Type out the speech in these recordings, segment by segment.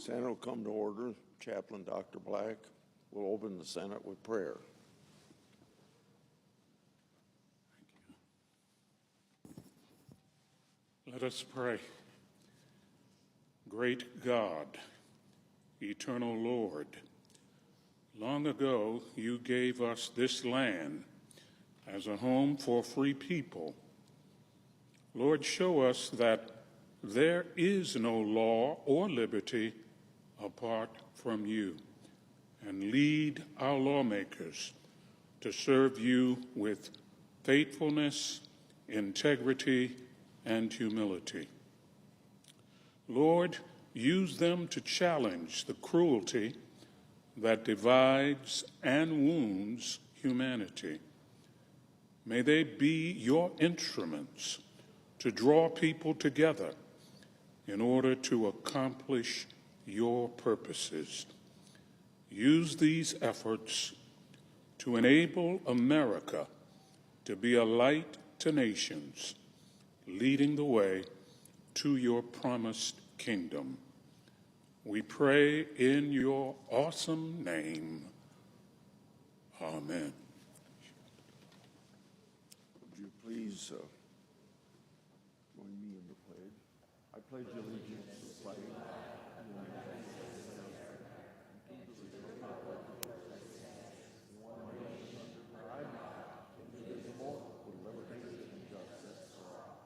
Senate will come to order. Chaplain Dr. Black will open the Senate with prayer. Let us pray. Great God, eternal Lord, long ago you gave us this land as a home for free people. Lord, show us that there is no law or liberty apart from you, and lead our lawmakers to serve you with faithfulness, integrity, and humility. Lord, use them to challenge the cruelty that divides and wounds humanity. May they be your instruments to draw people together in order to accomplish your purposes. Use these efforts to enable America to be a light to nations, leading the way to your promised kingdom. We pray in your awesome name. Amen. Would you please join me in the pledge? I pledge allegiance to the flag of the United States of America, and to the republic for which it stands, one nation under God, indivisible, with liberty and justice for all.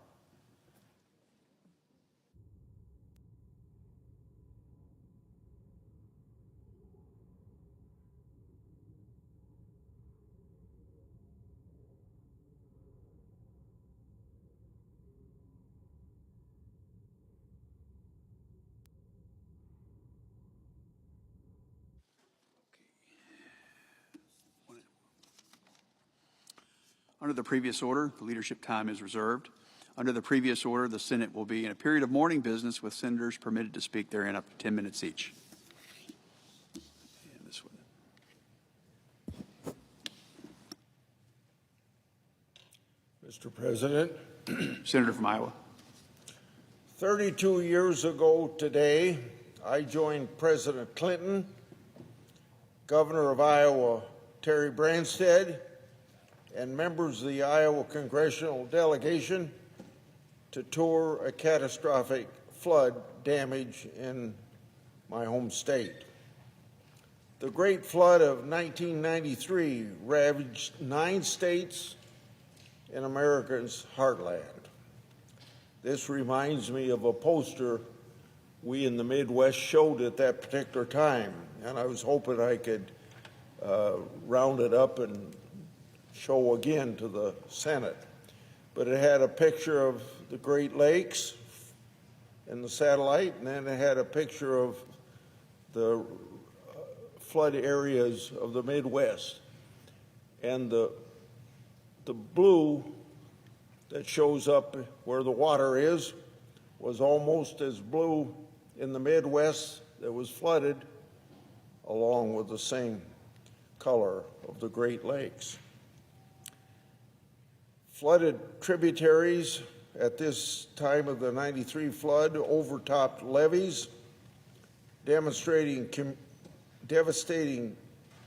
Under the previous order, the leadership time is reserved. Under the previous order, the Senate will be in a period of morning business with senators permitted to speak therein up to 10 minutes each. And this one. Mr. President, Senator from Iowa. 32 years ago today, I joined President Clinton, Governor of Iowa Terry Branstad, and members of the Iowa congressional delegation to tour a catastrophic flood damage in my home state. The Great Flood of 1993 ravaged 9 states in America's heartland. This reminds me of a poster we in the Midwest showed at that particular time, and I was hoping I could round it up and show again to the Senate. But it had a picture of the Great Lakes and the satellite, and then it had a picture of the flood areas of the Midwest. And the blue that shows up where the water is was almost as blue in the Midwest that was flooded, along with the same color of the Great Lakes. Flooded tributaries at this time of the 93 flood overtopped levees, devastating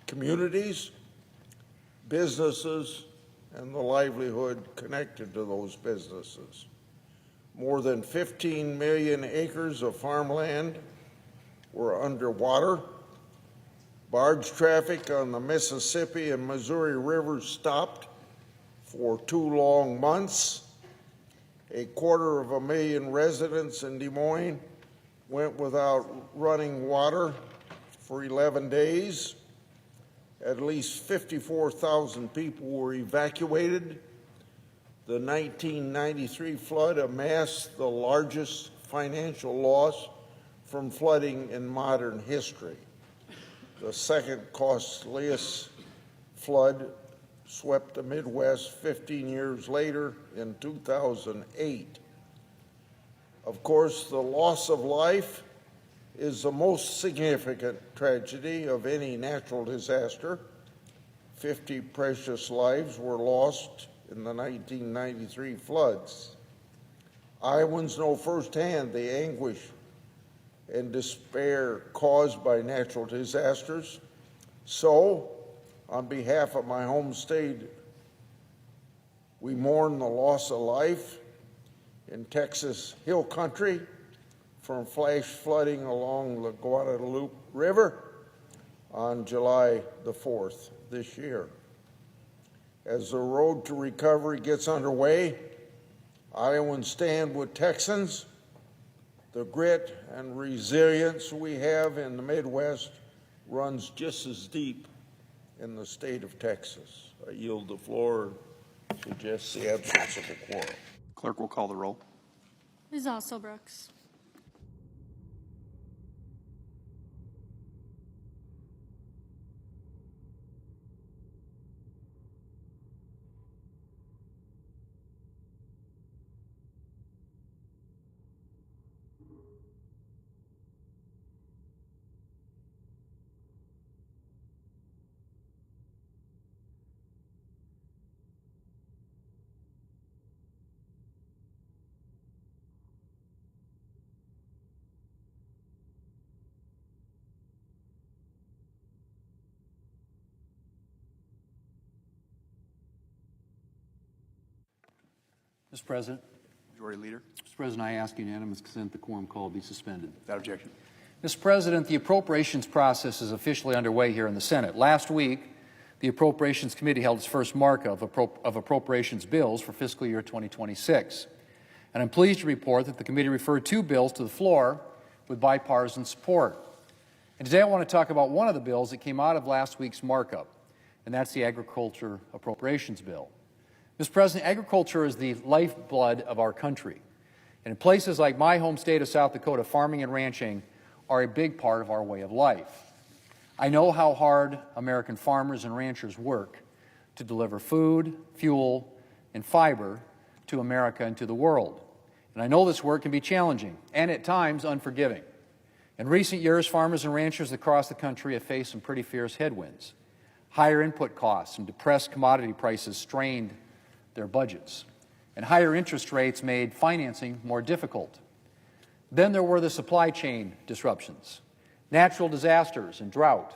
communities, businesses, and the livelihood connected to those businesses. More than 15 million acres of farmland were underwater. Barge traffic on the Mississippi and Missouri rivers stopped for 2 long months. 250,000 residents in Des Moines went without running water for 11 days. At least 54,000 people were evacuated. The 1993 flood amassed the largest financial loss from flooding in modern history. The second costliest flood swept the Midwest 15 years later in 2008. Of course, the loss of life is the most significant tragedy of any natural disaster. 50 precious lives were lost in the 1993 floods. Iowans know firsthand the anguish and despair caused by natural disasters. So, on behalf of my home state, we mourn the loss of life in Texas Hill Country from flash flooding along the Guadalupe River on July the 4th this year. As the road to recovery gets underway, Iowans stand with Texans. The grit and resilience we have in the Midwest runs just as deep in the state of Texas. I yield the floor and suggest the absence of a quorum. Clerk will call the roll. Ms. Osselbrooks. Mr. President. Majority Leader. Mr. President, I ask unanimous consent the quorum call be suspended. Without objection. Mr. President, the appropriations process is officially underway here in the Senate. Last week, the Appropriations Committee held its first markup of appropriations bills for fiscal year 2026. And I'm pleased to report that the committee referred two bills to the floor with bipartisan support. And today I want to talk about one of the bills that came out of last week's markup, and that's the Agriculture Appropriations Bill. Mr. President, agriculture is the lifeblood of our country. And in places like my home state of South Dakota, farming and ranching are a big part of our way of life. I know how hard American farmers and ranchers work to deliver food, fuel, and fiber to America and to the world. And I know this work can be challenging and at times unforgiving. In recent years, farmers and ranchers across the country have faced some pretty fierce headwinds. Higher input costs and depressed commodity prices strained their budgets, and higher interest rates made financing more difficult. Then there were the supply chain disruptions, natural disasters and drought,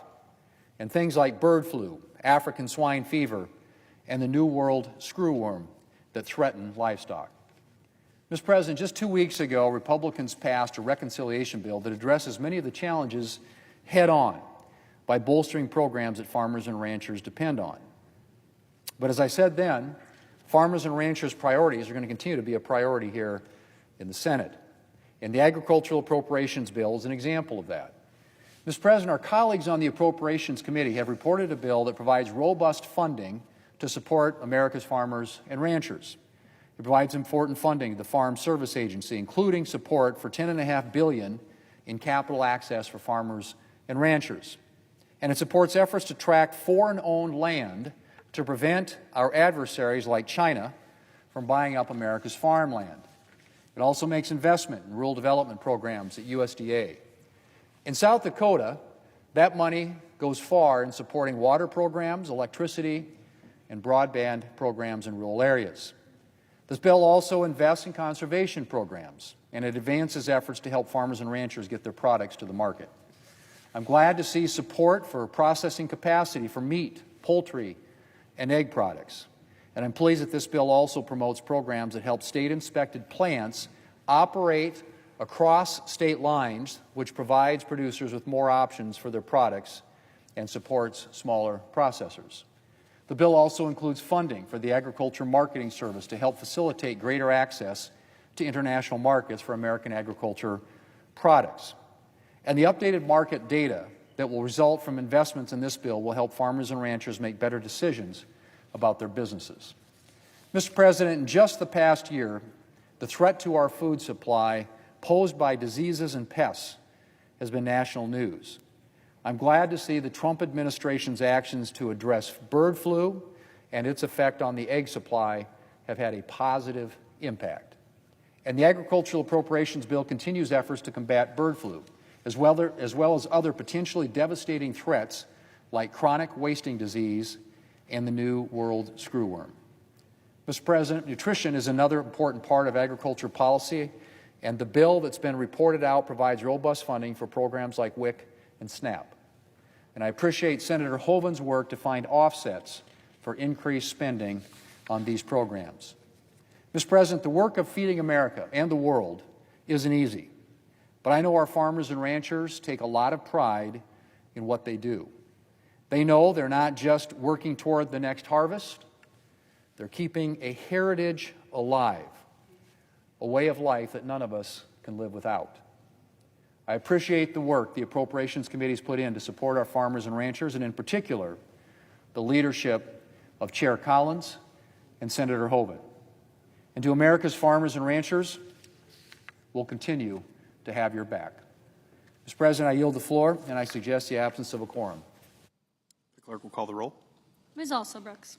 and things like bird flu, African swine fever, and the New World screwworm that threaten livestock. Mr. President, just 2 weeks ago, Republicans passed a reconciliation bill that addresses many of the challenges head-on by bolstering programs that farmers and ranchers depend on. But as I said then, farmers and ranchers' priorities are going to continue to be a priority here in the Senate. And the Agricultural Appropriations Bill is an example of that. Mr. President, our colleagues on the Appropriations Committee have reported a bill that provides robust funding to support America's farmers and ranchers. It provides important funding to the Farm Service Agency, including support for $10.5 billion in capital access for farmers and ranchers. And it supports efforts to track foreign-owned land to prevent our adversaries like China from buying up America's farmland. It also makes investment in rural development programs at USDA. In South Dakota, that money goes far in supporting water programs, electricity, and broadband programs in rural areas. This bill also invests in conservation programs, and it advances efforts to help farmers and ranchers get their products to the market. I'm glad to see support for processing capacity for meat, poultry, and egg products. And I'm pleased that this bill also promotes programs that help state-inspected plants operate across state lines, which provides producers with more options for their products and supports smaller processors. The bill also includes funding for the Agriculture Marketing Service to help facilitate greater access to international markets for American agriculture products. And the updated market data that will result from investments in this bill will help farmers and ranchers make better decisions about their businesses. Mr. President, in just the past year, the threat to our food supply posed by diseases and pests has been national news. I'm glad to see the Trump administration's actions to address bird flu and its effect on the egg supply have had a positive impact. And the Agricultural Appropriations Bill continues efforts to combat bird flu, as well as other potentially devastating threats like chronic wasting disease and the New World screwworm. Mr. President, nutrition is another important part of agriculture policy, And the bill that's been reported out provides robust funding for programs like WIC and SNAP. And I appreciate Senator Hovind's work to find offsets for increased spending on these programs. Mr. President, the work of feeding America and the world isn't easy, but I know our farmers and ranchers take a lot of pride in what they do. They know they're not just working toward the next harvest, they're keeping a heritage alive, a way of life that none of us can live without. I appreciate the work the Appropriations Committee has put in to support our farmers and ranchers, and in particular, the leadership of Chair Collins and Senator Hovind. And to America's farmers and ranchers, we'll continue to have your back. Mr. President, I yield the floor, and I suggest the absence of a quorum. The clerk will call the roll. Ms. Also Brooks.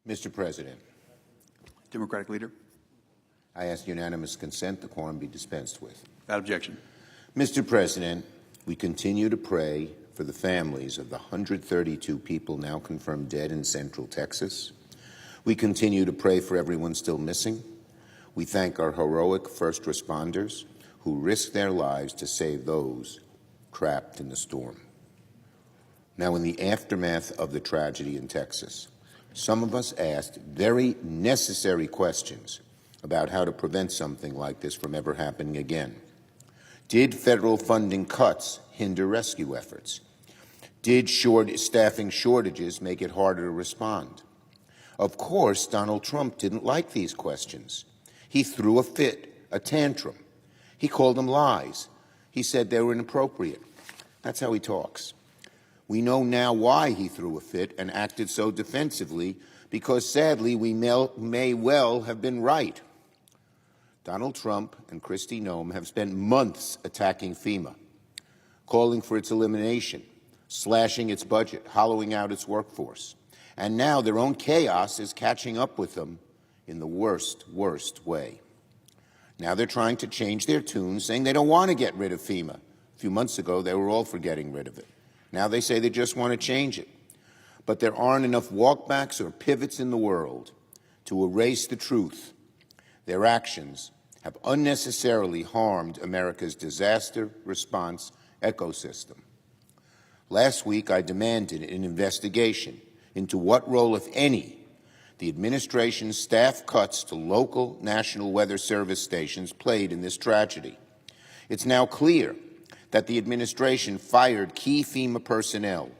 Mr. President, Democratic Leader. I ask unanimous consent the quorum be dispensed with. Without objection. Mr. President, we continue to pray for the families of the 132 people now confirmed dead in Central Texas. We continue to pray for everyone still missing. We thank our heroic first responders who risked their lives to save those trapped in the storm. Now, in the aftermath of the tragedy in Texas, some of us asked very necessary questions about how to prevent something like this from ever happening again. Did federal funding cuts hinder rescue efforts? Did staffing shortages make it harder to respond? Of course, Donald Trump didn't like these questions. He threw a fit, a tantrum. He called them lies. He said they were inappropriate. That's how he talks. We know now why he threw a fit and acted so defensively, because sadly we may well have been right. Donald Trump and Kristi Noem have spent months attacking FEMA, calling for its elimination, slashing its budget, hollowing out its workforce. And now their own chaos is catching up with them in the worst way. Now they're trying to change their tune, saying they don't want to get rid of FEMA. A few months ago, they were all for getting rid of it. Now they say they just want to change it. But there aren't enough walkbacks or pivots in the world to erase the truth. Their actions have unnecessarily harmed America's disaster response ecosystem. Last week, I demanded an investigation into what role, if any, the administration's staff cuts to local National Weather Service stations played in this tragedy. It's now clear that the administration fired key FEMA personnel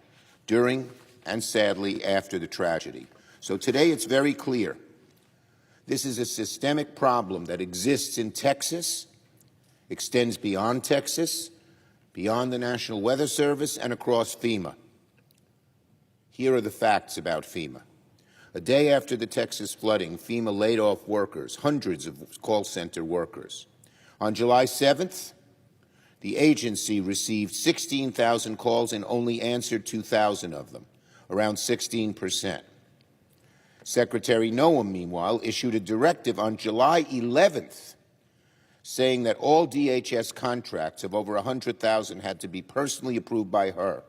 during and, sadly, after the tragedy. So today it's very clear. This is a systemic problem that exists in Texas, extends beyond Texas, beyond the National Weather Service, and across FEMA. Here are the facts about FEMA. A day after the Texas flooding, FEMA laid off workers, hundreds of call center workers. On July 7th, the agency received 16,000 calls and only answered 2,000 of them, around 16%. Secretary Noem, meanwhile, issued a directive on July 11th saying that all DHS contracts of over 100,000 had to be personally approved by her,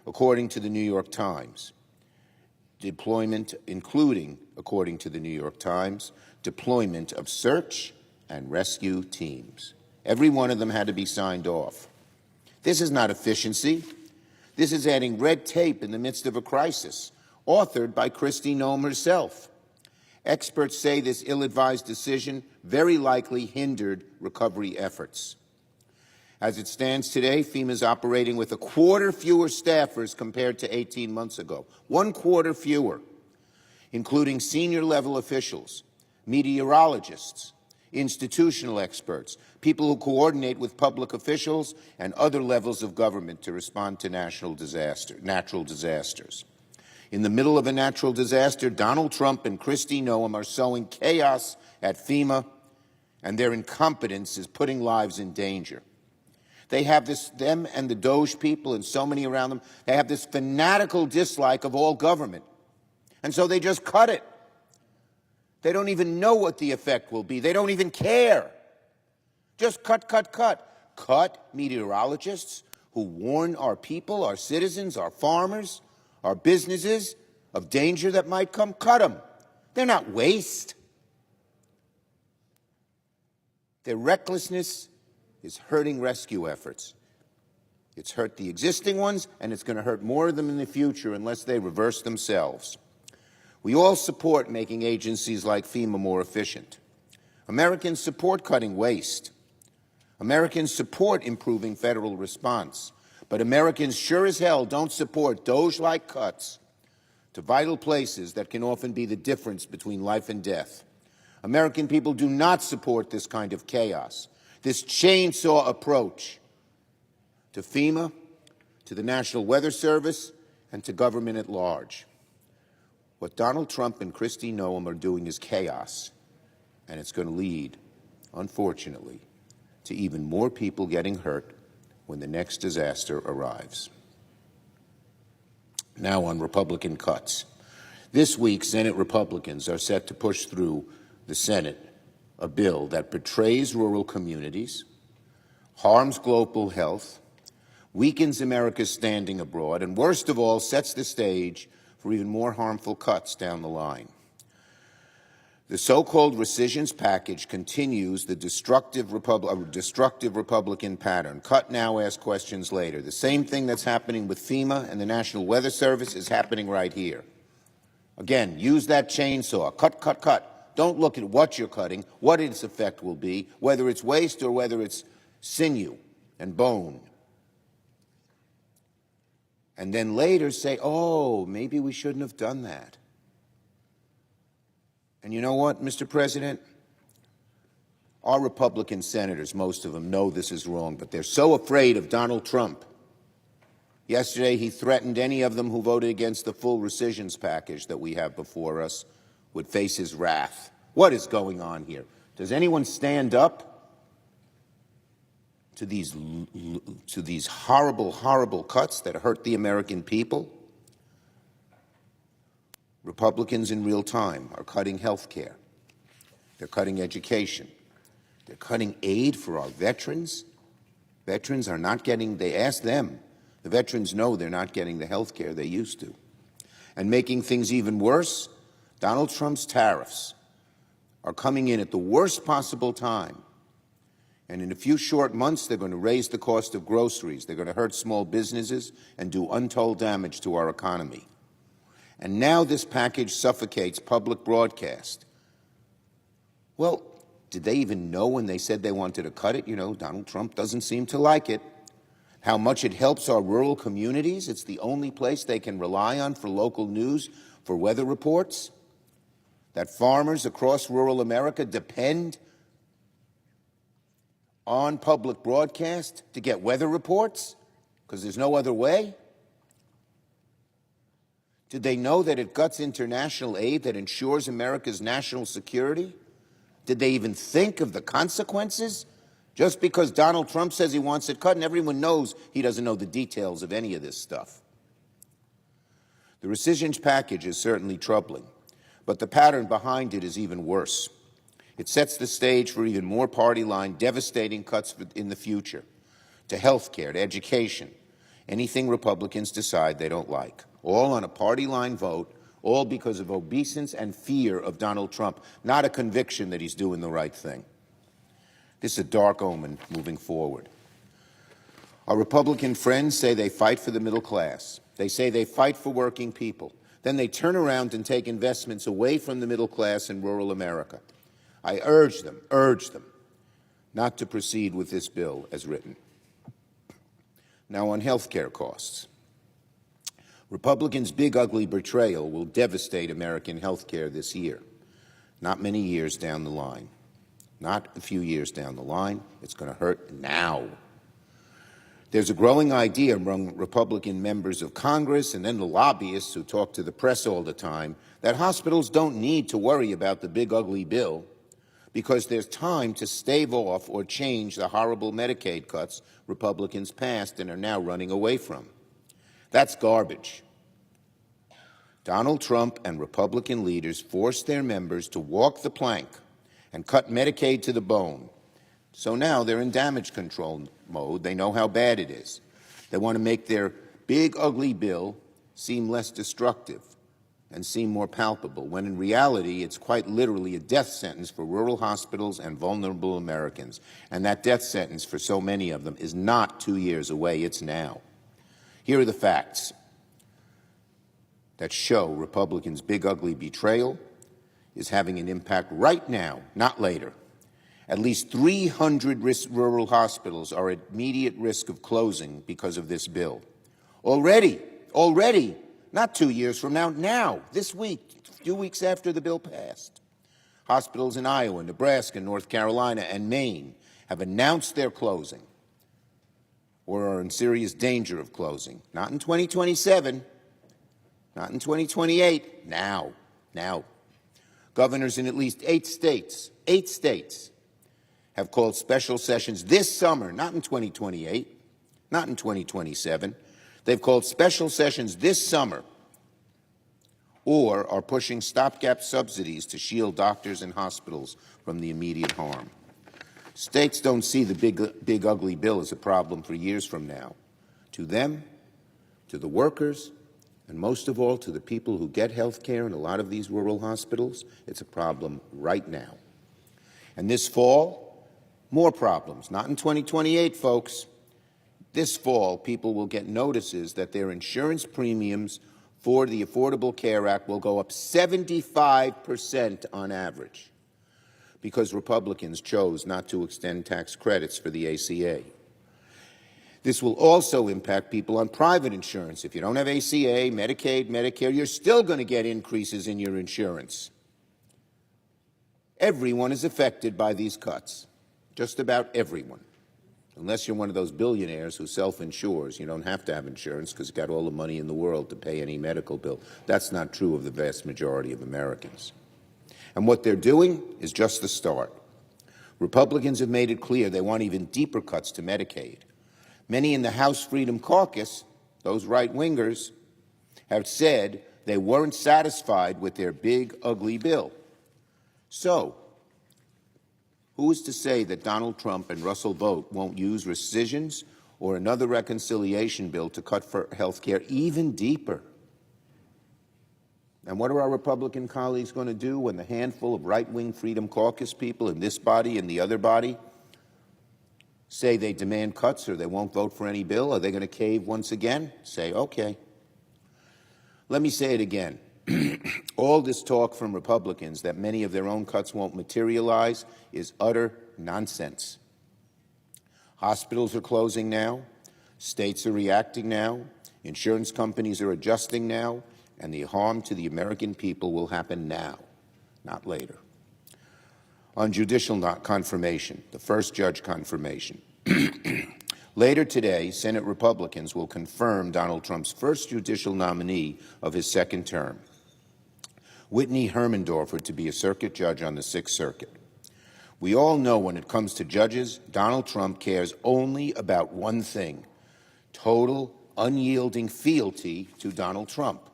according to the New York Times. Deployment, including, according to the New York Times, deployment of search and rescue teams. Every one of them had to be signed off. This is not efficiency. This is adding red tape in the midst of a crisis, authored by Kristi Noem herself. Experts say this ill-advised decision very likely hindered recovery efforts. As it stands today, FEMA is operating with a quarter fewer staffers compared to 18 months ago. 1/4 fewer, including senior-level officials, meteorologists, institutional experts, people who coordinate with public officials and other levels of government to respond to natural disasters. In the middle of a natural disaster, Donald Trump and Kristi Noem are sowing chaos at FEMA, and their incompetence is putting lives in danger. They have this, them and the Doge people and so many around them, they have this fanatical dislike of all government. And so they just cut it. They don't even know what the effect will be. They don't even care. Just cut, cut, cut. Cut meteorologists who warn our people, our citizens, our farmers, our businesses of danger that might come. Cut them. They're not waste. Their recklessness is hurting rescue efforts. It's hurt the existing ones, and it's going to hurt more of them in the future unless they reverse themselves. We all support making agencies like FEMA more efficient. Americans support cutting waste. Americans support improving federal response. But Americans sure as hell don't support Doge-like cuts to vital places that can often be the difference between life and death. American people do not support this kind of chaos, this chainsaw approach to FEMA, to the National Weather Service, and to government at large. What Donald Trump and Kristi Noem are doing is chaos, and it's going to lead, unfortunately, to even more people getting hurt when the next disaster arrives. Now on Republican cuts. This week, Senate Republicans are set to push through the Senate a bill that betrays rural communities, harms global health, weakens America's standing abroad, and worst of all, sets the stage for even more harmful cuts down the line. The so-called rescissions package continues the destructive Republican pattern. Cut now, ask questions later. The same thing that's happening with FEMA and the National Weather Service is happening right here. Again, use that chainsaw. Cut, cut, cut. Don't look at what you're cutting, what its effect will be, whether it's waste or whether it's sinew and bone. And then later say, oh, maybe we shouldn't have done that. And you know what, Mr. President? Our Republican senators, most of them, know this is wrong, but they're so afraid of Donald Trump. Yesterday, he threatened any of them who voted against the full rescissions package that we have before us would face his wrath. What is going on here? Does anyone stand up to these horrible, horrible cuts that hurt the American people? Republicans in real time are cutting health care. They're cutting education. They're cutting aid for our veterans. Veterans are not getting, they ask them, the veterans know they're not getting the health care they used to. And making things even worse, Donald Trump's tariffs are coming in at the worst possible time. And in a few short months, they're going to raise the cost of groceries. They're going to hurt small businesses and do untold damage to our economy. And now this package suffocates public broadcast. Well, did they even know when they said they wanted to cut it? You know, Donald Trump doesn't seem to like it. How much it helps our rural communities. It's the only place they can rely on for local news, for weather reports. That farmers across rural America depend on public broadcast to get weather reports because there's no other way. Did they know that it guts international aid that ensures America's national security? Did they even think of the consequences? Just because Donald Trump says he wants it cut and everyone knows he doesn't know the details of any of this stuff. The rescissions package is certainly troubling, but the pattern behind it is even worse. It sets the stage for even more party line, devastating cuts in the future to health care, to education, anything Republicans decide they don't like. All on a party line vote, all because of obeisance and fear of Donald Trump, not a conviction that he's doing the right thing. This is a dark omen moving forward. Our Republican friends say they fight for the middle class. They say they fight for working people. Then they turn around and take investments away from the middle class in rural America. I urge them not to proceed with this bill as written. Now on health care costs. Republicans' big ugly betrayal will devastate American health care this year, not many years down the line. Not a few years down the line. It's going to hurt now. There's a growing idea among Republican members of Congress and then the lobbyists who talk to the press all the time that hospitals don't need to worry about the big ugly bill because there's time to stave off or change the horrible Medicaid cuts Republicans passed and are now running away from. That's garbage. Donald Trump and Republican leaders forced their members to walk the plank and cut Medicaid to the bone. So now they're in damage control mode. They know how bad it is. They want to make their big, ugly bill seem less destructive and seem more palpable, when in reality it's quite literally a death sentence for rural hospitals and vulnerable Americans. And that death sentence for so many of them is not 2 years away, it's now. Here are the facts that show Republicans' big, ugly betrayal is having an impact right now, not later. At least 300 rural hospitals are at immediate risk of closing because of this bill. Already, not 2 years from now, this week, a few weeks after the bill passed. Hospitals in Iowa, Nebraska, North Carolina, and Maine have announced their closing or are in serious danger of closing. Not in 2027, not in 2028, now. Governors in at least 8 states, have called special sessions this summer, not in 2028, not in 2027. They've called special sessions this summer, or are pushing stopgap subsidies to shield doctors and hospitals from the immediate harm. States don't see the big ugly bill as a problem for years from now. To them, to the workers, and most of all to the people who get health care in a lot of these rural hospitals, it's a problem right now. And this fall, more problems. Not in 2028, folks. This fall, people will get notices that their insurance premiums for the Affordable Care Act will go up 75% on average because Republicans chose not to extend tax credits for the ACA. This will also impact people on private insurance. If you don't have ACA, Medicaid, Medicare, you're still going to get increases in your insurance. Everyone is affected by these cuts, just about everyone. Unless you're one of those billionaires who self-insures, you don't have to have insurance because you've got all the money in the world to pay any medical bill. That's not true of the vast majority of Americans. And what they're doing is just the start. Republicans have made it clear they want even deeper cuts to Medicaid. Many in the House Freedom Caucus, those right-wingers, have said they weren't satisfied with their big, ugly bill. So, who is to say that Donald Trump and Russell Vought won't use rescissions or another reconciliation bill to cut for health care even deeper? And what are our Republican colleagues going to do when the handful of right-wing Freedom Caucus people in this body and the other body say they demand cuts or they won't vote for any bill? Are they going to cave once again? Say, okay. Let me say it again. All this talk from Republicans that many of their own cuts won't materialize is utter nonsense. Hospitals are closing now. States are reacting now. Insurance companies are adjusting now. And the harm to the American people will happen now, not later. On judicial confirmation, the first judge confirmation. Later today, Senate Republicans will confirm Donald Trump's first judicial nominee of his second term, Whitney Hermandorfer, to be a circuit judge on the Sixth Circuit. We all know when it comes to judges, Donald Trump cares only about one thing: total, unyielding fealty to Donald Trump.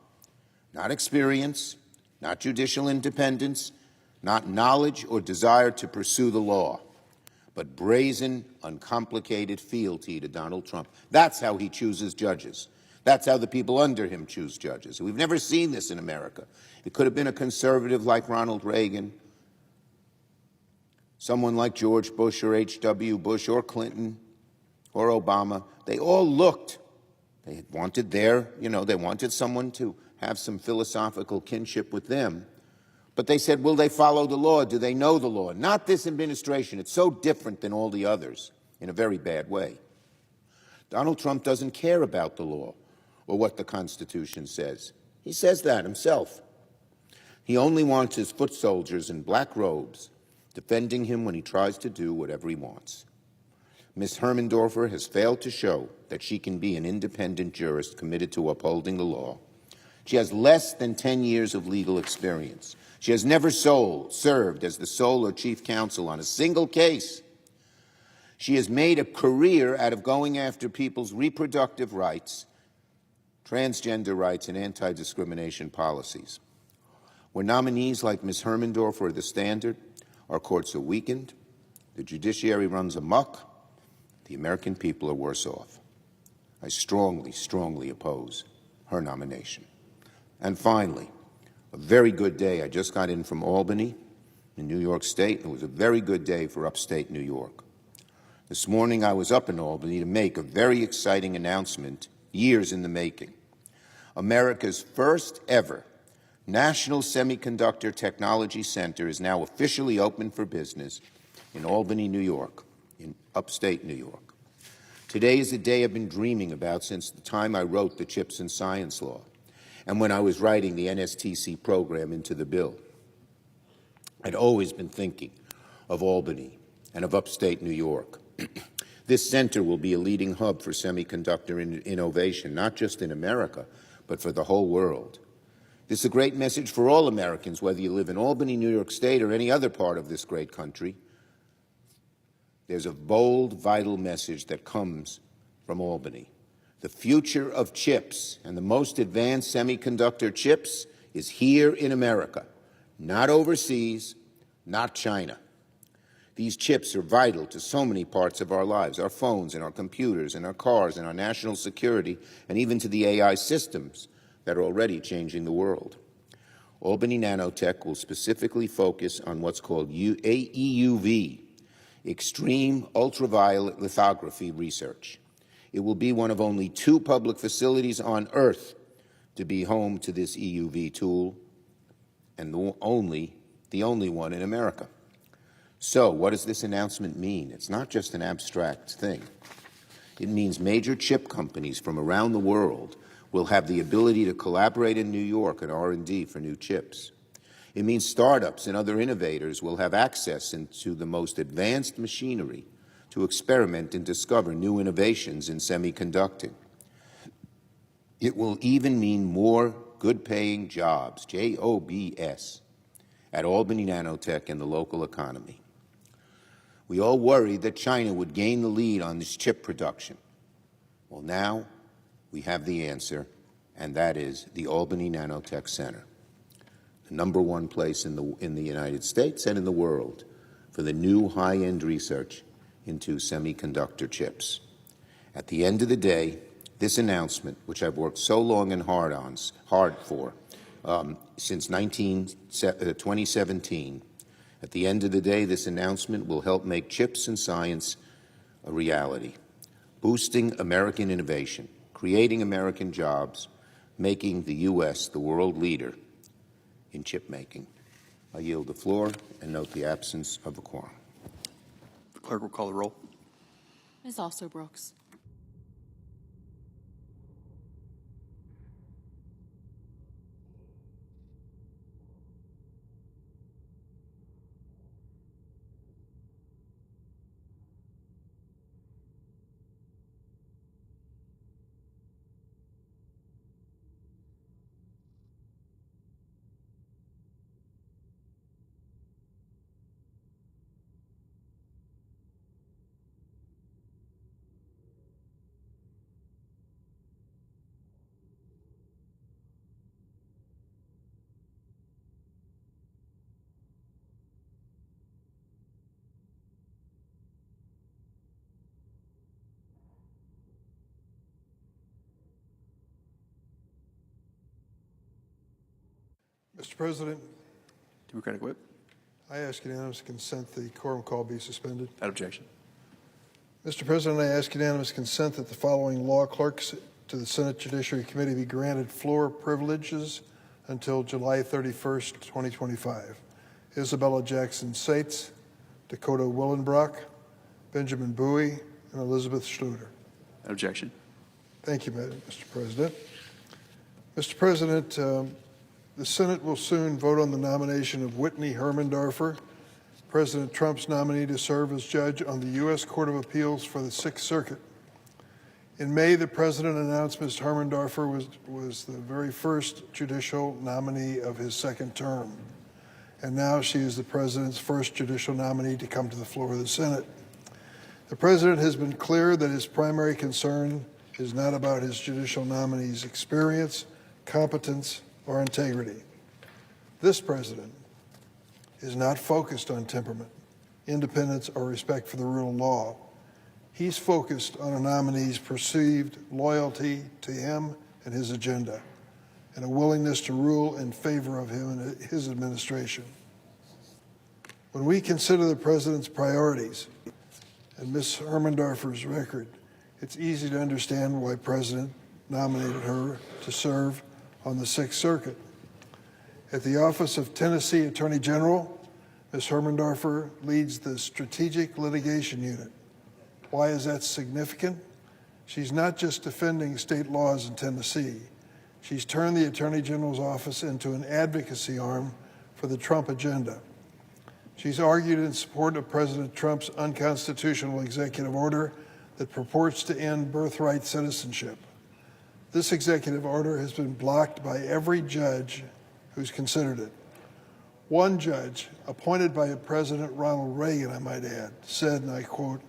Not experience, not judicial independence, not knowledge or desire to pursue the law, but brazen, uncomplicated fealty to Donald Trump. That's how he chooses judges. That's how the people under him choose judges. We've never seen this in America. It could have been a conservative like Ronald Reagan, someone like George Bush or H.W. Bush or Clinton or Obama. They all looked. They wanted they wanted someone to have some philosophical kinship with them. But they said, will they follow the law? Do they know the law? Not this administration. It's so different than all the others in a very bad way. Donald Trump doesn't care about the law or what the Constitution says. He says that himself. He only wants his foot soldiers in black robes defending him when he tries to do whatever he wants. Ms. Hermandorfer has failed to show that she can be an independent jurist committed to upholding the law. She has less than 10 years of legal experience. She has never served as the sole or chief counsel on a single case. She has made a career out of going after people's reproductive rights, transgender rights, and anti-discrimination policies. When nominees like Ms. Hermandorfer are the standard, our courts are weakened, the judiciary runs amok, the American people are worse off. I strongly, strongly oppose her nomination. And finally, a very good day. I just got in from Albany in New York State. It was a very good day for upstate New York. This morning I was up in Albany to make a very exciting announcement, years in the making. America's first ever National Semiconductor Technology Center is now officially open for business in Albany, New York, in upstate New York. Today is a day I've been dreaming about since the time I wrote the Chips and Science Law, and when I was writing the NSTC program into the bill. I'd always been thinking of Albany and of upstate New York. This center will be a leading hub for semiconductor innovation, not just in America, but for the whole world. This is a great message for all Americans, whether you live in Albany, New York State, or any other part of this great country. There's a bold, vital message that comes from Albany. The future of chips and the most advanced semiconductor chips is here in America, not overseas, not China. These chips are vital to so many parts of our lives, our phones and our computers and our cars and our national security, and even to the AI systems that are already changing the world. Albany Nanotech will specifically focus on what's called EUV, extreme ultraviolet lithography research. It will be one of only 2 public facilities on Earth to be home to this EUV tool, and the only one in America. So, what does this announcement mean? It's not just an abstract thing. It means major chip companies from around the world will have the ability to collaborate in New York at R&D for new chips. It means startups and other innovators will have access into the most advanced machinery to experiment and discover new innovations in semiconducting. It will even mean more good-paying jobs, jobs, at Albany Nanotech and the local economy. We all worried that China would gain the lead on this chip production. Well, now we have the answer, and that is the Albany Nanotech Center, the #1 place in the United States and in the world for the new high-end research into semiconductor chips. At the end of the day, this announcement, which I've worked so long and hard for since 2017, at the end of the day, this announcement will help make chips and science a reality, boosting American innovation, creating American jobs, making the U.S. the world leader in chip making. I yield the floor and note the absence of a quorum. The clerk will call the roll. Ms. Also Brooks. Mr. President, Democratic Whip. I ask unanimous consent the quorum call be suspended. Without objection. Mr. President, I ask unanimous consent that the following law clerks to the Senate Judiciary Committee be granted floor privileges until July 31st, 2025. Isabella Jackson Sates, Dakota Willenbrock, Benjamin Bowie, and Elizabeth Schluter. Without objection. Thank you, Mr. President. Mr. President, the Senate will soon vote on the nomination of Whitney Hermandorfer, President Trump's nominee to serve as judge on the U.S. Court of Appeals for the Sixth Circuit. In May, the President announced Ms. Hermandorfer was the very first judicial nominee of his second term, and now she is the President's first judicial nominee to come to the floor of the Senate. The President has been clear that his primary concern is not about his judicial nominee's experience, competence, or integrity. This President is not focused on temperament, independence, or respect for the rule of law. He's focused on a nominee's perceived loyalty to him and his agenda, and a willingness to rule in favor of him and his administration. When we consider the President's priorities and Ms. Hermandorfer's record, it's easy to understand why the President nominated her to serve on the Sixth Circuit. At the Office of Tennessee Attorney General, Ms. Hermandorfer leads the Strategic Litigation Unit. Why is that significant? She's not just defending state laws in Tennessee. She's turned the Attorney General's office into an advocacy arm for the Trump agenda. She's argued in support of President Trump's unconstitutional executive order that purports to end birthright citizenship. This executive order has been blocked by every judge who's considered it. One judge, appointed by President Ronald Reagan, I might add, said, and I quote,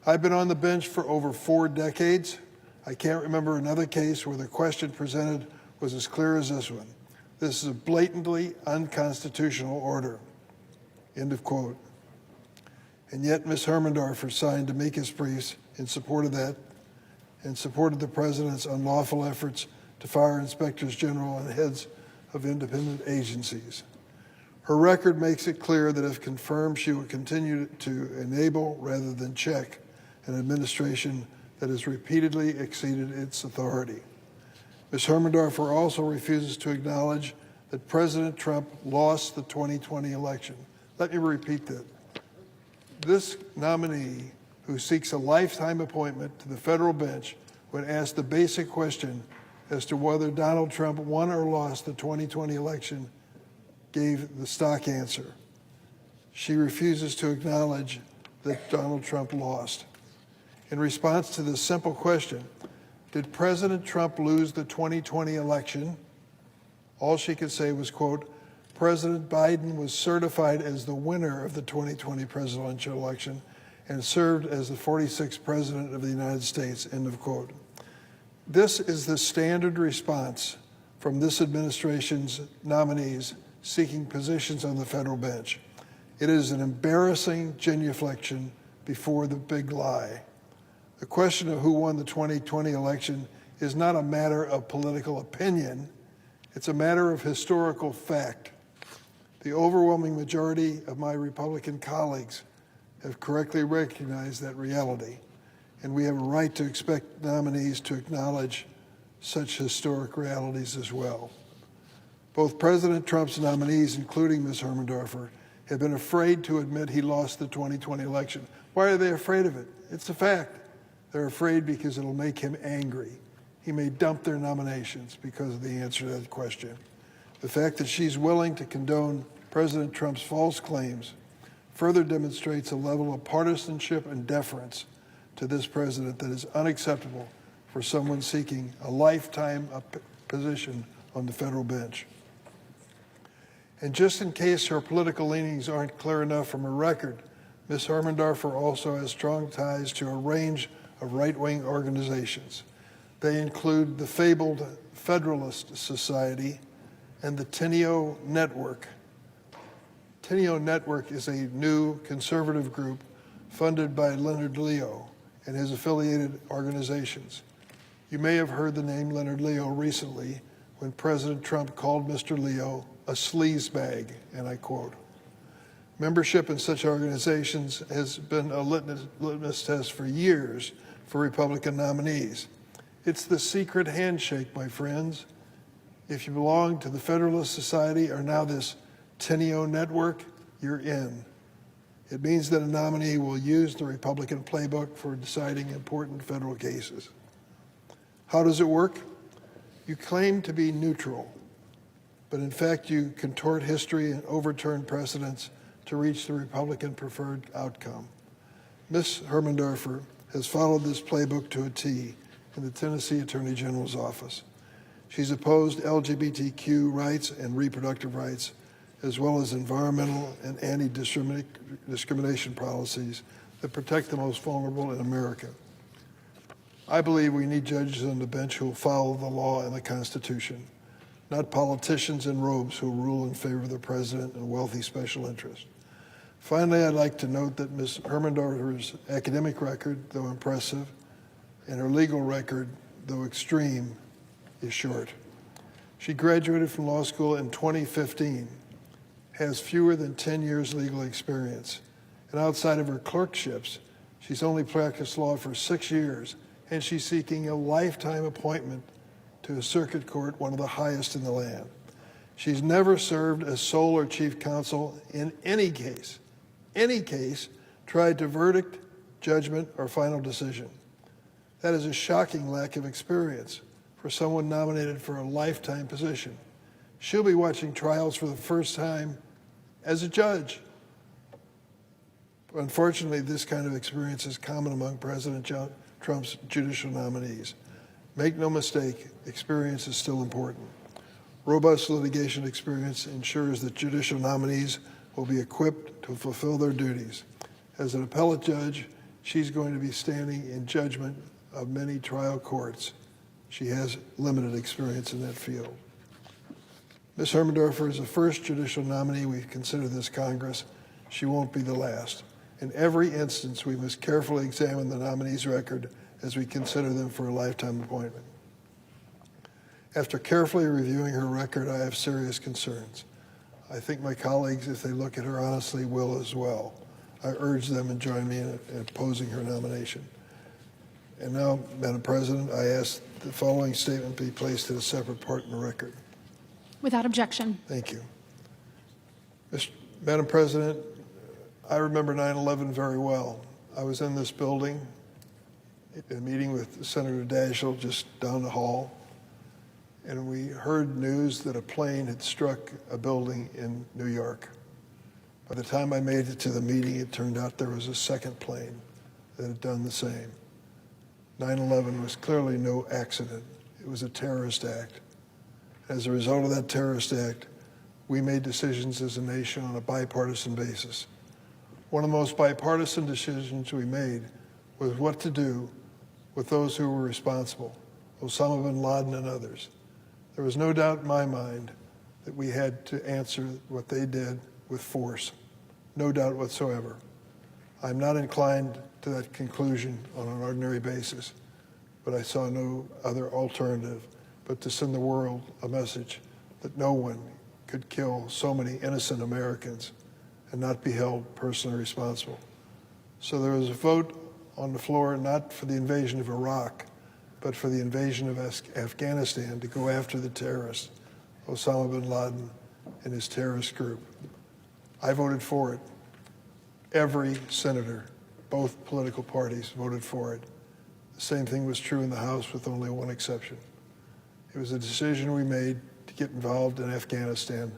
"I've been on the bench for over 4 decades. I can't remember another case where the question presented was as clear as this one. This is a blatantly unconstitutional order. End of quote. And yet Ms. Hermandorfer signed amicus briefs in support of that and supported the president's unlawful efforts to fire inspectors general and heads of independent agencies. Her record makes it clear that if confirmed, she will continue to enable rather than check an administration that has repeatedly exceeded its authority. Ms. Hermandorfer also refuses to acknowledge that President Trump lost the 2020 election. Let me repeat that. This nominee, who seeks a lifetime appointment to the federal bench, when asked the basic question as to whether Donald Trump won or lost the 2020 election, gave the stock answer. She refuses to acknowledge that Donald Trump lost. In response to this simple question, did President Trump lose the 2020 election? All she could say was, quote, President Biden was certified as the winner of the 2020 presidential election and served as the 46th president of the United States, end of quote. This is the standard response from this administration's nominees seeking positions on the federal bench. It is an embarrassing genuflection before the big lie. The question of who won the 2020 election is not a matter of political opinion. It's a matter of historical fact. The overwhelming majority of my Republican colleagues have correctly recognized that reality, and we have a right to expect nominees to acknowledge such historic realities as well. Both President Trump's nominees, including Ms. Hermandorfer, have been afraid to admit he lost the 2020 election. Why are they afraid of it? It's a fact. They're afraid because it'll make him angry. He may dump their nominations because of the answer to that question. The fact that she's willing to condone President Trump's false claims further demonstrates a level of partisanship and deference to this president that is unacceptable for someone seeking a lifetime position on the federal bench. And just in case her political leanings aren't clear enough from her record, Ms. Hermandorfer also has strong ties to a range of right-wing organizations. They include the fabled Federalist Society and the Tenio Network. Tenio Network is a new conservative group funded by Leonard Leo and his affiliated organizations. You may have heard the name Leonard Leo recently when President Trump called Mr. Leo a sleazebag, and I quote. Membership in such organizations has been a litmus test for years for Republican nominees. It's the secret handshake, my friends. If you belong to the Federalist Society or now this Tenio Network, you're in. It means that a nominee will use the Republican playbook for deciding important federal cases. How does it work? You claim to be neutral, but in fact you contort history and overturn precedents to reach the Republican preferred outcome. Ms. Hermandorfer has followed this playbook to a T in the Tennessee Attorney General's office. She's opposed LGBTQ rights and reproductive rights, as well as environmental and anti-discrimination policies that protect the most vulnerable in America. I believe we need judges on the bench who will follow the law and the Constitution, not politicians in robes who rule in favor of the president and wealthy special interests. Finally, I'd like to note that Ms. Hermandorfer's academic record, though impressive, and her legal record, though extreme, is short. She graduated from law school in 2015, has fewer than 10 years legal experience, and outside of her clerkships, she's only practiced law for 6 years, and she's seeking a lifetime appointment to a circuit court, one of the highest in the land. She's never served as sole or chief counsel in any case, tried to verdict, judgment, or final decision. That is a shocking lack of experience for someone nominated for a lifetime position. She'll be watching trials for the first time as a judge. Unfortunately, this kind of experience is common among President Trump's judicial nominees. Make no mistake, experience is still important. Robust litigation experience ensures that judicial nominees will be equipped to fulfill their duties. As an appellate judge, she's going to be standing in judgment of many trial courts. She has limited experience in that field. Ms. Hermandorfer is the first judicial nominee we've considered this Congress. She won't be the last. In every instance, we must carefully examine the nominee's record as we consider them for a lifetime appointment. After carefully reviewing her record, I have serious concerns. I think my colleagues, if they look at her honestly, will as well. I urge them to join me in opposing her nomination. And now, Madam President, I ask the following statement be placed in a separate part in the record. Without objection. Thank you. Madam President, I remember 9/11 very well. I was in this building, a meeting with Senator Daschle just down the hall, and we heard news that a plane had struck a building in New York. By the time I made it to the meeting, it turned out there was a second plane that had done the same. 9/11 was clearly no accident. It was a terrorist act. As a result of that terrorist act, we made decisions as a nation on a bipartisan basis. One of the most bipartisan decisions we made was what to do with those who were responsible, Osama bin Laden and others. There was no doubt in my mind that we had to answer what they did with force. No doubt whatsoever. I'm not inclined to that conclusion on an ordinary basis, but I saw no other alternative but to send the world a message that no one could kill so many innocent Americans and not be held personally responsible. So there was a vote on the floor not for the invasion of Iraq, but for the invasion of Afghanistan to go after the terrorists, Osama bin Laden and his terrorist group. I voted for it. Every senator, both political parties, voted for it. The same thing was true in the House with only one exception. It was a decision we made to get involved in Afghanistan,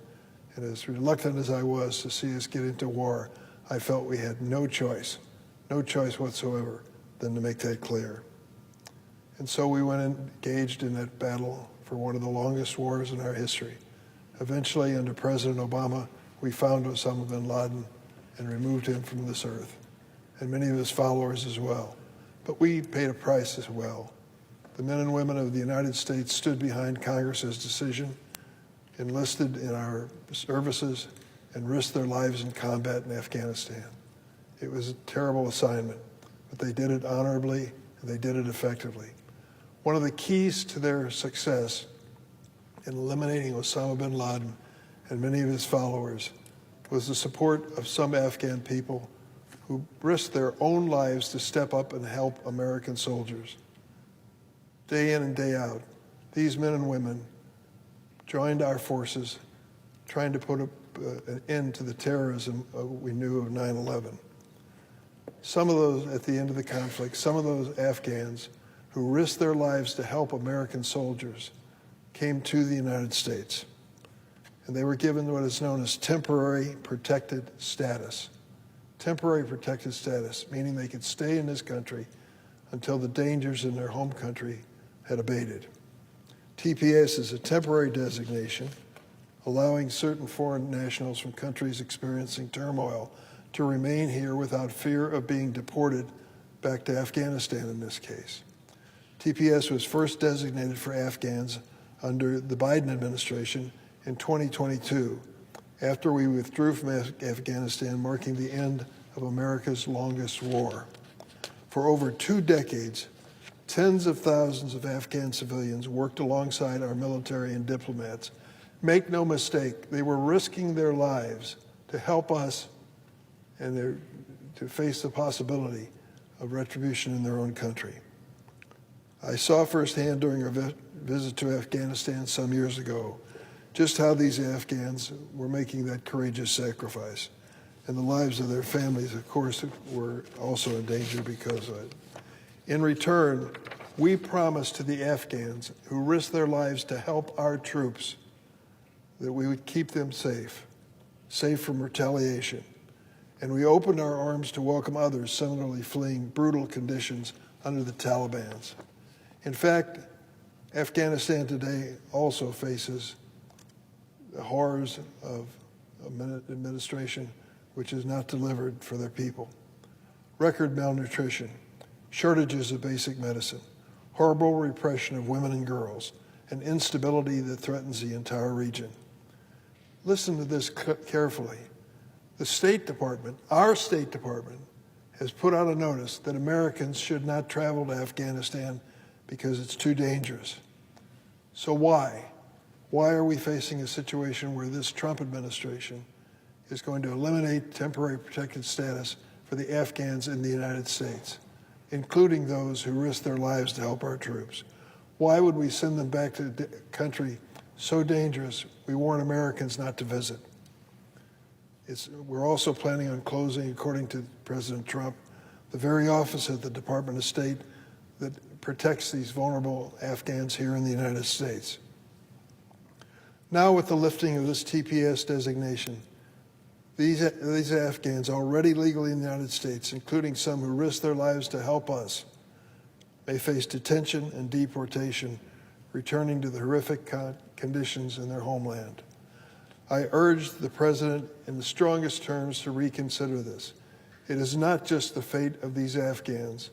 and as reluctant as I was to see us get into war, I felt we had no choice whatsoever than to make that clear. And so we went and engaged in that battle for one of the longest wars in our history. Eventually, under President Obama, we found Osama bin Laden and removed him from this earth, and many of his followers as well. But we paid a price as well. The men and women of the United States stood behind Congress's decision, enlisted in our services, and risked their lives in combat in Afghanistan. It was a terrible assignment, but they did it honorably and they did it effectively. One of the keys to their success in eliminating Osama bin Laden and many of his followers was the support of some Afghan people who risked their own lives to step up and help American soldiers. Day in and day out, these men and women joined our forces trying to put an end to the terrorism we knew of 9/11. Some of those, at the end of the conflict, some of those Afghans who risked their lives to help American soldiers came to the United States. And they were given what is known as temporary protected status. Temporary protected status, meaning they could stay in this country until the dangers in their home country had abated. TPS is a temporary designation allowing certain foreign nationals from countries experiencing turmoil to remain here without fear of being deported back to Afghanistan in this case. TPS was first designated for Afghans under the Biden administration in 2022, after we withdrew from Afghanistan, marking the end of America's longest war. For over 2 decades, tens of thousands of Afghan civilians worked alongside our military and diplomats. Make no mistake, they were risking their lives to help us and to face the possibility of retribution in their own country. I saw firsthand during our visit to Afghanistan some years ago just how these Afghans were making that courageous sacrifice. And the lives of their families, of course, were also in danger because of it. In return, we promised to the Afghans who risked their lives to help our troops that we would keep them safe from retaliation. And we opened our arms to welcome others similarly fleeing brutal conditions under the Taliban. In fact, Afghanistan today also faces the horrors of an administration which has not delivered for their people. Record malnutrition, shortages of basic medicine, horrible repression of women and girls, and instability that threatens the entire region. listen to this carefully. The State Department, our State Department, has put out a notice that Americans should not travel to Afghanistan because it's too dangerous. So why? Why are we facing a situation where this Trump administration is going to eliminate temporary protected status for the Afghans in the United States, including those who risk their lives to help our troops? Why would we send them back to a country so dangerous we warn Americans not to visit? We're also planning on closing, according to President Trump, the very office at the Department of State that protects these vulnerable Afghans here in the United States. Now, with the lifting of this TPS designation, these Afghans already legally in the United States, including some who risk their lives to help us, may face detention and deportation, returning to the horrific conditions in their homeland. I urge the President in the strongest terms to reconsider this. It is not just the fate of these Afghans,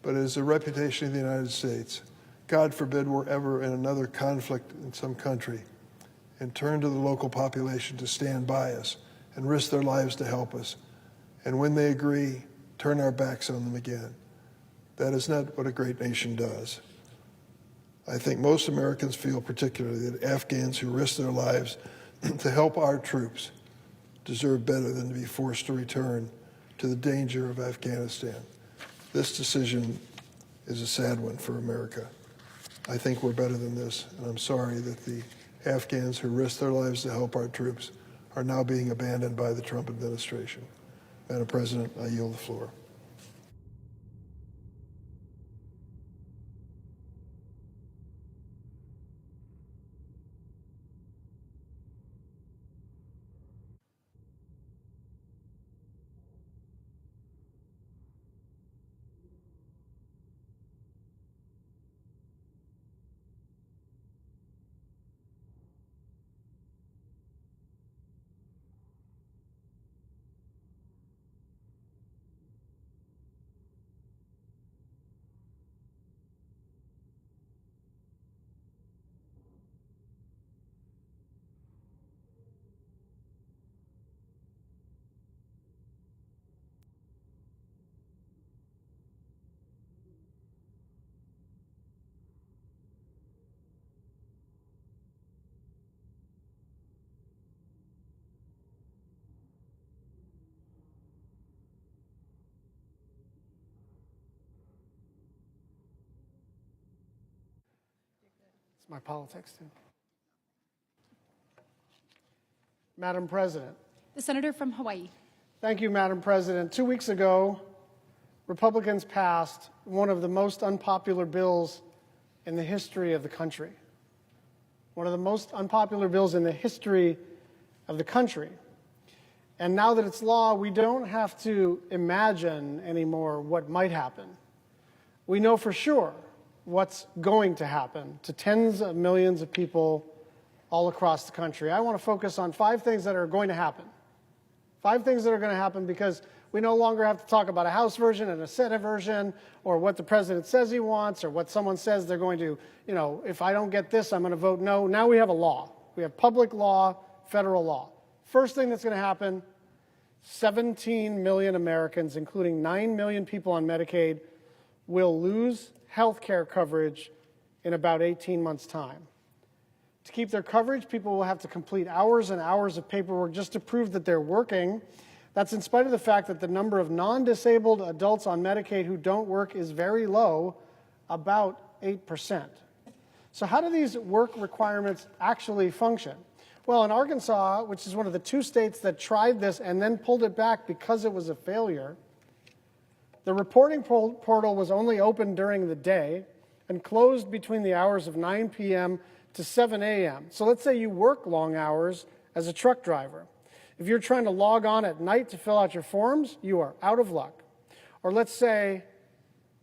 but it is the reputation of the United States. God forbid we're ever in another conflict in some country and turn to the local population to stand by us and risk their lives to help us. And when they agree, turn our backs on them again. That is not what a great nation does. I think most Americans feel particularly that Afghans who risk their lives to help our troops deserve better than to be forced to return to the danger of Afghanistan. This decision is a sad one for America. I think we're better than this, and I'm sorry that the Afghans who risk their lives to help our troops are now being abandoned by the Trump administration. Madam President, I yield the floor. It's my politics, too. Madam President. The senator from Hawaii. Thank you, Madam President. 2 weeks ago, Republicans passed one of the most unpopular bills in the history of the country. One of the most unpopular bills in the history of the country. And now that it's law, we don't have to imagine anymore what might happen. We know for sure what's going to happen to tens of millions of people all across the country. I want to focus on 5 things that are going to happen. 5 things that are going to happen because we no longer have to talk about a House version and a Senate version or what the president says he wants or what someone says they're going to, if I don't get this, I'm going to vote no. Now we have a law. We have public law, federal law. First thing that's going to happen, 17 million Americans, including 9 million people on Medicaid, will lose health care coverage in about 18 months' time. To keep their coverage, people will have to complete hours and hours of paperwork just to prove that they're working. That's in spite of the fact that the number of non-disabled adults on Medicaid who don't work is very low, about 8%. So how do these work requirements actually function? Well, in Arkansas, which is one of the 2 states that tried this and then pulled it back because it was a failure, the reporting portal was only open during the day and closed between the hours of 9 p.m. to 7 a.m. So let's say you work long hours as a truck driver. If you're trying to log on at night to fill out your forms, you are out of luck. Or let's say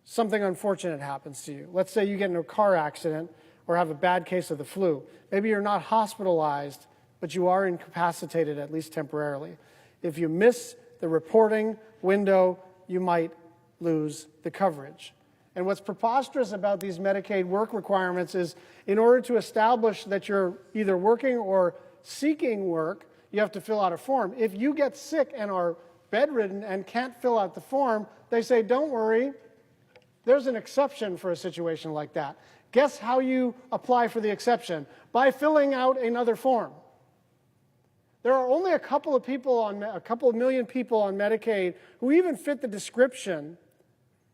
something unfortunate happens to you. Let's say you get in a car accident or have a bad case of the flu. Maybe you're not hospitalized, but you are incapacitated, at least temporarily. If you miss the reporting window, you might lose the coverage. And what's preposterous about these Medicaid work requirements is in order to establish that you're either working or seeking work, you have to fill out a form. If you get sick and are bedridden and can't fill out the form, they say, don't worry, there's an exception for a situation like that. Guess how you apply for the exception? By filling out another form. There are only a couple of million people on Medicaid who even fit the description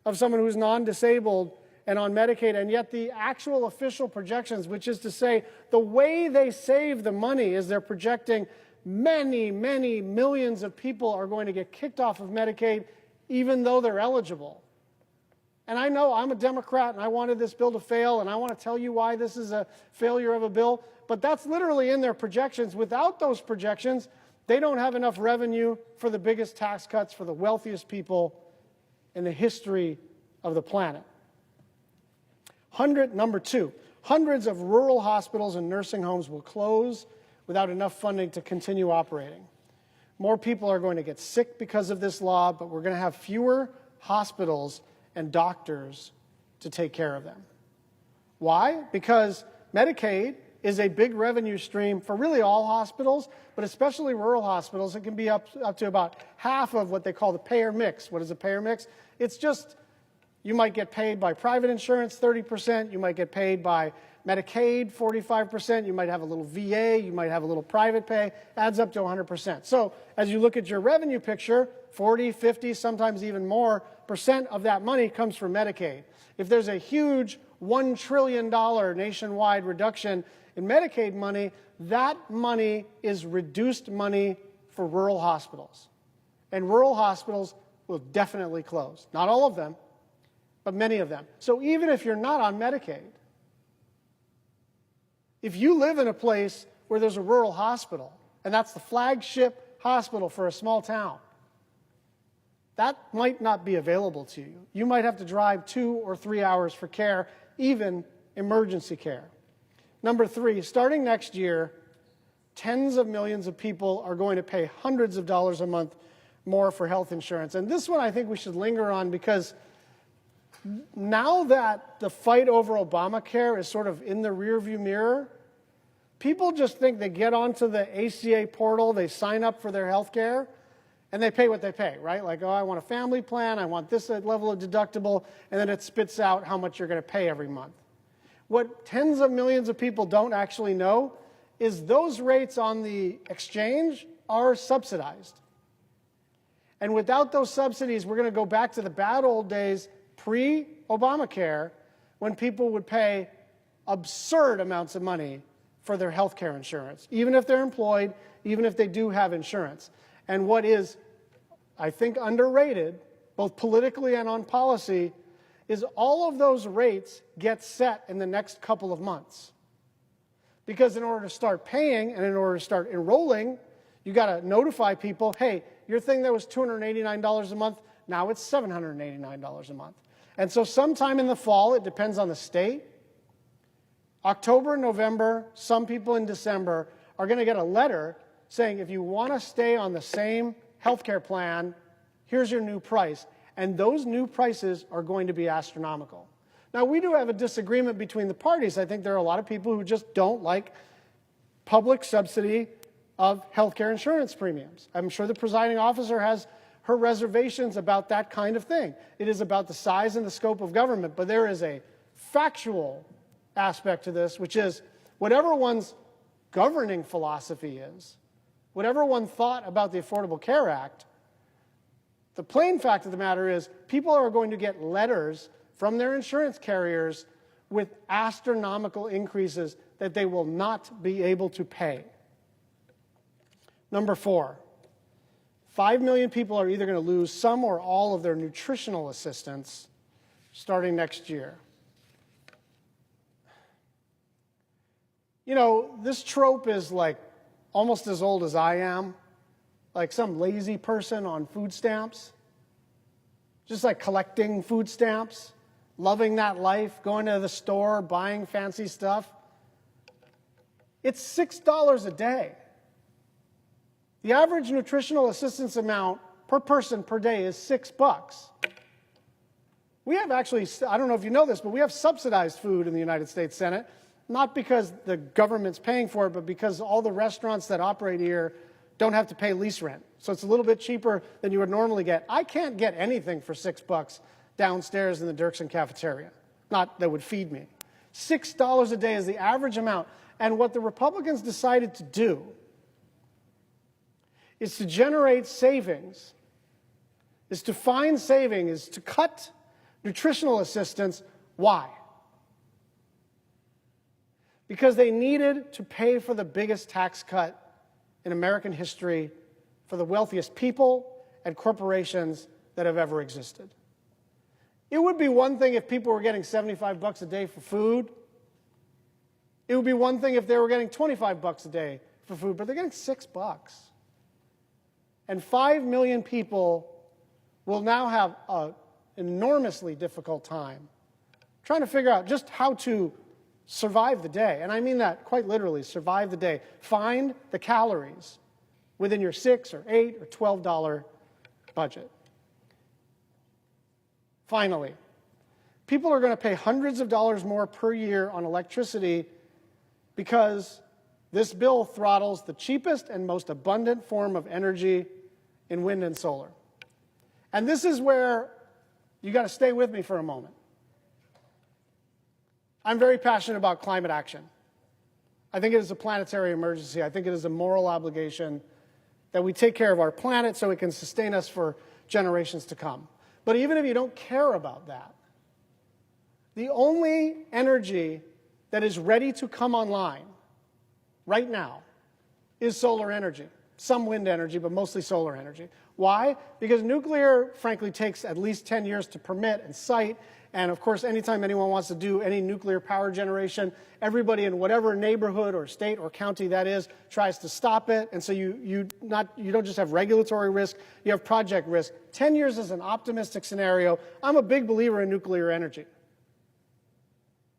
of someone who's non-disabled and on Medicaid, and yet the actual official projections, which is to say the way they save the money is they're projecting many, many millions of people are going to get kicked off of Medicaid even though they're eligible. And I know I'm a Democrat and I wanted this bill to fail, and I want to tell you why this is a failure of a bill, but that's literally in their projections. Without those projections, they don't have enough revenue for the biggest tax cuts for the wealthiest people in the history of the planet. Number two, hundreds of rural hospitals and nursing homes will close without enough funding to continue operating. More people are going to get sick because of this law, but we're going to have fewer hospitals and doctors to take care of them. Why? Because Medicaid is a big revenue stream for really all hospitals, but especially rural hospitals. It can be up to about half of what they call the payer mix. What is a payer mix? It's just, you might get paid by private insurance 30%, you might get paid by Medicaid 45%, you might have a little VA, you might have a little private pay, adds up to 100%. So as you look at your revenue picture, 40, 50, sometimes even more % of that money comes from Medicaid. If there's a huge $1 trillion nationwide reduction in Medicaid money, that money is reduced money for rural hospitals. And rural hospitals will definitely close. Not all of them, but many of them. So even if you're not on Medicaid, if you live in a place where there's a rural hospital, and that's the flagship hospital for a small town, that might not be available to you. You might have to drive 2 or 3 hours for care, even emergency care. Number three, starting next year, tens of millions of people are going to pay hundreds of dollars a month more for health insurance. And this one I think we should linger on, because now that the fight over Obamacare is sort of in the rearview mirror, people just think they get onto the ACA portal, they sign up for their health care, and they pay what they pay, right? Like, oh, I want a family plan, I want this level of deductible, and then it spits out how much you're going to pay every month. What tens of millions of people don't actually know is those rates on the exchange are subsidized. And without those subsidies, we're going to go back to the bad old days pre-Obamacare, when people would pay absurd amounts of money for their health care insurance, even if they're employed, even if they do have insurance. And what is, I think, underrated, both politically and on policy, is all of those rates get set in the next couple of months. Because in order to start paying and in order to start enrolling, you got to notify people, hey, your thing that was $289 a month, now it's $789 a month. And so sometime in the fall, it depends on the state, October, November, some people in December are going to get a letter saying, if you want to stay on the same healthcare plan, here's your new price. And those new prices are going to be astronomical. Now, we do have a disagreement between the parties. I think there are a lot of people who just don't like public subsidy of healthcare insurance premiums. I'm sure the presiding officer has her reservations about that kind of thing. It is about the size and the scope of government, but there is a factual aspect to this, which is whatever one's governing philosophy is, whatever one thought about the Affordable Care Act, the plain fact of the matter is people are going to get letters from their insurance carriers with astronomical increases that they will not be able to pay. Number four, 5 million people are either going to lose some or all of their nutritional assistance starting next year. You know, this trope is like almost as old as I am, like some lazy person on food stamps, just like collecting food stamps, loving that life, going to the store, buying fancy stuff. It's $6 a day. The average nutritional assistance amount per person per day is $6. We have actually, I don't know if you know this, but we have subsidized food in the United States Senate. not because the government's paying for it, but because all the restaurants that operate here don't have to pay lease rent. So it's a little bit cheaper than you would normally get. I can't get anything for $6 downstairs in the Dirksen cafeteria, not that would feed me. $6 a day is the average amount. And what the Republicans decided to do is to generate savings, is to find savings, is to cut nutritional assistance. Why? Because they needed to pay for the biggest tax cut in American history for the wealthiest people and corporations that have ever existed. It would be one thing if people were getting $75 a day for food. It would be one thing if they were getting $25 a day for food, but they're getting $6. And 5 million people will now have an enormously difficult time trying to figure out just how to survive the day. And I mean that quite literally, survive the day. Find the calories within your $6 or $8 or $12 budget. Finally, people are going to pay hundreds of dollars more per year on electricity because this bill throttles the cheapest and most abundant form of energy in wind and solar. And this is where you got to stay with me for a moment. I'm very passionate about climate action. I think it is a planetary emergency. I think it is a moral obligation that we take care of our planet so it can sustain us for generations to come. But even if you don't care about that, the only energy that is ready to come online right now is solar energy. Some wind energy, but mostly solar energy. Why? Because nuclear, frankly, takes at least 10 years to permit and site. And of course, anytime anyone wants to do any nuclear power generation, everybody in whatever neighborhood or state or county that is tries to stop it. And so you don't just have regulatory risk, you have project risk. 10 years is an optimistic scenario. I'm a big believer in nuclear energy.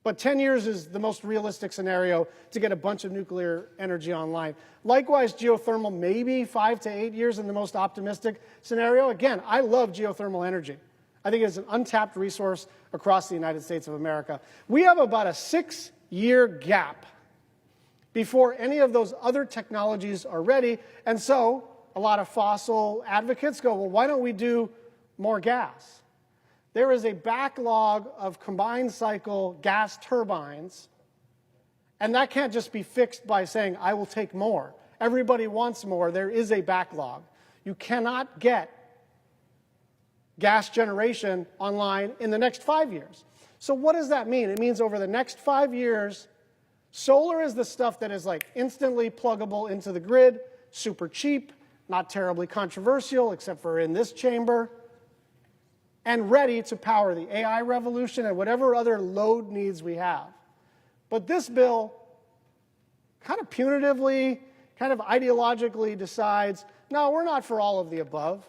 But 10 years is the most realistic scenario to get a bunch of nuclear energy online. Likewise, geothermal, maybe 5 to 8 years in the most optimistic scenario. Again, I love geothermal energy. I think it's an untapped resource across the United States of America. We have about a 6-year gap before any of those other technologies are ready. And so a lot of fossil advocates go, well, why don't we do more gas? There is a backlog of combined cycle gas turbines, and that can't just be fixed by saying, I will take more. Everybody wants more. There is a backlog. You cannot get gas generation online in the next 5 years. So what does that mean? It means over the next 5 years, solar is the stuff that is like instantly pluggable into the grid, super cheap, not terribly controversial except for in this chamber, and ready to power the AI revolution and whatever other load needs we have. But this bill kind of punitively, kind of ideologically decides, no, we're not for all of the above.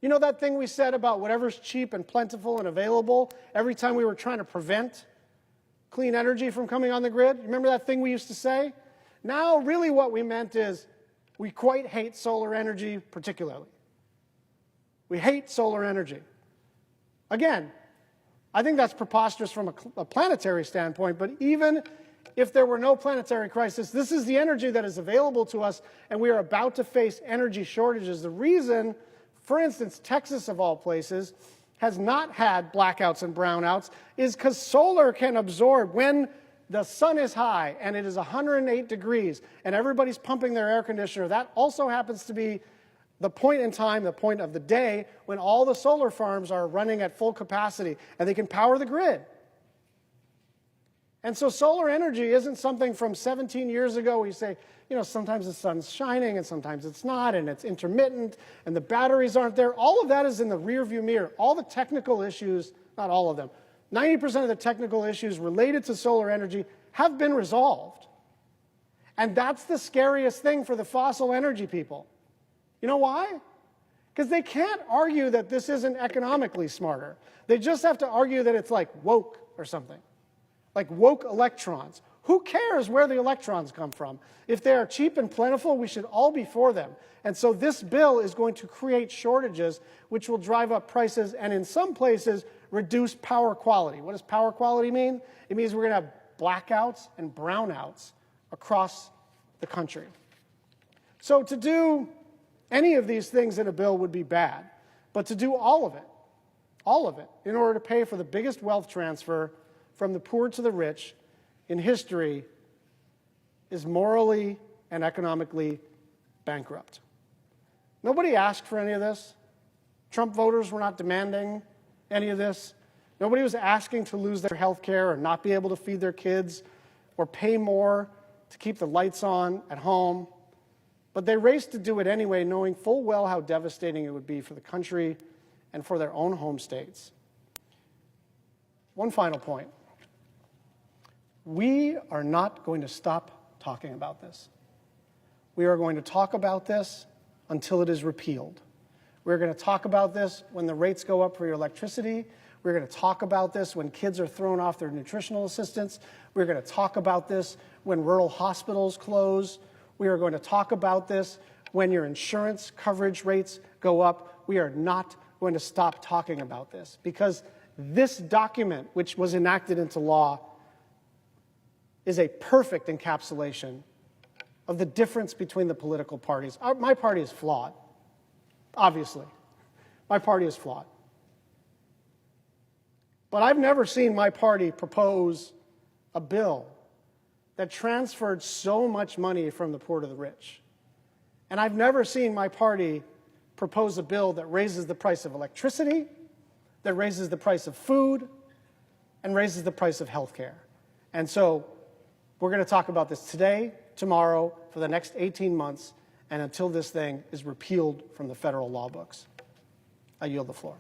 You know that thing we said about whatever's cheap and plentiful and available every time we were trying to prevent clean energy from coming on the grid? Remember that thing we used to say? Now, really what we meant is we quite hate solar energy particularly. We hate solar energy. Again, I think that's preposterous from a planetary standpoint, but even if there were no planetary crisis, this is the energy that is available to us, and we are about to face energy shortages. The reason, for instance, Texas, of all places, has not had blackouts and brownouts is because solar can absorb when the sun is high and it is 108 degrees and everybody's pumping their air conditioner. That also happens to be the point in time, the point of the day, when all the solar farms are running at full capacity and they can power the grid. And so solar energy isn't something from 17 years ago where you say, you know, sometimes the sun's shining and sometimes it's not, and it's intermittent, and the batteries aren't there. All of that is in the rearview mirror. All the technical issues, not all of them, 90% of the technical issues related to solar energy have been resolved. And that's the scariest thing for the fossil energy people. You know why? Because they can't argue that this isn't economically smarter. They just have to argue that it's like woke or something, like woke electrons. Who cares where the electrons come from? If they are cheap and plentiful, we should all be for them. And so this bill is going to create shortages, which will drive up prices and in some places reduce power quality. What does power quality mean? It means we're going to have blackouts and brownouts across the country. So to do any of these things in a bill would be bad, but to do all of it, in order to pay for the biggest wealth transfer from the poor to the rich in history is morally and economically bankrupt. Nobody asked for any of this. Trump voters were not demanding any of this. Nobody was asking to lose their health care or not be able to feed their kids or pay more to keep the lights on at home. But they raced to do it anyway, knowing full well how devastating it would be for the country and for their own home states. One final point. We are not going to stop talking about this. We are going to talk about this until it is repealed. We're going to talk about this when the rates go up for your electricity. We're going to talk about this when kids are thrown off their nutritional assistance. We're going to talk about this when rural hospitals close. We are going to talk about this when your insurance coverage rates go up. We are not going to stop talking about this because this document, which was enacted into law, is a perfect encapsulation of the difference between the political parties. My party is flawed, obviously. My party is flawed. But I've never seen my party propose a bill that transferred so much money from the poor to the rich. And I've never seen my party propose a bill that raises the price of electricity, that raises the price of food, and raises the price of health care. And so we're going to talk about this today, tomorrow, for the next 18 months, and until this thing is repealed from the federal law books. I yield the floor.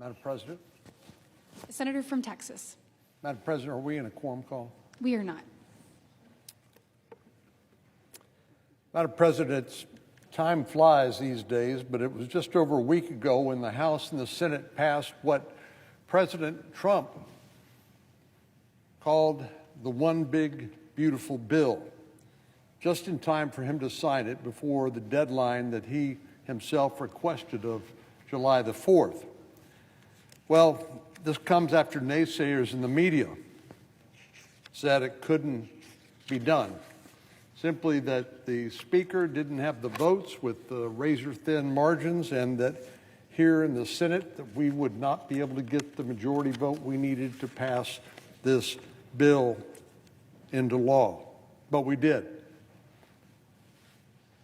Madam President. The senator from Texas. Madam President, are we in a quorum call? We are not. Madam President, time flies these days, but it was just over a week ago when the House and the Senate passed what President Trump called the One Big Beautiful Bill, just in time for him to sign it before the deadline that he himself requested of July the 4th. Well, this comes after naysayers in the media said it couldn't be done. Simply that the Speaker didn't have the votes with the razor-thin margins, and that here in the Senate that we would not be able to get the majority vote we needed to pass this bill into law. But we did.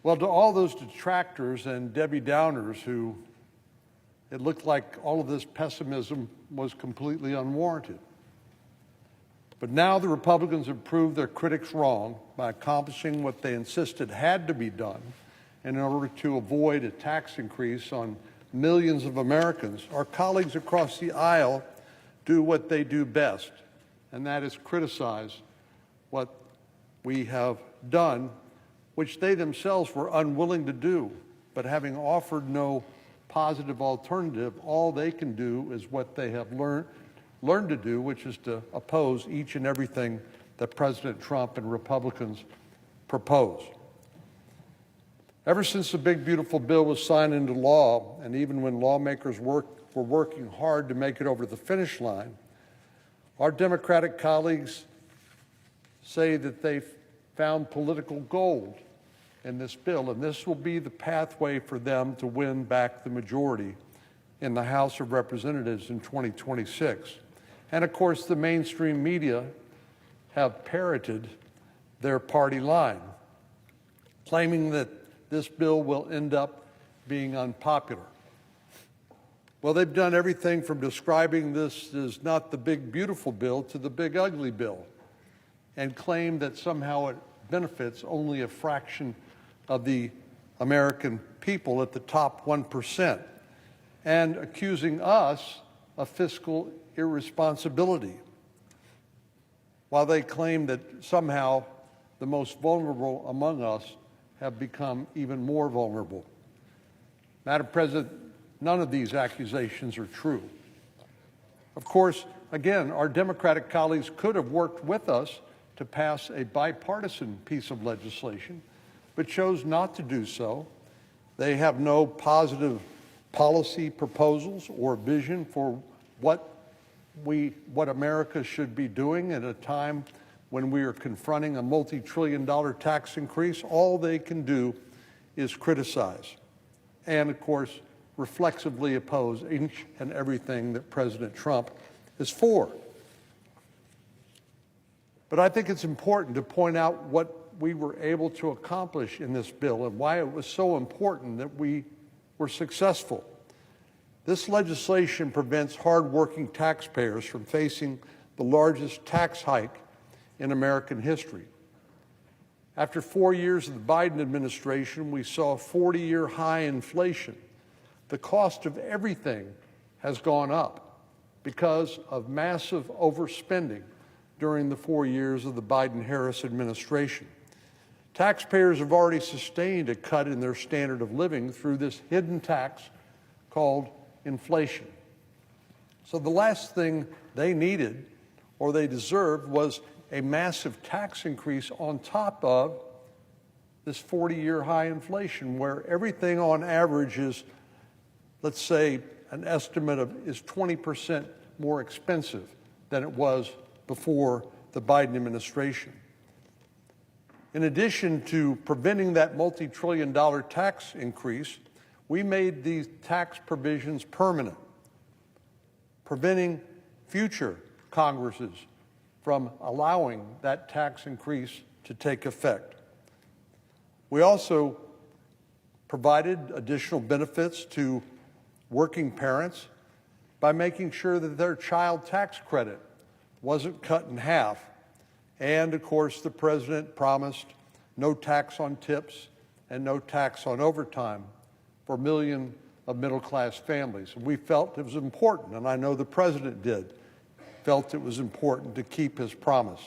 Well, to all those detractors and Debbie Downers who it looked like all of this pessimism was completely unwarranted. But now the Republicans have proved their critics wrong by accomplishing what they insisted had to be done in order to avoid a tax increase on millions of Americans. Our colleagues across the aisle do what they do best, and that is criticize what we have done, which they themselves were unwilling to do. But having offered no positive alternative, all they can do is what they have learned to do, which is to oppose each and everything that President Trump and Republicans propose. Ever since the Big Beautiful Bill was signed into law, and even when lawmakers were working hard to make it over the finish line, our Democratic colleagues say that they found political gold in this bill, and this will be the pathway for them to win back the majority in the House of Representatives in 2026. And of course, the mainstream media have parroted their party line, claiming that this bill will end up being unpopular. Well, they've done everything from describing this as not the big beautiful bill to the big ugly bill, and claim that somehow it benefits only a fraction of the American people at the top 1%, and accusing us of fiscal irresponsibility, while they claim that somehow the most vulnerable among us have become even more vulnerable. Madam President, none of these accusations are true. Of course, again, our Democratic colleagues could have worked with us to pass a bipartisan piece of legislation, but chose not to do so. They have no positive policy proposals or vision for what America should be doing at a time when we are confronting a multi-trillion-dollar tax increase. All they can do is criticize and, of course, reflexively oppose each and everything that President Trump is for. But I think it's important to point out what we were able to accomplish in this bill and why it was so important that we were successful. This legislation prevents hardworking taxpayers from facing the largest tax hike in American history. After 4 years of the Biden administration, we saw 40-year high inflation. The cost of everything has gone up because of massive overspending during the 4 years of the Biden-Harris administration. Taxpayers have already sustained a cut in their standard of living through this hidden tax called inflation. So the last thing they needed or they deserved was a massive tax increase on top of this 40-year high inflation, where everything on average is, let's say, an estimate of is 20% more expensive than it was before the Biden administration. In addition to preventing that multi-trillion-dollar tax increase, we made these tax provisions permanent, preventing future Congresses from allowing that tax increase to take effect. We also provided additional benefits to working parents by making sure that their child tax credit wasn't cut in half. And, of course, the president promised no tax on tips and no tax on overtime for millions of middle-class families. And we felt it was important, and I know the president felt it was important to keep his promise.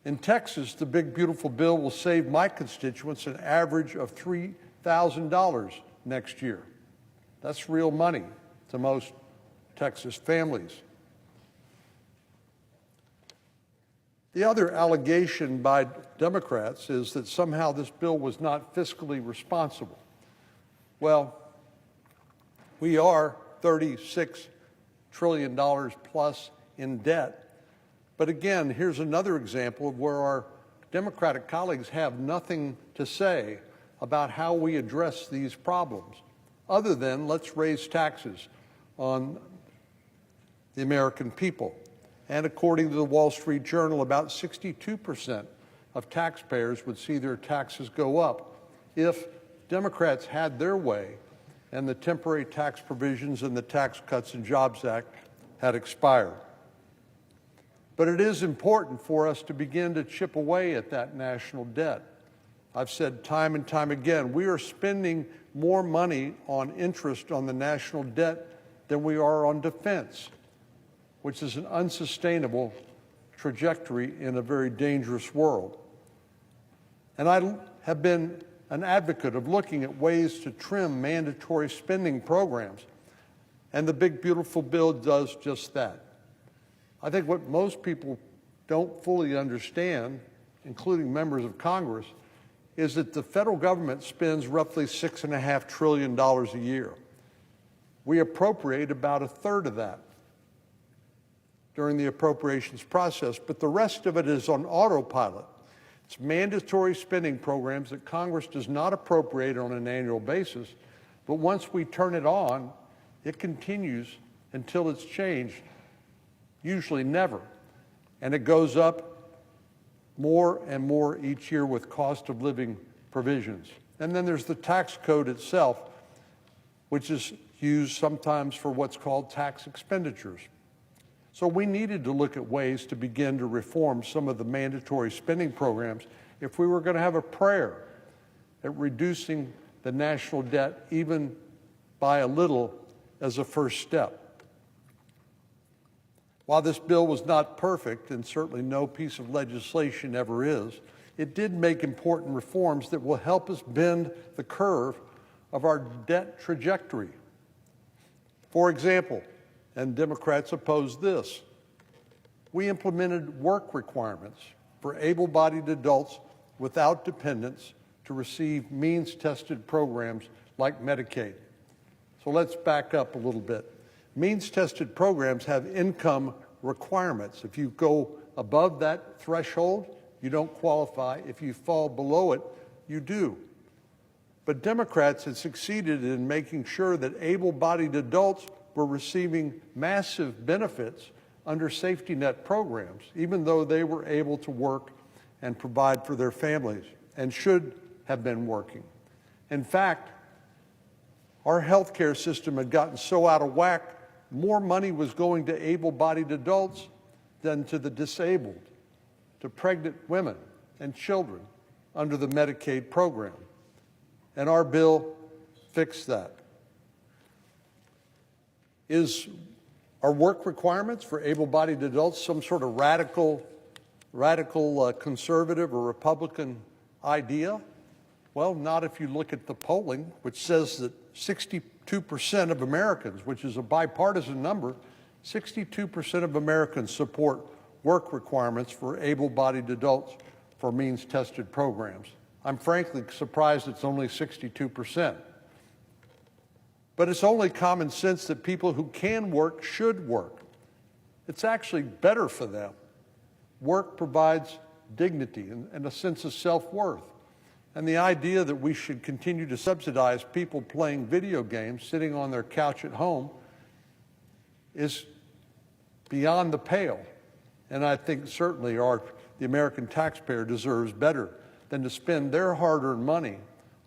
In Texas, the big, beautiful bill will save my constituents an average of $3,000 next year. That's real money to most Texas families. The other allegation by Democrats is that somehow this bill was not fiscally responsible. Well, we are $36 trillion plus in debt. But again, here's another example of where our Democratic colleagues have nothing to say about how we address these problems, other than let's raise taxes on the American people. And according to the Wall Street Journal, about 62% of taxpayers would see their taxes go up if Democrats had their way and the temporary tax provisions in the Tax Cuts and Jobs Act had expired. But it is important for us to begin to chip away at that national debt. I've said time and time again, we are spending more money on interest on the national debt than we are on defense, which is an unsustainable trajectory in a very dangerous world. And I have been an advocate of looking at ways to trim mandatory spending programs, and the big, beautiful bill does just that. I think what most people don't fully understand, including members of Congress, is that the federal government spends roughly $6.5 trillion a year. We appropriate about a third of that during the appropriations process, but the rest of it is on autopilot. It's mandatory spending programs that Congress does not appropriate on an annual basis, but once we turn it on, it continues until it's changed. Usually never. And it goes up more and more each year with cost of living provisions. And then there's the tax code itself, which is used sometimes for what's called tax expenditures. So we needed to look at ways to begin to reform some of the mandatory spending programs if we were going to have a prayer at reducing the national debt even by a little as a first step. While this bill was not perfect, and certainly no piece of legislation ever is, it did make important reforms that will help us bend the curve of our debt trajectory. For example, and Democrats opposed this, we implemented work requirements for able-bodied adults without dependents to receive means-tested programs like Medicaid. So let's back up a little bit. Means-tested programs have income requirements. If you go above that threshold, you don't qualify. If you fall below it, you do. But Democrats had succeeded in making sure that able-bodied adults were receiving massive benefits under safety net programs, even though they were able to work and provide for their families and should have been working. In fact, our healthcare system had gotten so out of whack, more money was going to able-bodied adults than to the disabled, to pregnant women and children under the Medicaid program. And our bill fixed that. Are work requirements for able-bodied adults some sort of radical conservative or Republican idea? Well, not if you look at the polling, which says that 62% of Americans, which is a bipartisan number, 62% of Americans support work requirements for able-bodied adults for means-tested programs. I'm frankly surprised it's only 62%. But it's only common sense that people who can work should work. It's actually better for them. Work provides dignity and a sense of self-worth. And the idea that we should continue to subsidize people playing video games, sitting on their couch at home, is beyond the pale. And I think certainly the American taxpayer deserves better than to spend their hard-earned money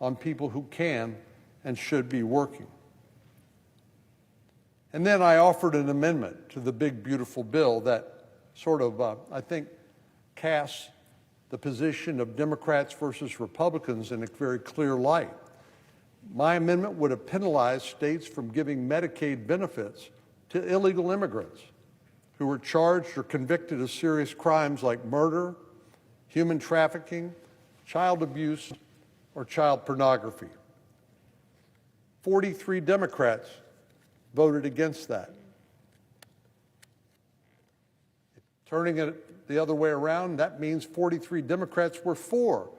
on people who can and should be working. And then I offered an amendment to the big, beautiful bill that sort of, I think, casts the position of Democrats versus Republicans in a very clear light. My amendment would have penalized states from giving Medicaid benefits to illegal immigrants who were charged or convicted of serious crimes like murder, human trafficking, child abuse, or child pornography. 43 Democrats voted against that. Turning it the other way around, that means 43 Democrats were for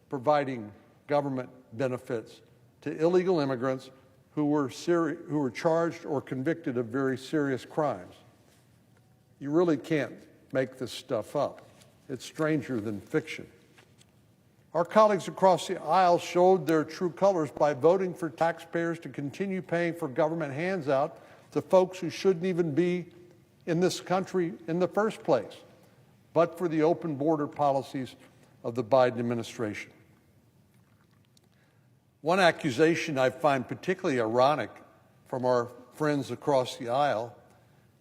providing government benefits to illegal immigrants who were charged or convicted of very serious crimes. You really can't make this stuff up. It's stranger than fiction. Our colleagues across the aisle showed their true colors by voting for taxpayers to continue paying for government handout to folks who shouldn't even be in this country in the first place, but for the open border policies of the Biden administration. One accusation I find particularly ironic from our friends across the aisle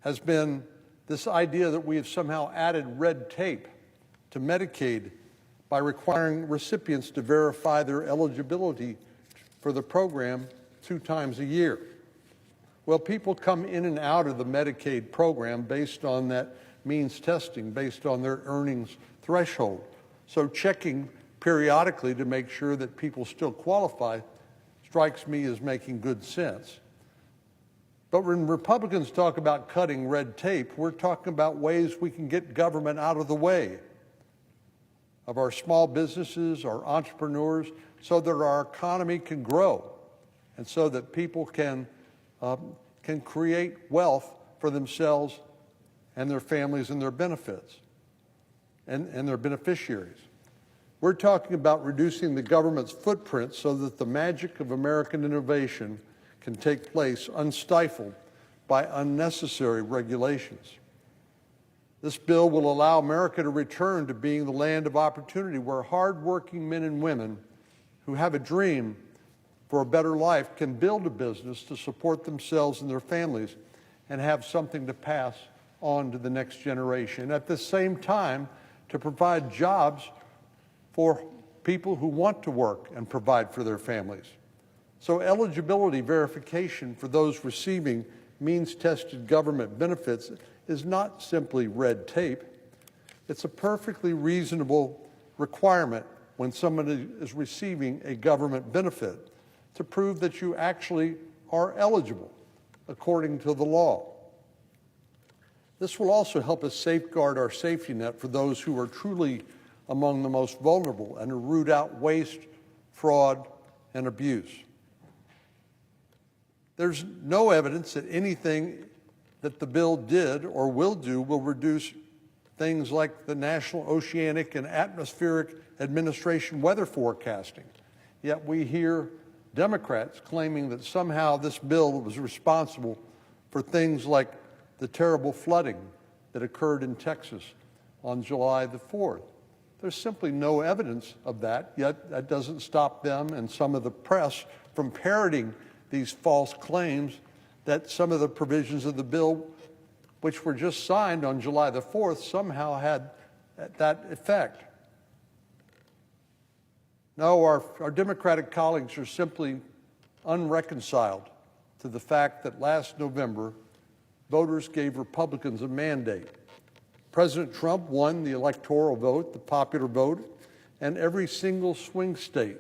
has been this idea that we have somehow added red tape to Medicaid by requiring recipients to verify their eligibility for the program 2 times a year. Well, people come in and out of the Medicaid program based on that means testing, based on their earnings threshold. So checking periodically to make sure that people still qualify strikes me as making good sense. But when Republicans talk about cutting red tape, we're talking about ways we can get government out of the way of our small businesses, our entrepreneurs, so that our economy can grow and so that people can create wealth for themselves and their families and their benefits and their beneficiaries. We're talking about reducing the government's footprint so that the magic of American innovation can take place unstifled by unnecessary regulations. This bill will allow America to return to being the land of opportunity where hardworking men and women who have a dream for a better life can build a business to support themselves and their families and have something to pass on to the next generation. At the same time, to provide jobs for people who want to work and provide for their families. So eligibility verification for those receiving means-tested government benefits is not simply red tape. It's a perfectly reasonable requirement when somebody is receiving a government benefit to prove that you actually are eligible according to the law. This will also help us safeguard our safety net for those who are truly among the most vulnerable and to root out waste, fraud, and abuse. There's no evidence that anything that the bill did or will do will reduce things like the National Oceanic and Atmospheric Administration weather forecasting. Yet we hear Democrats claiming that somehow this bill was responsible for things like the terrible flooding that occurred in Texas on July the 4th. There's simply no evidence of that, yet that doesn't stop them and some of the press from parroting these false claims that some of the provisions of the bill, which were just signed on July the 4th, somehow had that effect. No, our Democratic colleagues are simply unreconciled to the fact that last November, voters gave Republicans a mandate. President Trump won the electoral vote, the popular vote, and every single swing state.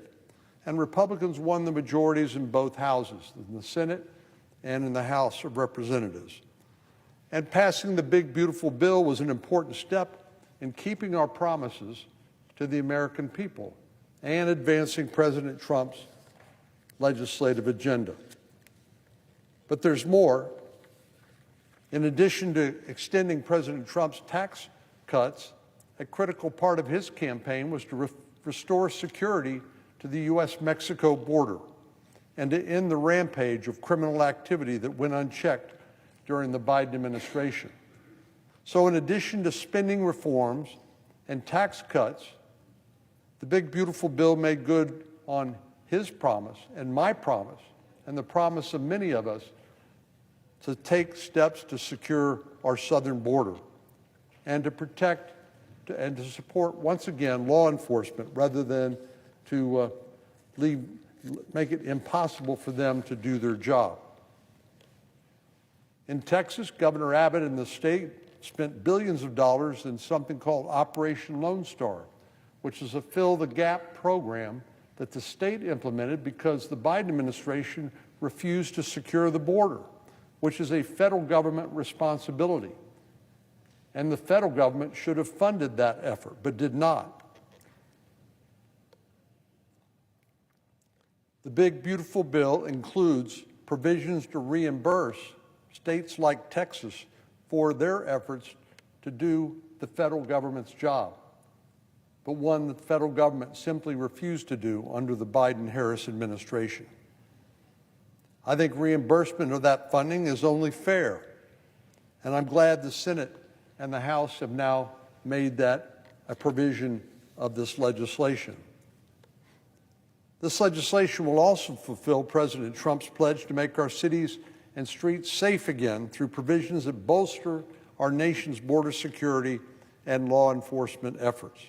And Republicans won the majorities in both houses, in the Senate and in the House of Representatives. And passing the big, beautiful bill was an important step in keeping our promises to the American people and advancing President Trump's legislative agenda. But there's more. In addition to extending President Trump's tax cuts, a critical part of his campaign was to restore security to the U.S.-Mexico border and to end the rampage of criminal activity that went unchecked during the Biden administration. So in addition to spending reforms and tax cuts, the big, beautiful bill made good on his promise and my promise and the promise of many of us to take steps to secure our southern border and to protect and to support, once again, law enforcement rather than to leave make it impossible for them to do their job. In Texas, Governor Abbott and the state spent billions of dollars in something called Operation Lone Star, which is a fill-the-gap program that the state implemented because the Biden administration refused to secure the border, which is a federal government responsibility. And the federal government should have funded that effort, but did not. The big, beautiful bill includes provisions to reimburse states like Texas for their efforts to do the federal government's job, but one that the federal government simply refused to do under the Biden-Harris administration. I think reimbursement of that funding is only fair, and I'm glad the Senate and the House have now made that a provision of this legislation. This legislation will also fulfill President Trump's pledge to make our cities and streets safe again through provisions that bolster our nation's border security and law enforcement efforts.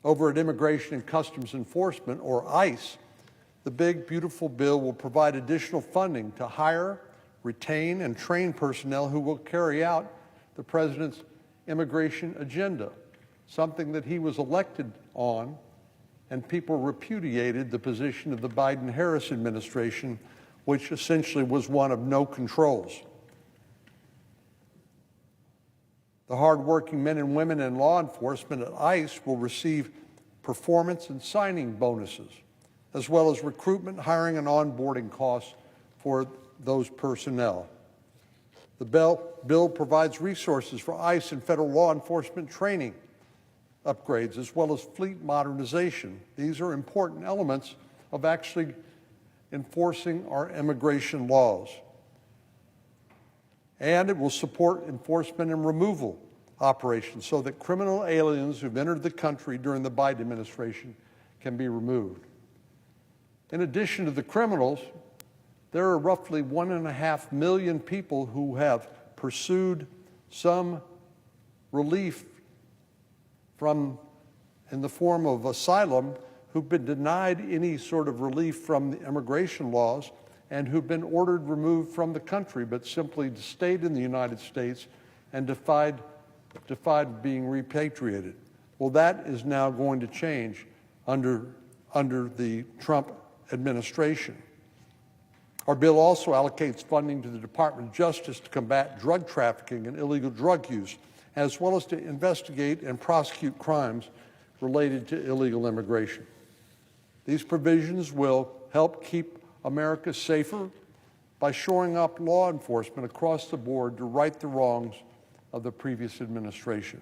Over at Immigration and Customs Enforcement, or ICE, the big, beautiful bill will provide additional funding to hire, retain, and train personnel who will carry out the President's immigration agenda, something that he was elected on, and people repudiated the position of the Biden-Harris administration, which essentially was one of no controls. The hardworking men and women in law enforcement at ICE will receive performance and signing bonuses, as well as recruitment, hiring, and onboarding costs for those personnel. The bill provides resources for ICE and federal law enforcement training upgrades, as well as fleet modernization. These are important elements of actually enforcing our immigration laws. And it will support enforcement and removal operations so that criminal aliens who've entered the country during the Biden administration can be removed. In addition to the criminals, there are roughly 1.5 million people who have pursued some relief in the form of asylum, who've been denied any sort of relief from the immigration laws and who've been ordered removed from the country but simply stayed in the United States and defied being repatriated. Well, that is now going to change under the Trump administration. Our bill also allocates funding to the Department of Justice to combat drug trafficking and illegal drug use, as well as to investigate and prosecute crimes related to illegal immigration. These provisions will help keep America safer by shoring up law enforcement across the board to right the wrongs of the previous administration.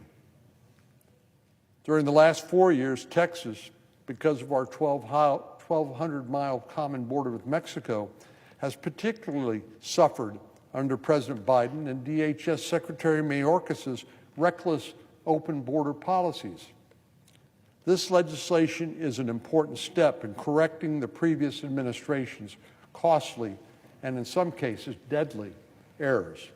During the last 4 years, Texas, because of our 1,200-mile common border with Mexico, has particularly suffered under President Biden and DHS Secretary Mayorkas's reckless open border policies. This legislation is an important step in correcting the previous administration's costly and, in some cases, deadly errors.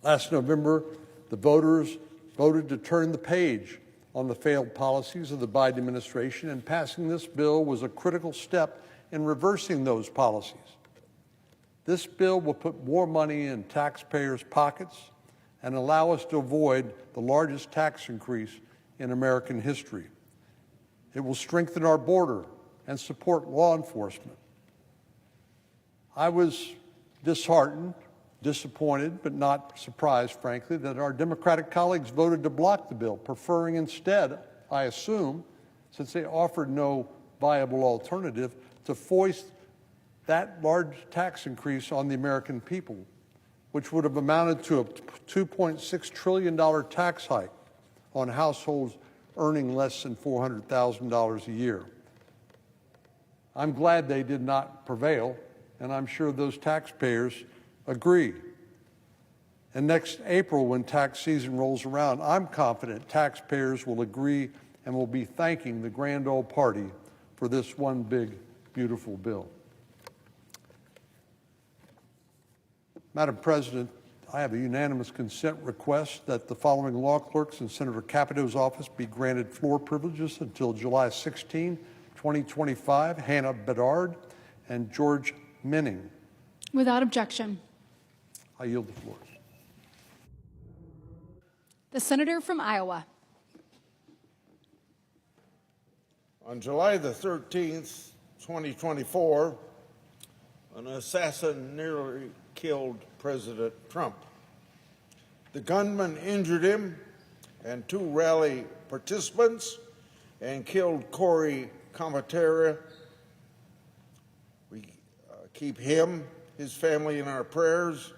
Last November, the voters voted to turn the page on the failed policies of the Biden administration, and passing this bill was a critical step in reversing those policies. This bill will put more money in taxpayers' pockets and allow us to avoid the largest tax increase in American history. It will strengthen our border and support law enforcement. I was disheartened, disappointed, but not surprised, frankly, that our Democratic colleagues voted to block the bill, preferring instead, I assume, since they offered no viable alternative, to foist that large tax increase on the American people, which would have amounted to a $2.6 trillion tax hike on households earning less than $400,000 a year. I'm glad they did not prevail, and I'm sure those taxpayers agree. And next April, when tax season rolls around, I'm confident taxpayers will agree and will be thanking the grand old party for this one big, beautiful bill. Madam President, I have a unanimous consent request that the following law clerks in Senator Capito's office be granted floor privileges until July 16, 2025, Hannah Bedard and George Minning. Without objection. I yield the floor. The senator from Iowa. On July the 13th, 2024, an assassin nearly killed President Trump. The gunman injured him and 2 rally participants and killed Corey Comatera. We keep him, his family in our prayers,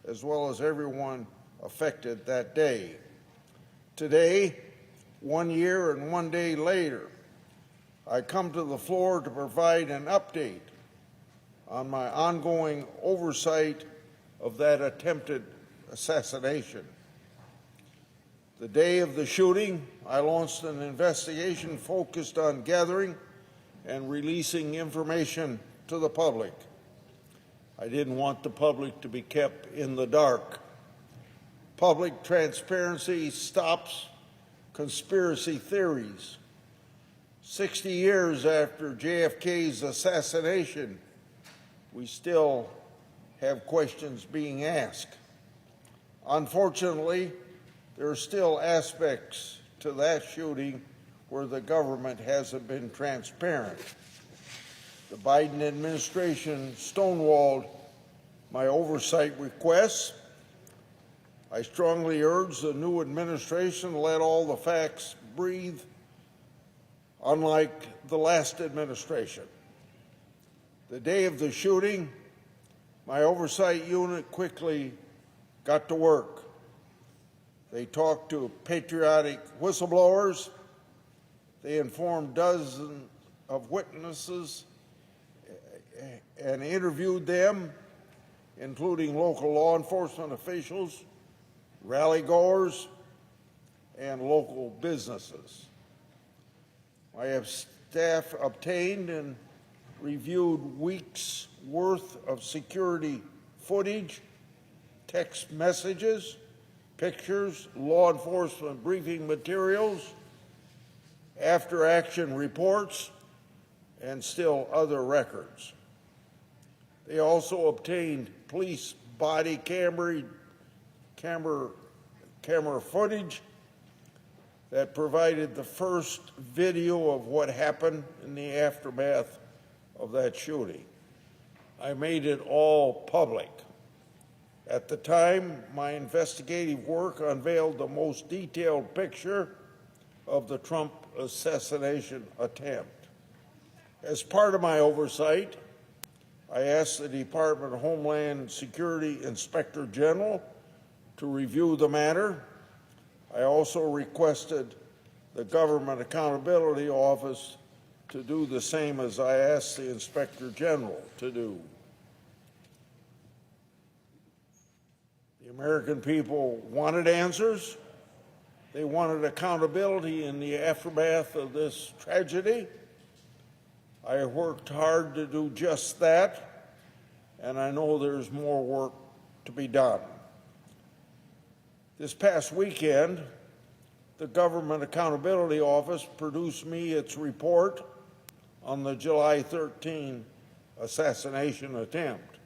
as well as everyone affected that day. Today, 1 year and 1 day later, I come to the floor to provide an update on my ongoing oversight of that attempted assassination. The day of the shooting, I launched an investigation focused on gathering and releasing information to the public. I didn't want the public to be kept in the dark. Public transparency stops conspiracy theories. 60 years after JFK's assassination, we still have questions being asked. Unfortunately, there are still aspects to that shooting where the government hasn't been transparent. The Biden administration stonewalled my oversight requests. I strongly urge the new administration to let all the facts breathe, unlike the last administration. The day of the shooting, my oversight unit quickly got to work. They talked to patriotic whistleblowers. They informed dozens of witnesses and interviewed them, including local law enforcement officials, rally goers, and local businesses. My staff obtained and reviewed weeks' worth of security footage, text messages, pictures, law enforcement briefing materials, after-action reports, and still other records. They also obtained police body camera footage that provided the first video of what happened in the aftermath of that shooting. I made it all public. At the time, my investigative work unveiled the most detailed picture of the Trump assassination attempt. As part of my oversight, I asked the Department of Homeland Security Inspector General to review the matter. I also requested the Government Accountability Office to do the same as I asked the Inspector General to do. The American people wanted answers. They wanted accountability in the aftermath of this tragedy. I worked hard to do just that, and I know there's more work to be done. This past weekend, the Government Accountability Office produced me its report on the July 13 assassination attempt.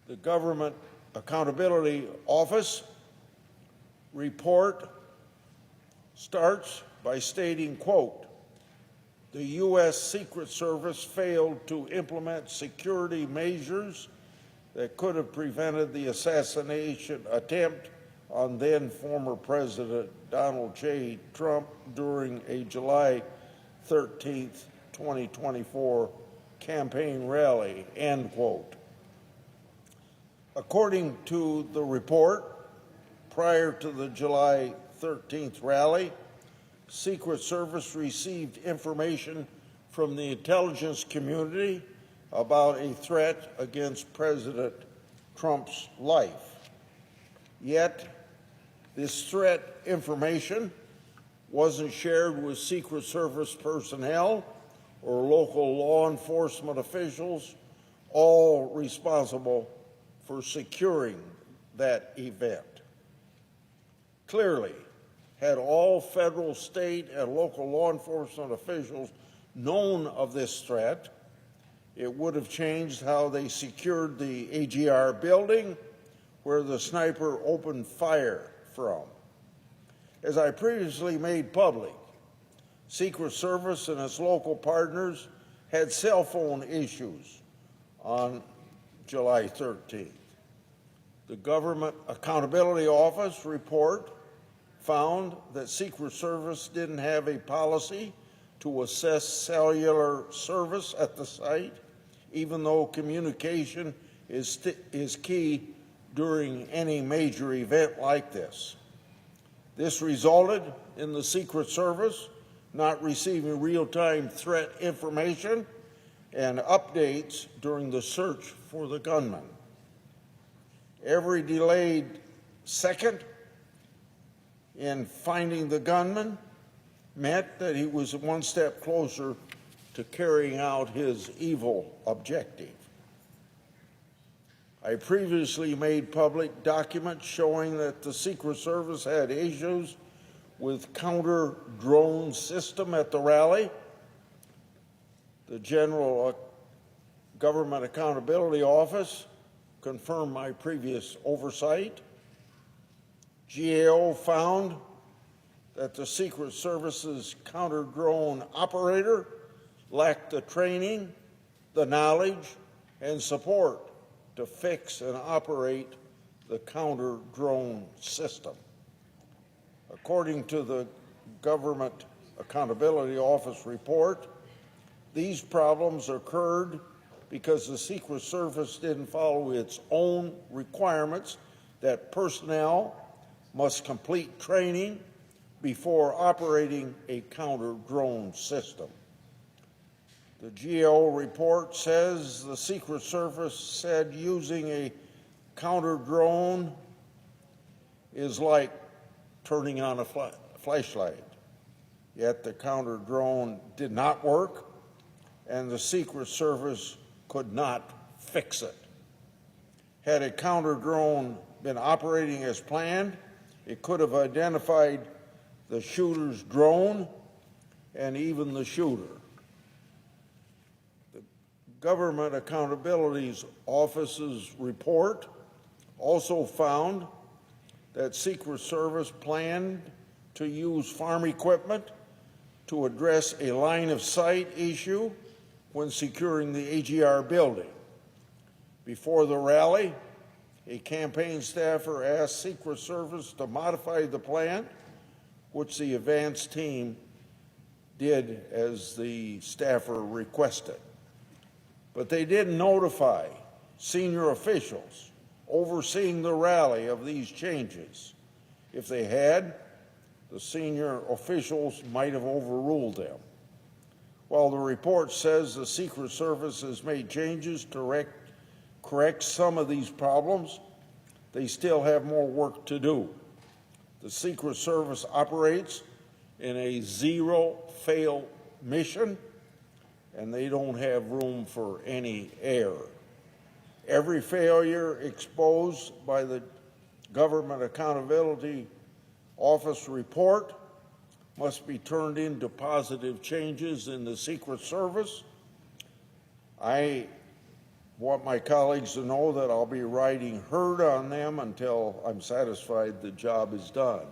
The Government Accountability Office report starts by stating, quote, "The U.S. Secret Service failed to implement security measures that could have prevented the assassination attempt on then former President Donald J. Trump during a July 13, 2024 campaign rally," end quote. According to the report, prior to the July 13th rally, Secret Service received information from the intelligence community about a threat against President Trump's life. Yet, this threat information wasn't shared with Secret Service personnel or local law enforcement officials, all responsible for securing that event. Clearly, had all federal, state, and local law enforcement officials known of this threat, it would have changed how they secured the AGR building where the sniper opened fire from. As I previously made public, Secret Service and its local partners had cell phone issues on July 13th. The Government Accountability Office report found that Secret Service didn't have a policy to assess cellular service at the site, even though communication is key during any major event like this. This resulted in the Secret Service not receiving real-time threat information and updates during the search for the gunman. Every delayed second in finding the gunman meant that he was one step closer to carrying out his evil objective. I previously made public documents showing that the Secret Service had issues with counter-drone system at the rally. The General Government Accountability Office confirmed my previous oversight. GAO found that the Secret Service's counter-drone operator lacked the training, the knowledge, and support to fix and operate the counter-drone system. According to the Government Accountability Office report, these problems occurred because the Secret Service didn't follow its own requirements that personnel must complete training before operating a counter-drone system. The GAO report says the Secret Service said using a counter-drone is like turning on a flashlight. Yet the counter-drone did not work, and the Secret Service could not fix it. Had a counter-drone been operating as planned, it could have identified the shooter's drone and even the shooter. The Government Accountability Office's report also found that Secret Service planned to use farm equipment to address a line of sight issue when securing the AGR building. Before the rally, a campaign staffer asked Secret Service to modify the plan, which the advance team did as the staffer requested. But they didn't notify senior officials overseeing the rally of these changes. If they had, the senior officials might have overruled them. While the report says the Secret Service has made changes to correct some of these problems, they still have more work to do. The Secret Service operates in a zero-fail mission, and they don't have room for any error. Every failure exposed by the Government Accountability Office report must be turned into positive changes in the Secret Service. I want my colleagues to know that I'll be riding herd on them until I'm satisfied the job is done.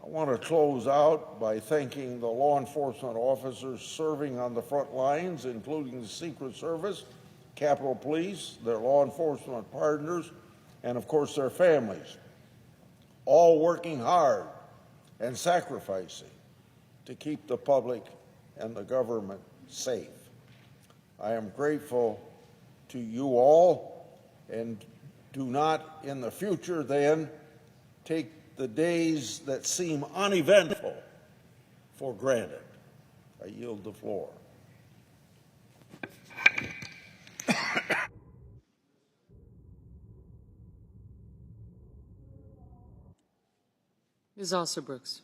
I want to close out by thanking the law enforcement officers serving on the front lines, including the Secret Service, Capitol Police, their law enforcement partners, and of course their families, all working hard and sacrificing to keep the public and the government safe. I am grateful to you all, and do not in the future then take the days that seem uneventful for granted. I yield the floor. Ms. Alsobrooks.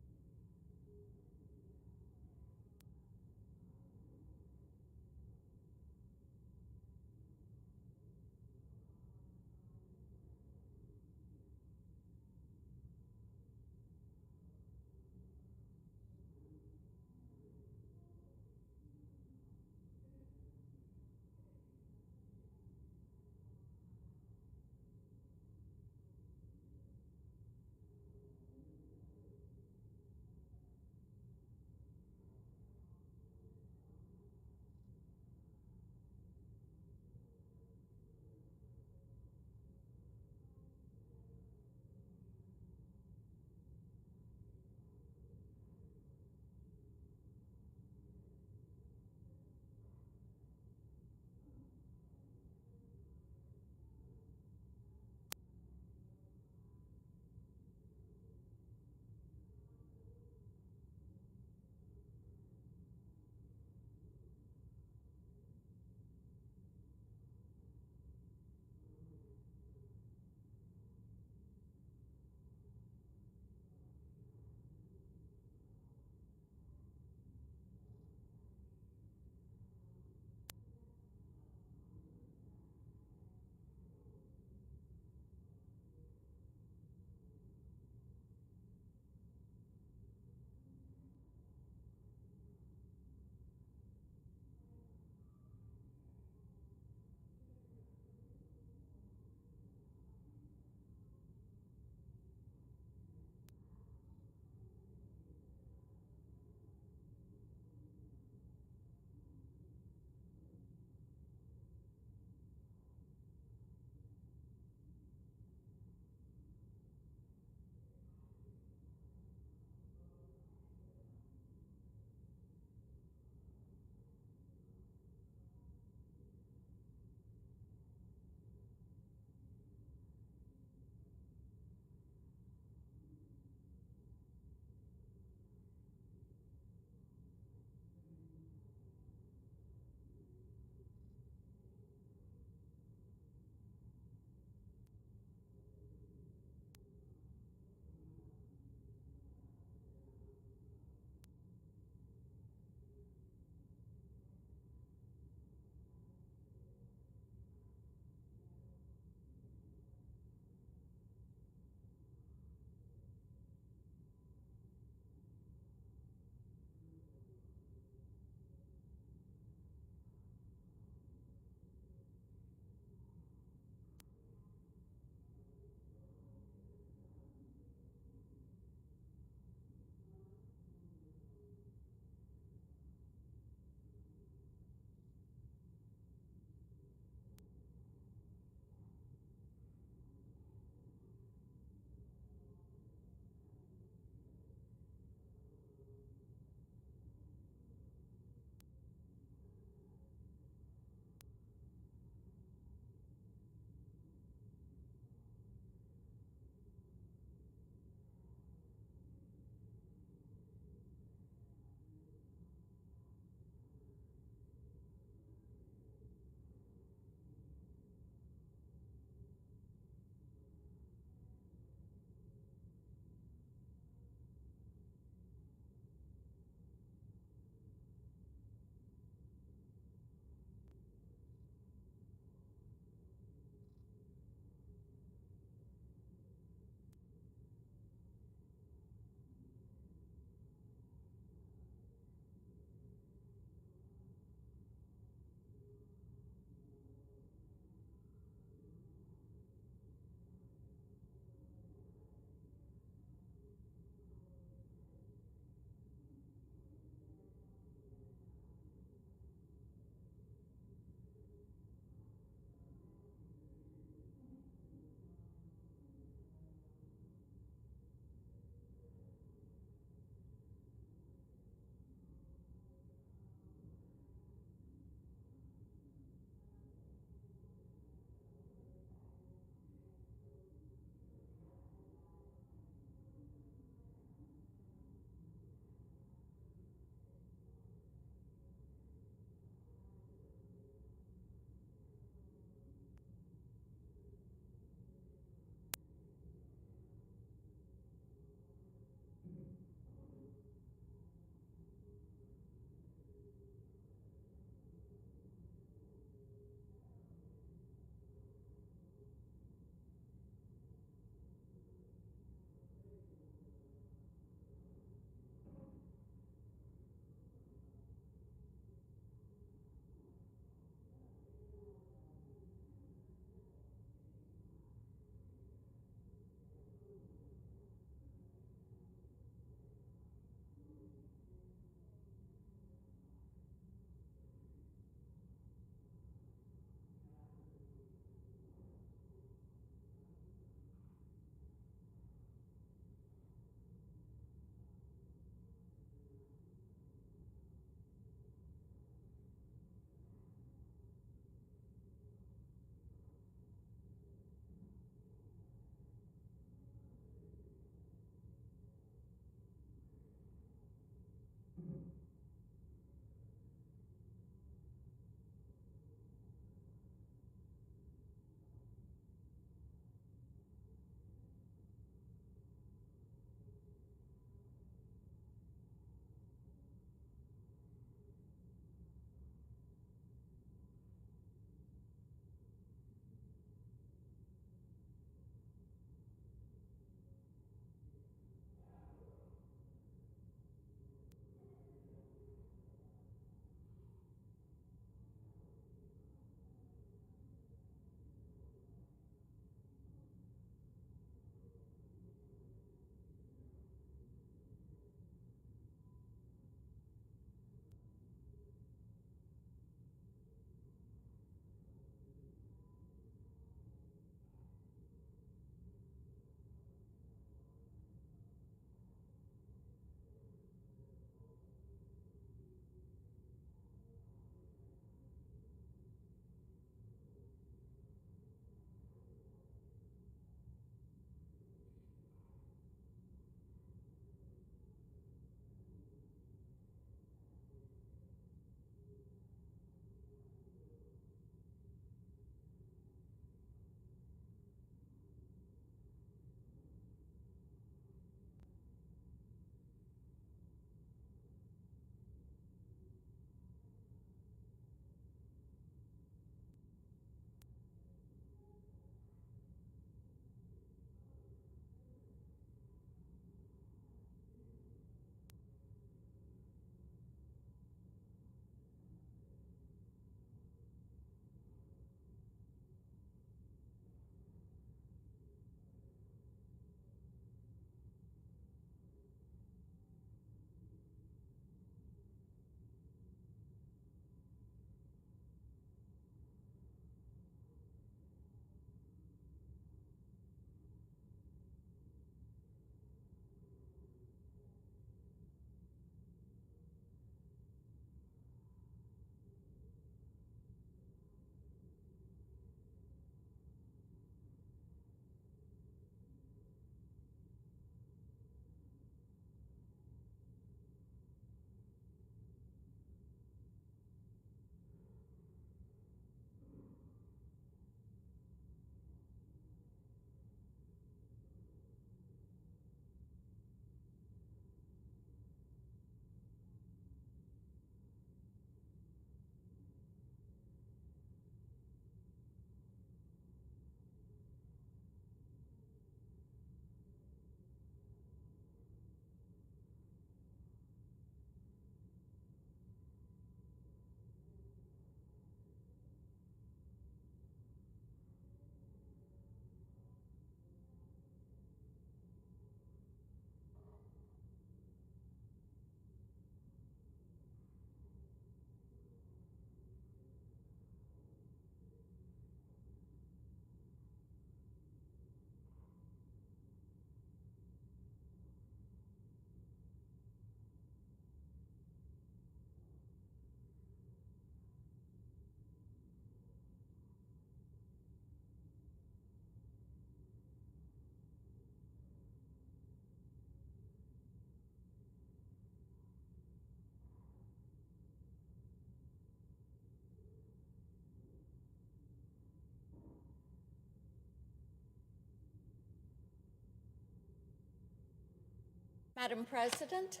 Madam President.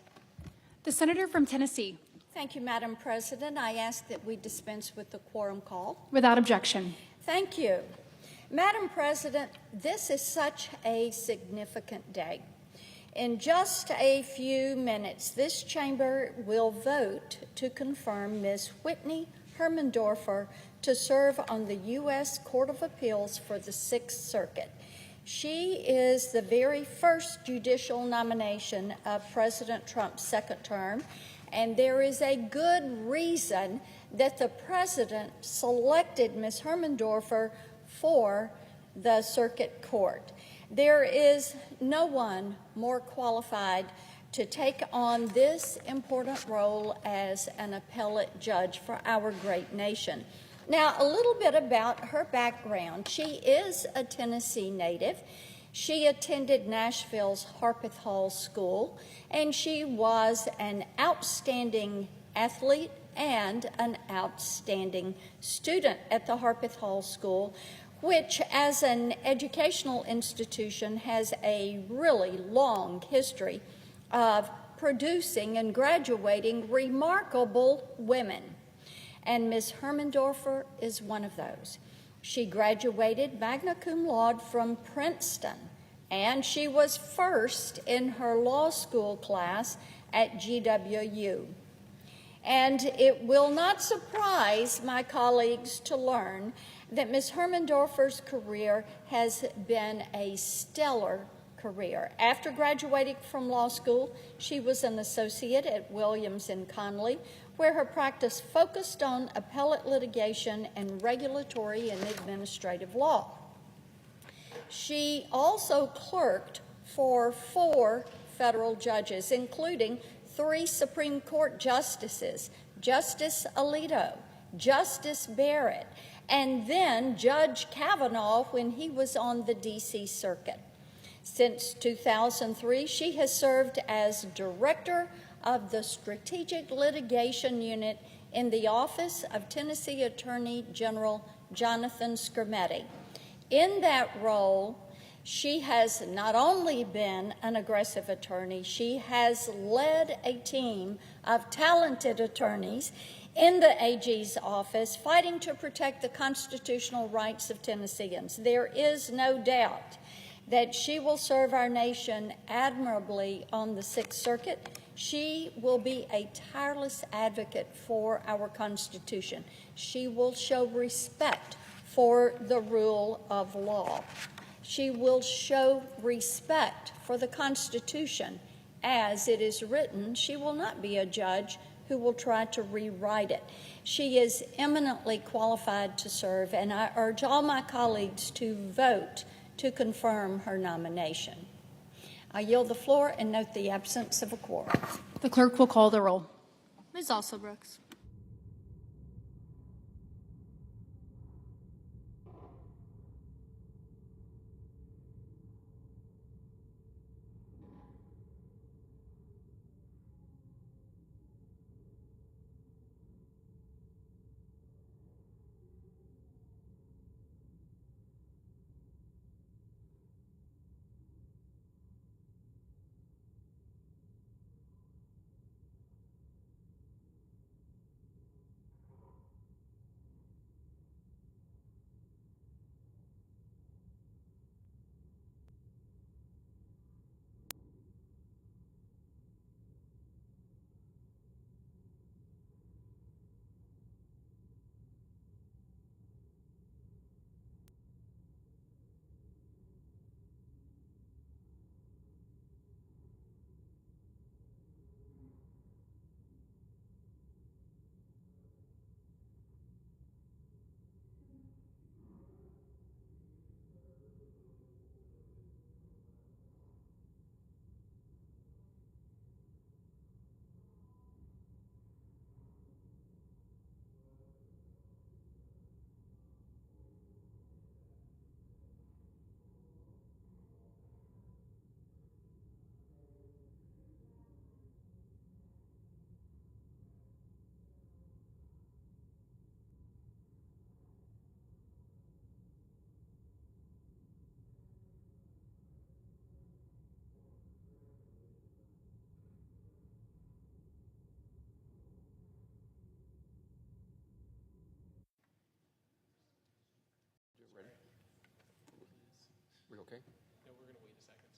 The senator from Tennessee. Thank you, Madam President. I ask that we dispense with the quorum call. Without objection. Thank you. Madam President, this is such a significant day. In just a few minutes, this chamber will vote to confirm Ms. Whitney Hermandorfer to serve on the U.S. Court of Appeals for the Sixth Circuit. She is the very first judicial nomination of President Trump's second term, and there is a good reason that the President selected Ms. Hermandorfer for the Circuit Court. There is no one more qualified to take on this important role as an appellate judge for our great nation. Now, a little bit about her background. She is a Tennessee native. She attended Nashville's Harpeth Hall School, and she was an outstanding athlete and an outstanding student at the Harpeth Hall School, which as an educational institution has a really long history of producing and graduating remarkable women. And Ms. Hermandorfer is one of those. She graduated magna cum laude from Princeton, and she was first in her law school class at GWU. And it will not surprise my colleagues to learn that Ms. Hermandorfer's career has been a stellar career. After graduating from law school, she was an associate at Williams & Connolly, where her practice focused on appellate litigation and regulatory and administrative law. She also clerked for 4 federal judges, including 3 Supreme Court justices, Justice Alito, Justice Barrett, and then Judge Kavanaugh when he was on the D.C. Circuit. Since 2003, she has served as Director of the Strategic Litigation Unit in the Office of Tennessee Attorney General Jonathan Skrmetti. In that role, she has not only been an aggressive attorney, she has led a team of talented attorneys in the AG's office fighting to protect the constitutional rights of Tennesseans. There is no doubt that she will serve our nation admirably on the Sixth Circuit. She will be a tireless advocate for our Constitution. She will show respect for the rule of law. She will show respect for the Constitution as it is written. She will not be a judge who will try to rewrite it. She is eminently qualified to serve, and I urge all my colleagues to vote to confirm her nomination. I yield the floor and note the absence of a quorum. The clerk will call the roll. Ms. Also Brooks. Okay. No, we're going to wait a second.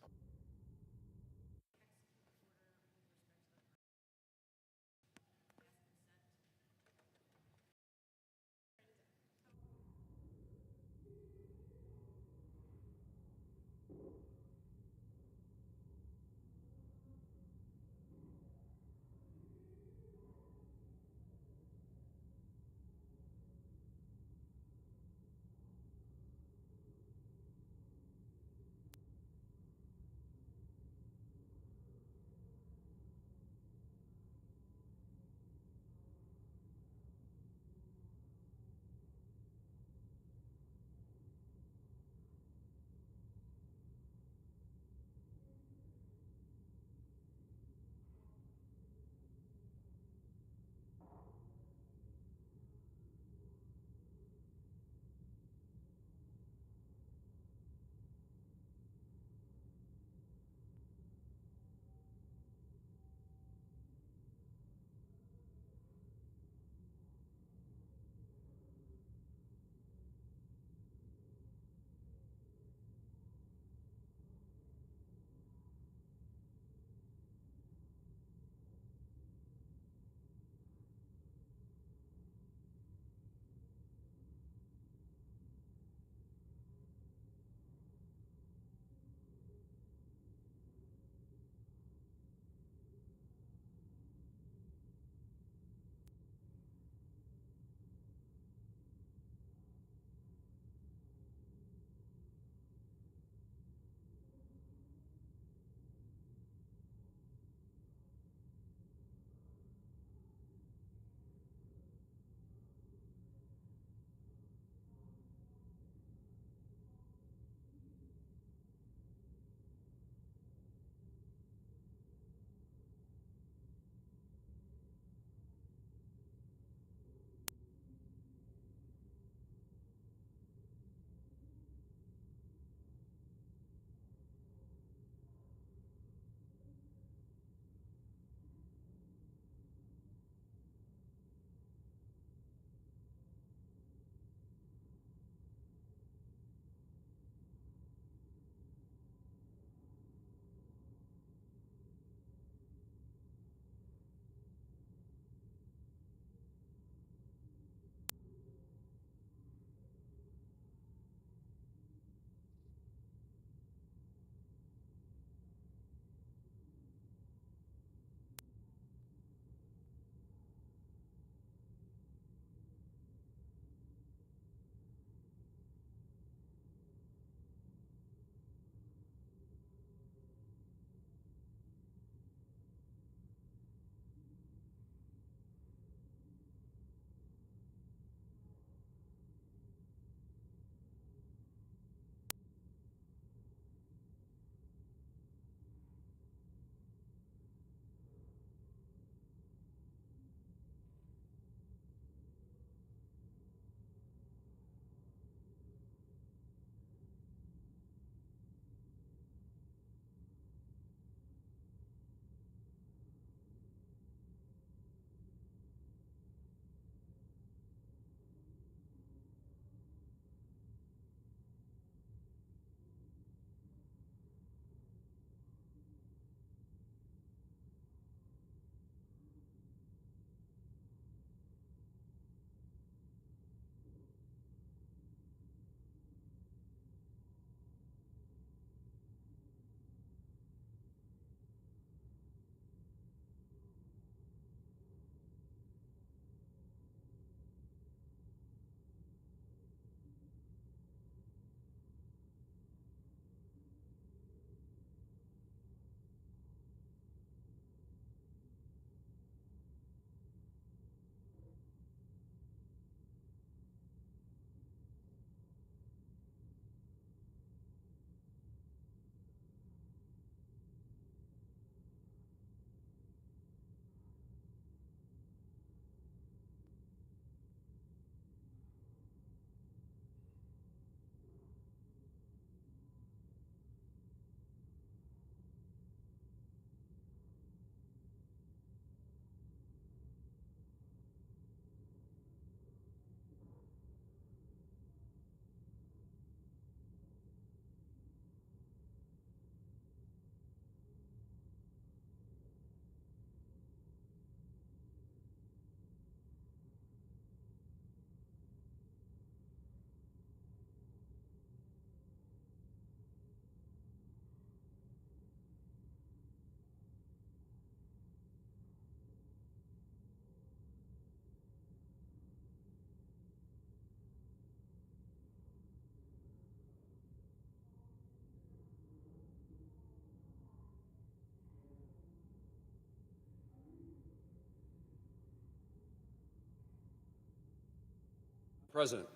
President,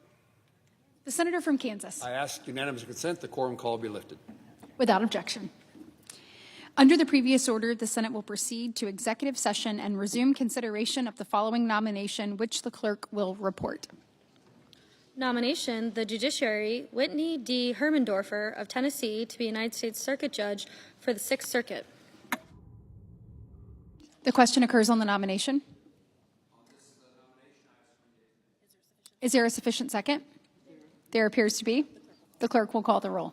The senator from Kansas. I ask unanimous consent the quorum call be lifted. Without objection. Under the previous order, the Senate will proceed to executive session and resume consideration of the following nomination, which the clerk will report. Nomination, the judiciary, Whitney D. Hermandorfer of Tennessee to be United States Circuit Judge for the Sixth Circuit. The question occurs on the nomination. Is there a sufficient second? There appears to be. The clerk will call the roll.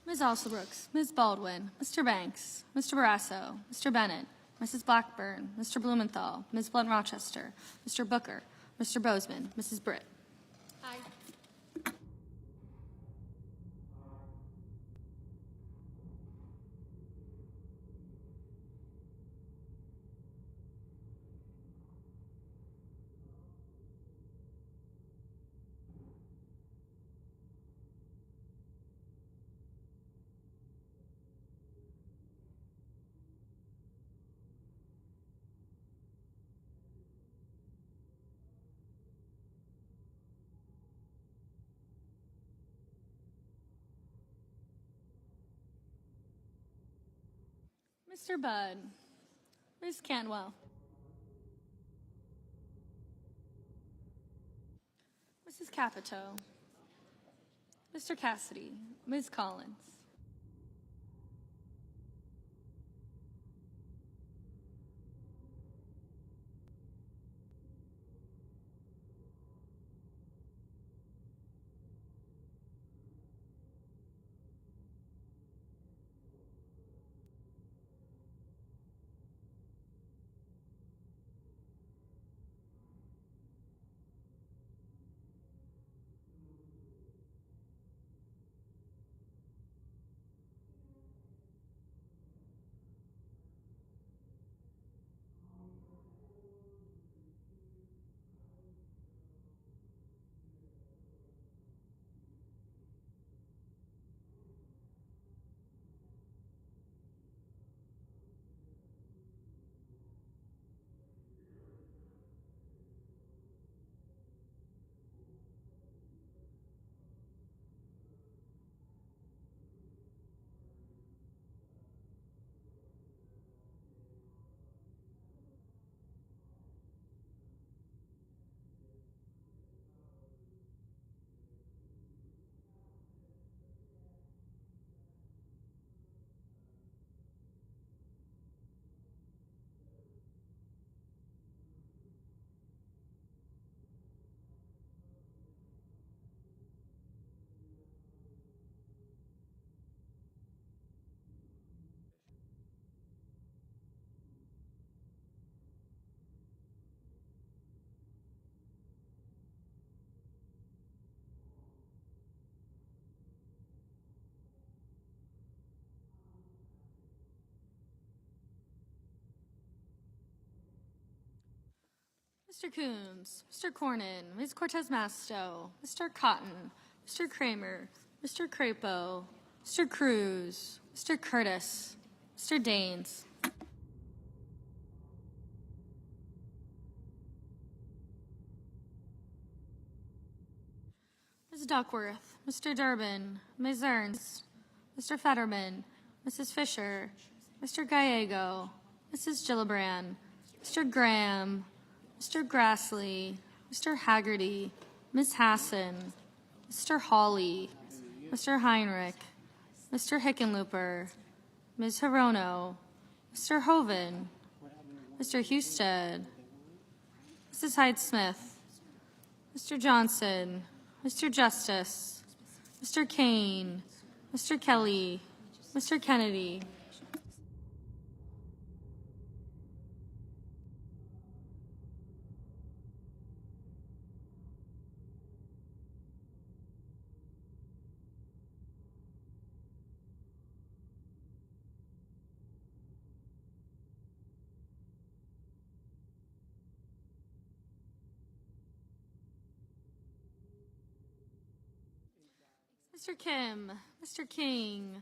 Ms. Alsobrooks, Ms. Baldwin, Mr. Banks, Mr. Barrasso, Mr. Bennett, Mrs. Blackburn, Mr. Blumenthal, Ms. Blunt Rochester, Mr. Booker, Mr. Bozeman, Mrs. Britt. Aye. Mr. Budd, Ms. Cantwell, Mrs. Capito, Mr. Cassidy, Ms. Collins. Mr. Coons, Mr. Cornyn, Ms. Cortez Masto, Mr. Cotton, Mr. Kramer, Mr. Crapo, Mr. Cruz, Mr. Curtis, Mr. Daines. Ms. Duckworth, Mr. Durbin, Ms. Ernst, Mr. Fetterman, Mrs. Fisher, Mr. Gallego, Mrs. Gillibrand, Mr. Graham, Mr. Grassley, Mr. Haggerty, Ms. Hassan, Mr. Hawley, Mr. Heinrich, Mr. Hickenlooper, Ms. Hirono, Mr. Hoven, Mr. Husted, Mrs. Hyde-Smith, Mr. Johnson, Mr. Justice, Mr. Kane, Mr. Kelly, Mr. Kennedy. Mr. Kim, Mr. King,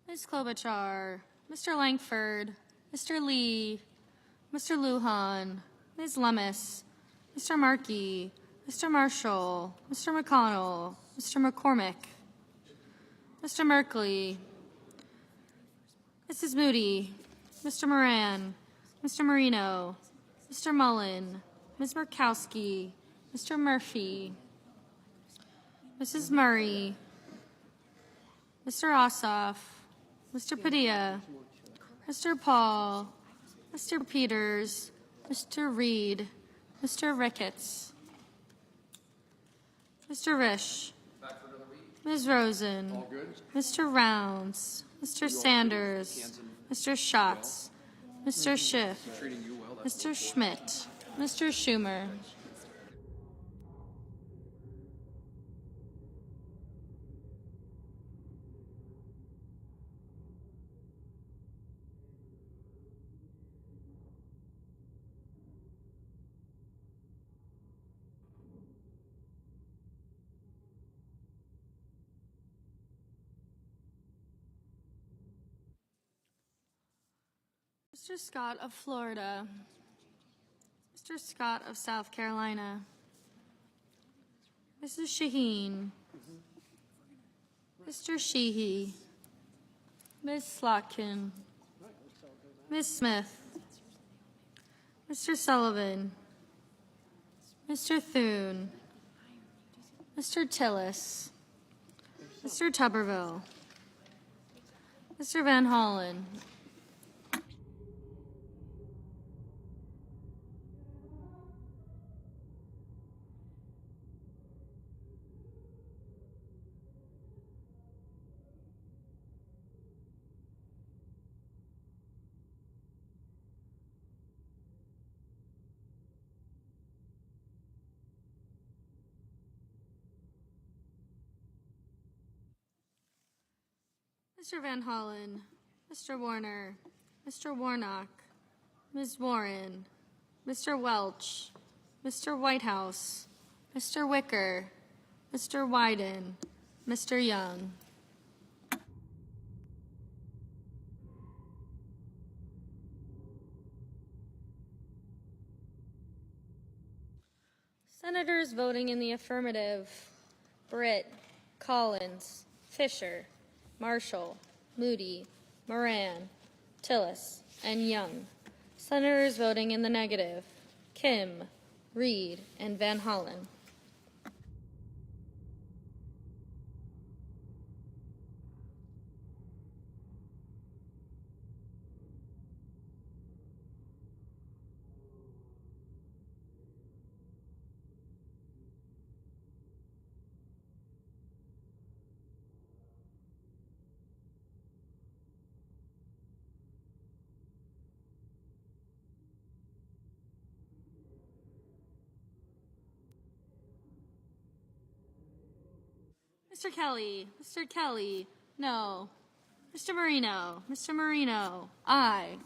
Ms. Klobuchar, Mr. Langford, Mr. Lee, Mr. Lujan, Ms. Lummis, Mr. Markey, Mr. Marshall, Mr. McConnell, Mr. McCormick, Mr. Merkley, Mrs. Moody, Mr. Moran, Mr. Marino, Mr. Mullen, Ms. Murkowski, Mr. Murphy, Mrs. Murray, Mr. Ossoff, Mr. Padilla, Mr. Paul, Mr. Peters, Mr. Reed, Mr. Ricketts, Mr. Risch, Ms. Rosen, Mr. Rounds, Mr. Sanders, Mr. Schatz, Mr. Schiff, Mr. Schmidt, Mr. Schumer. Mr. Scott of Florida, Mr. Scott of South Carolina, Mrs. Shaheen, Mr. Sheehy, Ms. Slotkin, Ms. Smith, Mr. Sullivan, Mr. Thune, Mr. Tillis, Mr. Tuberville, Mr. Van Hollen, Mr. Van Hollen, Mr. Warner, Mr. Warnock, Ms. Warren, Mr. Welch, Mr. Whitehouse, Mr. Wicker, Mr. Wyden, Mr. Young. Senators voting in the affirmative: Britt, Collins, Fisher, Marshall, Moody, Moran, Tillis, and Young. Senators voting in the negative: Kim, Reed, and Van Hollen. Mr. Kelly, no. Mr. Marino, aye.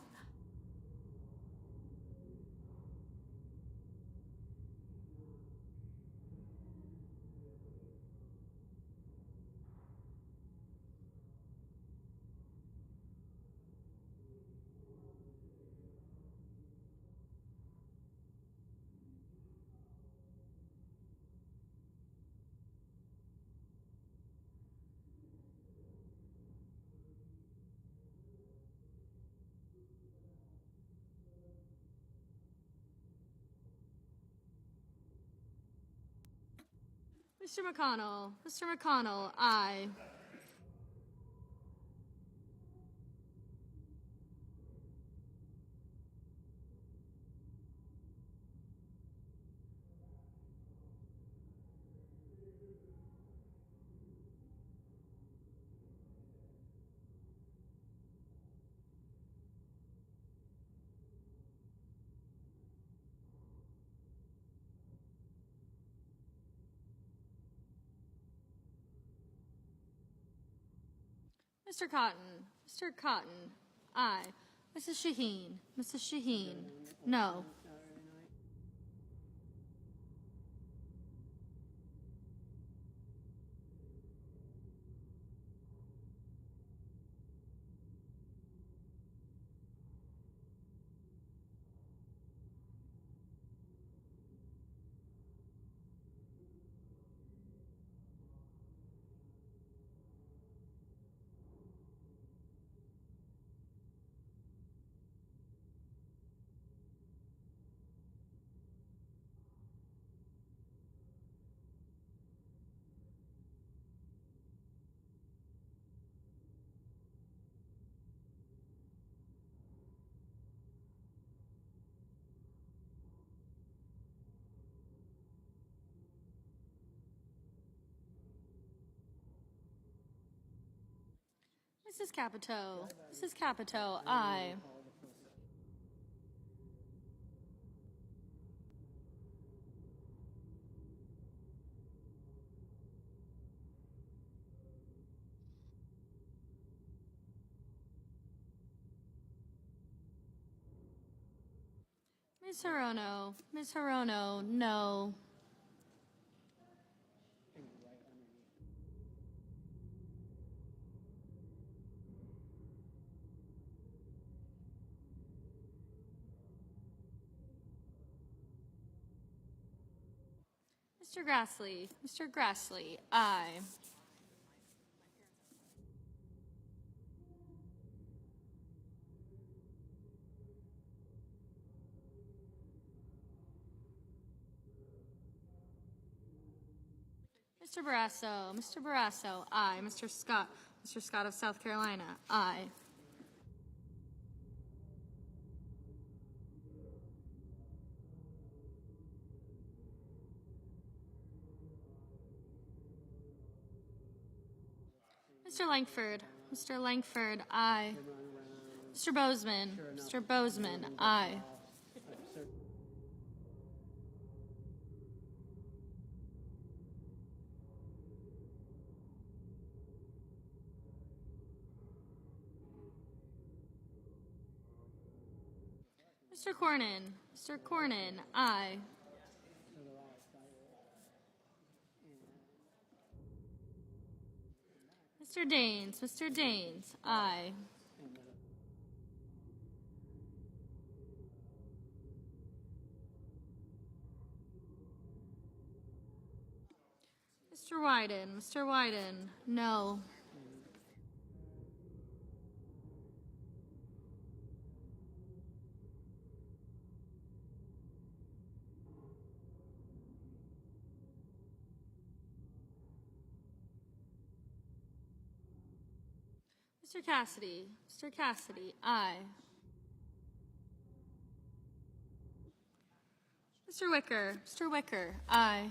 Mr. McConnell, aye. Mr. Cotton, aye. Mrs. Shaheen, no. Mrs. Capito. Mrs. Capito, aye. Ms. Hirono, no. Mr. Grassley, aye. Mr. Barrasso, aye. Mr. Scott of South Carolina, aye. Mr. Langford, aye. Mr. Bozeman, aye. Mr. Cornyn, aye. Mr. Daines, aye. Mr. Wyden, no. Mr. Cassidy, aye. Mr. Wicker, aye.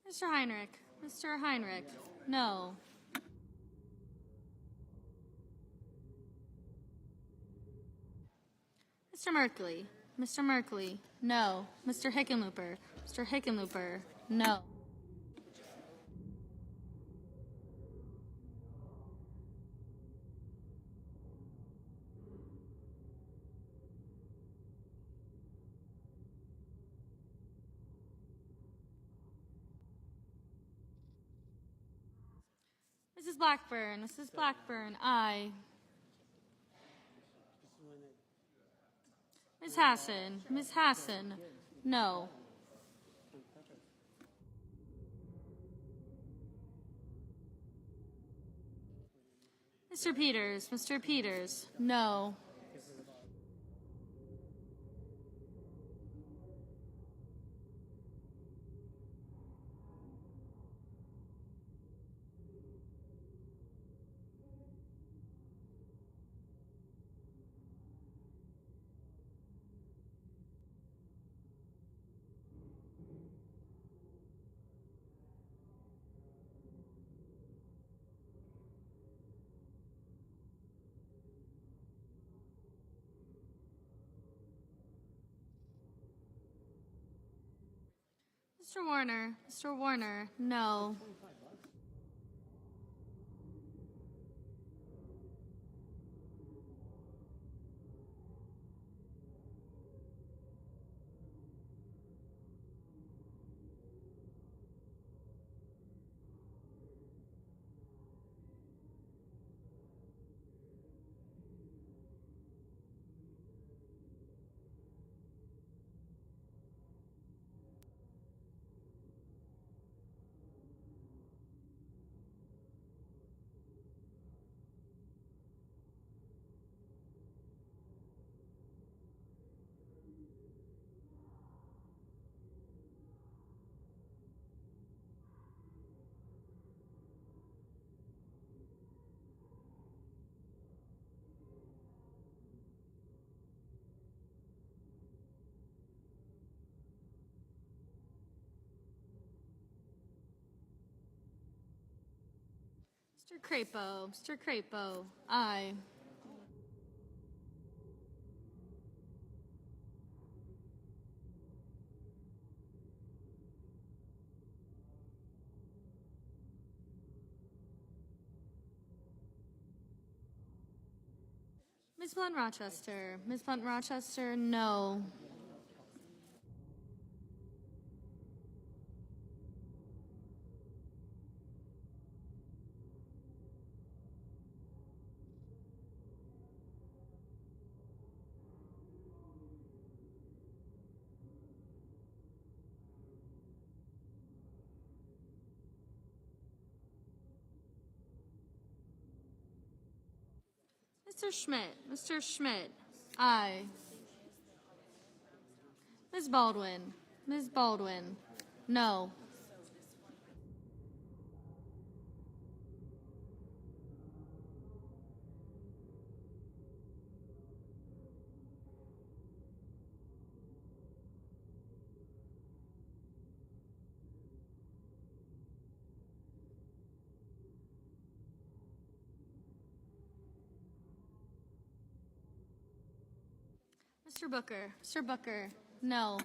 Mr. Heinrich, no. Mr. Merkley, no. Mr. Hickenlooper, no. Mrs. Blackburn, aye. Ms. Hassan, no. Mr. Peters, no. Mr. Warner, no. Mr. Crapo, Mr. Crapo, aye. Ms. Blunt Rochester, Ms. Blunt Rochester, no. Mr. Schmidt, aye. Ms. Baldwin, no. Mr. Booker, no.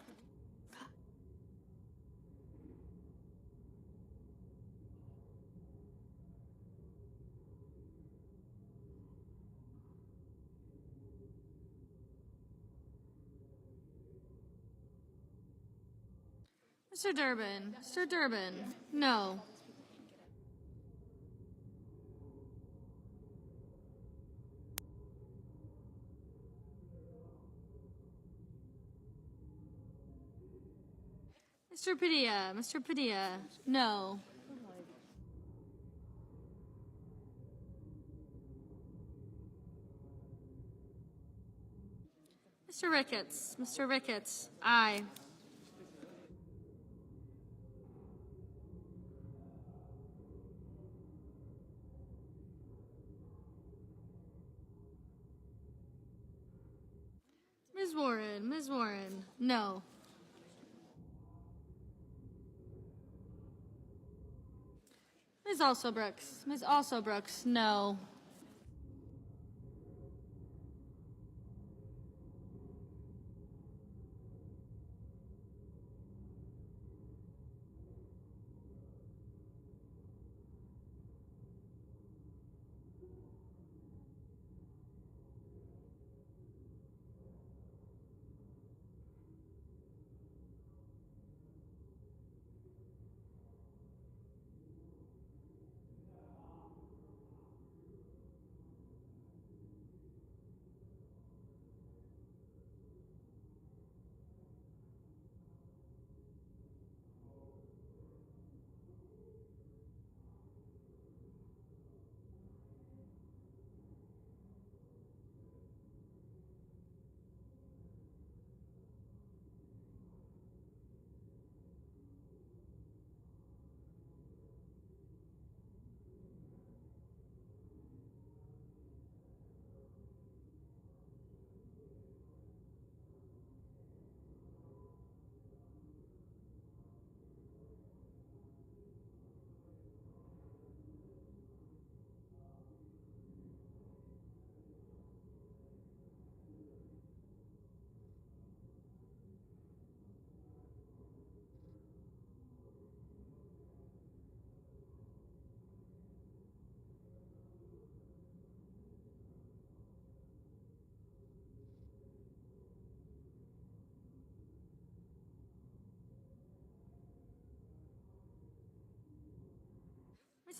Mr. Durbin, no. Mr. Padilla, no. Mr. Ricketts, aye. Ms. Warren, no. Ms. Alsobrooks, no.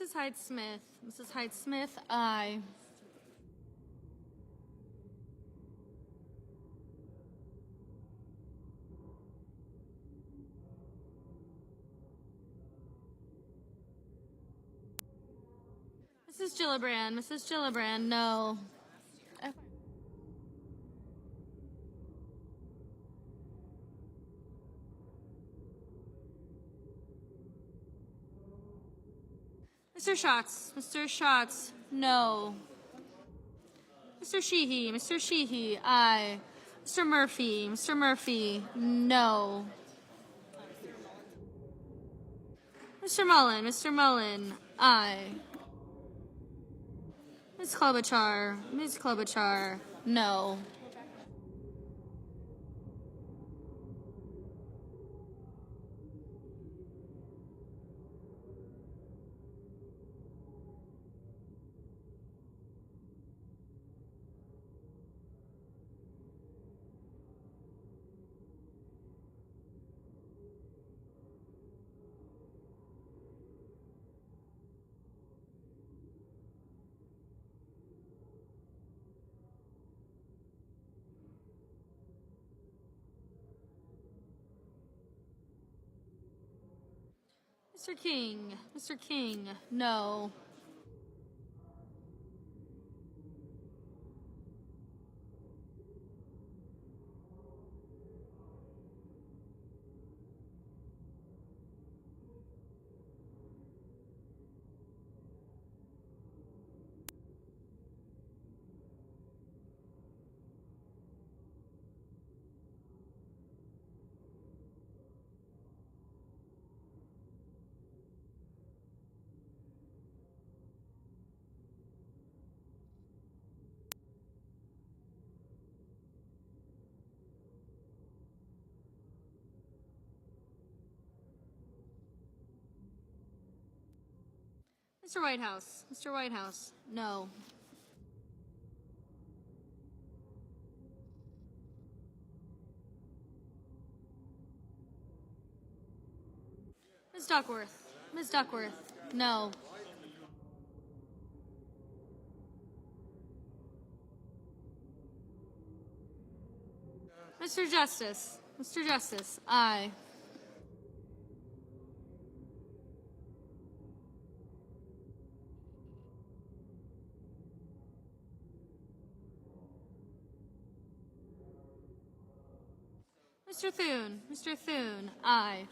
Mrs. Hyde Smith, aye. Mrs. Gillibrand, no. Mr. Schatz, no. Mr. Sheehy, aye. Mr. Murphy, no. Mr. Mullen, aye. Ms. Klobuchar, Ms. Klobuchar, no. Mr. King, no. Mr. Whitehouse, no. Ms. Duckworth, no. Mr. Justice, aye. Mr. Thune, aye.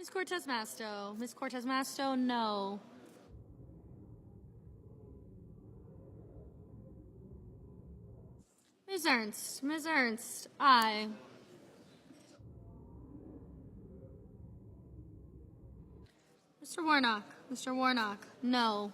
Ms. Cortez Masto, no. Ms. Ernst, aye. Mr. Warnock, no.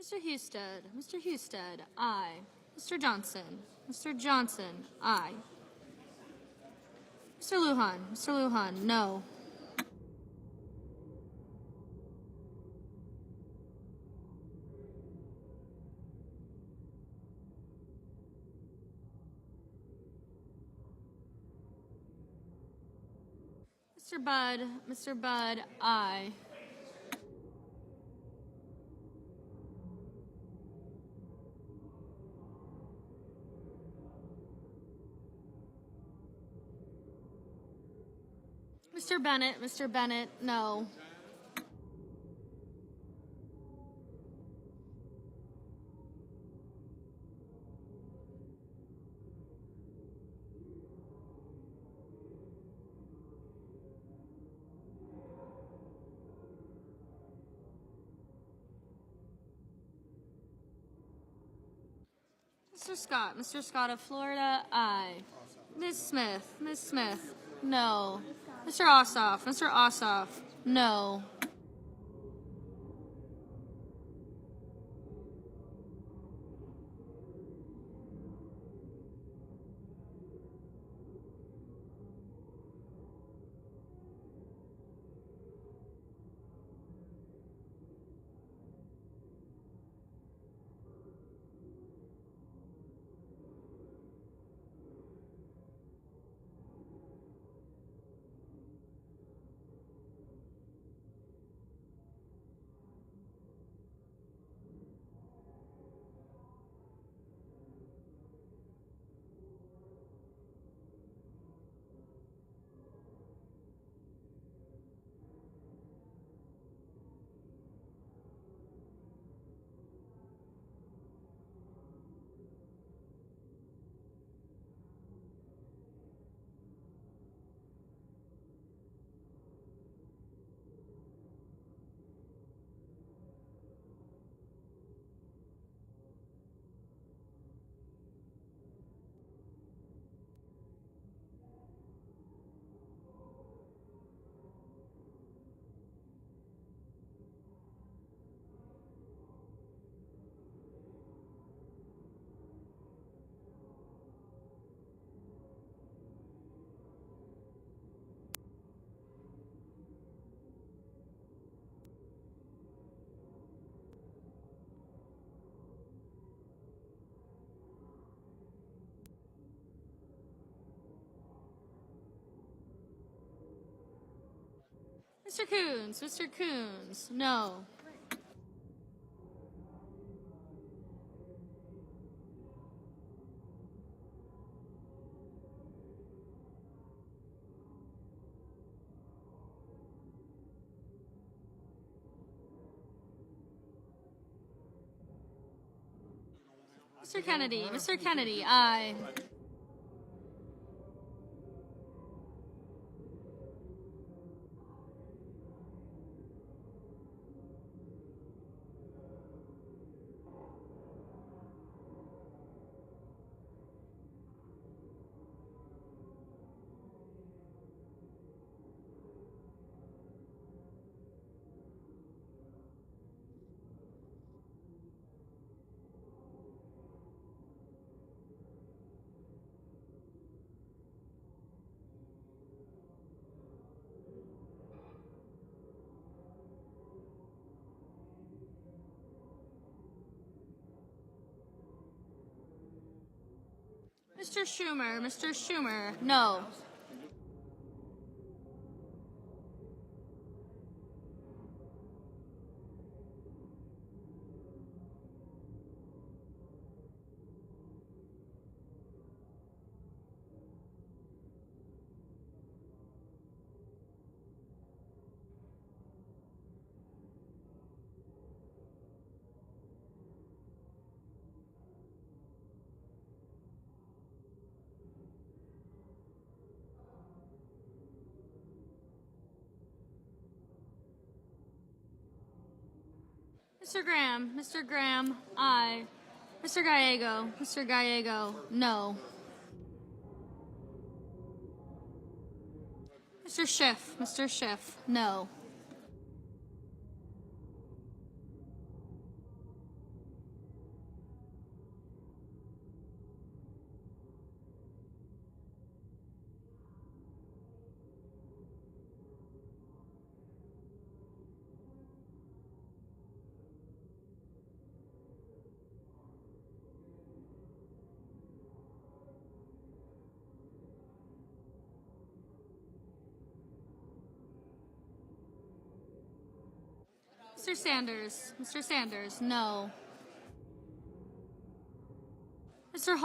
Mr. Husted, aye. Mr. Johnson, aye. Mr. Lujan, no. Mr. Budd, aye. Mr. Bennett, no. Mr. Scott of Florida, aye. Ms. Smith, no. Mr. Ossoff, No. Mr. Coons, Mr. Coons, no. Mr. Kennedy, aye. Mr. Schumer, no. Mr. Graham, aye. Mr. Gallego, no. Mr. Schiff, no. Mr. Sanders, no. Mr.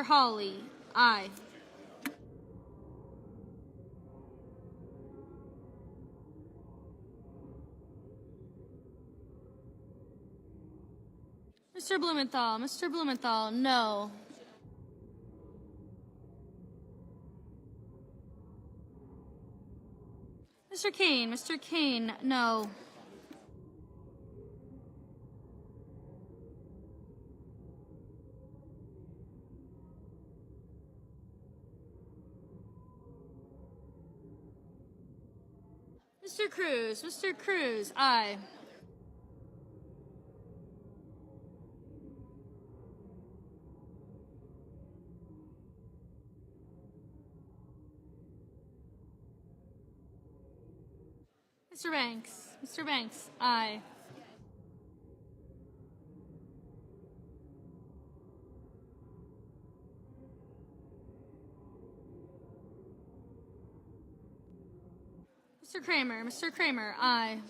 Hawley, aye. Mr. Blumenthal, no. Mr. Kane, no. Mr. Cruz. Mr. Cruz, aye. Mr. Banks. Mr. Banks, aye. Mr. Kramer. Mr. Kramer, aye.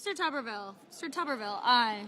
Mr. Tuberville. Mr. Tuberville, aye.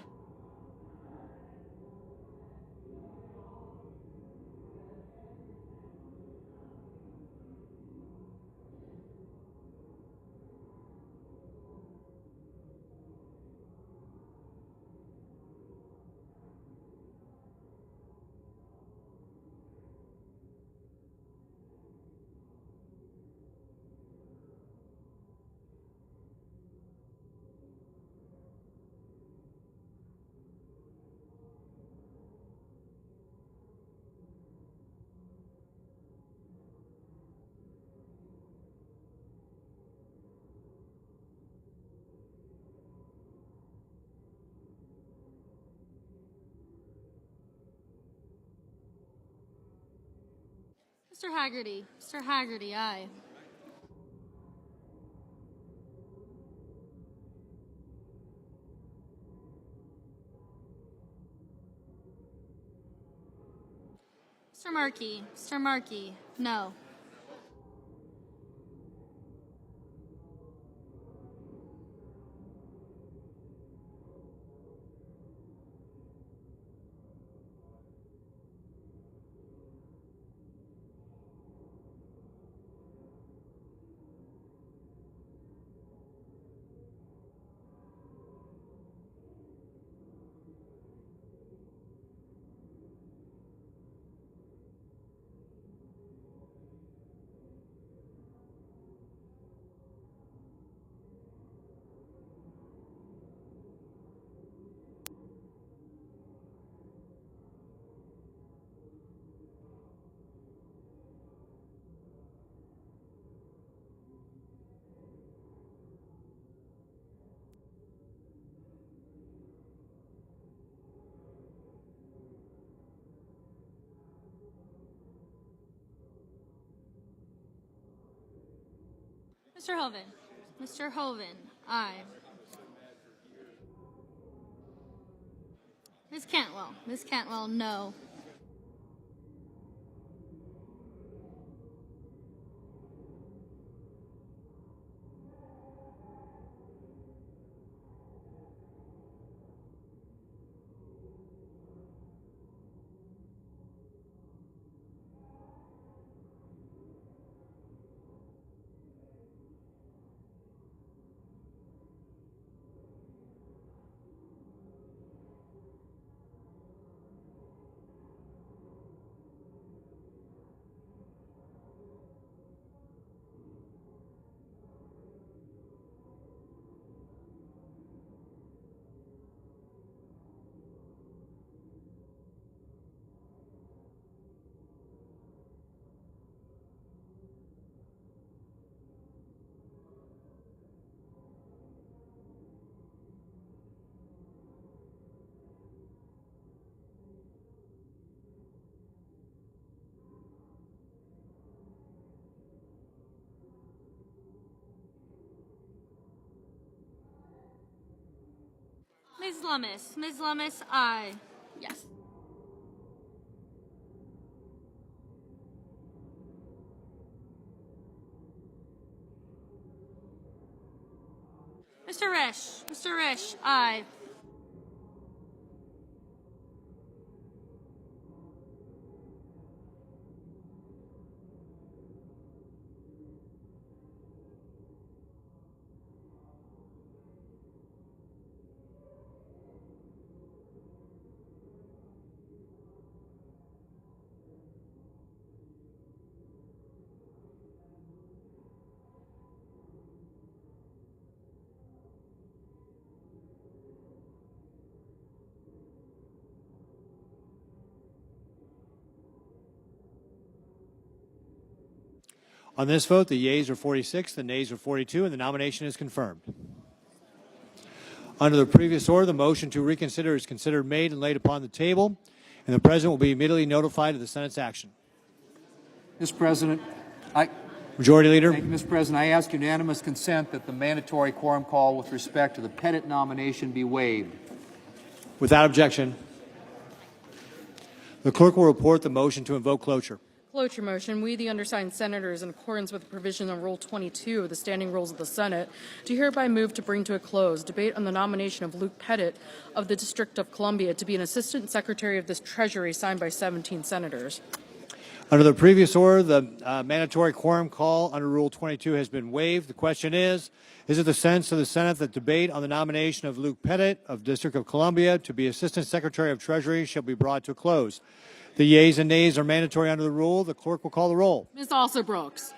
Mr. Haggerty. Mr. Haggerty, aye. Mr. Markey. Mr. Markey, no. Mr. Hoven. Mr. Hoven, aye. Ms. Cantwell. Ms. Cantwell, no. Lummis. Ms. Lummis, aye. Yes. Mr. Risch. Mr. Risch, aye. On this vote, the yeas are 46, the nays are 42, and the nomination is confirmed. Under the previous order, the motion to reconsider is considered made and laid upon the table, and the President will be immediately notified of the Senate's action. Mr. President, Majority Leader. Thank you, Mr. President. I ask unanimous consent that the mandatory quorum call with respect to the Pettit nomination be waived. Without objection. The clerk will report the motion to invoke cloture. Cloture motion. We, the undersigned senators, in accordance with the provision of Rule 22 of the Standing Rules of the Senate, do hereby move to bring to a close debate on the nomination of Luke Pettit of the District of Columbia to be an Assistant Secretary of the Treasury, signed by 17 senators. Under the previous order, the mandatory quorum call under Rule 22 has been waived. The question is it the sense of the Senate that debate on the nomination of Luke Pettit of District of Columbia to be Assistant Secretary of Treasury shall be brought to a close? The yeas and nays are mandatory under the rule. The clerk will call the roll. Ms. Alsobrooks.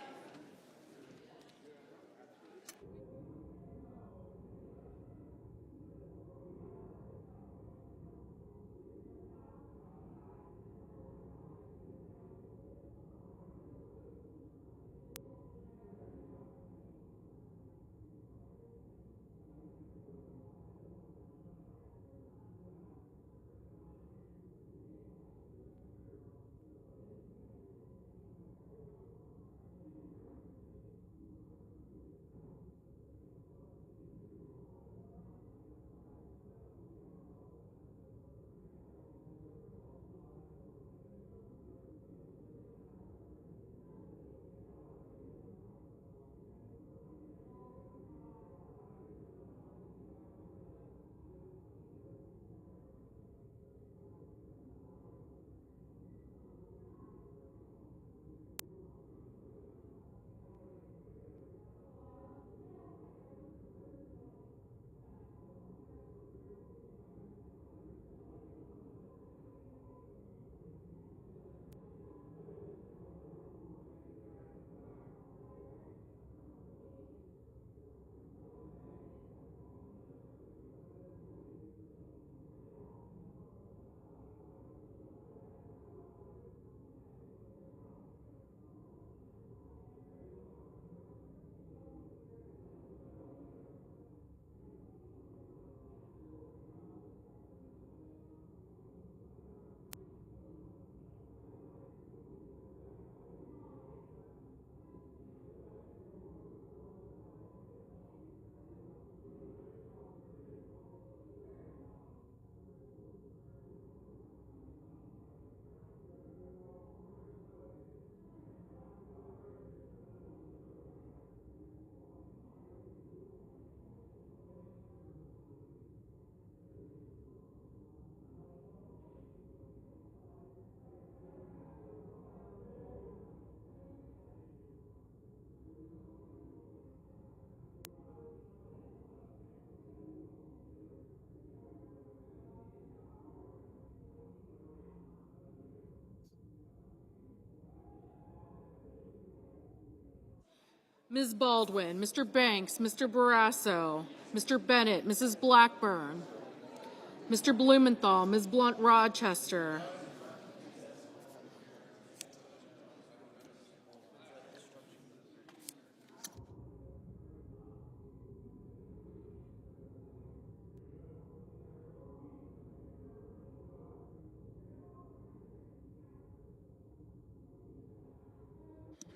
Ms. Baldwin, Mr. Banks, Mr. Barrasso, Mr. Bennett, Mrs. Blackburn, Mr. Blumenthal, Ms. Blunt-Rochester,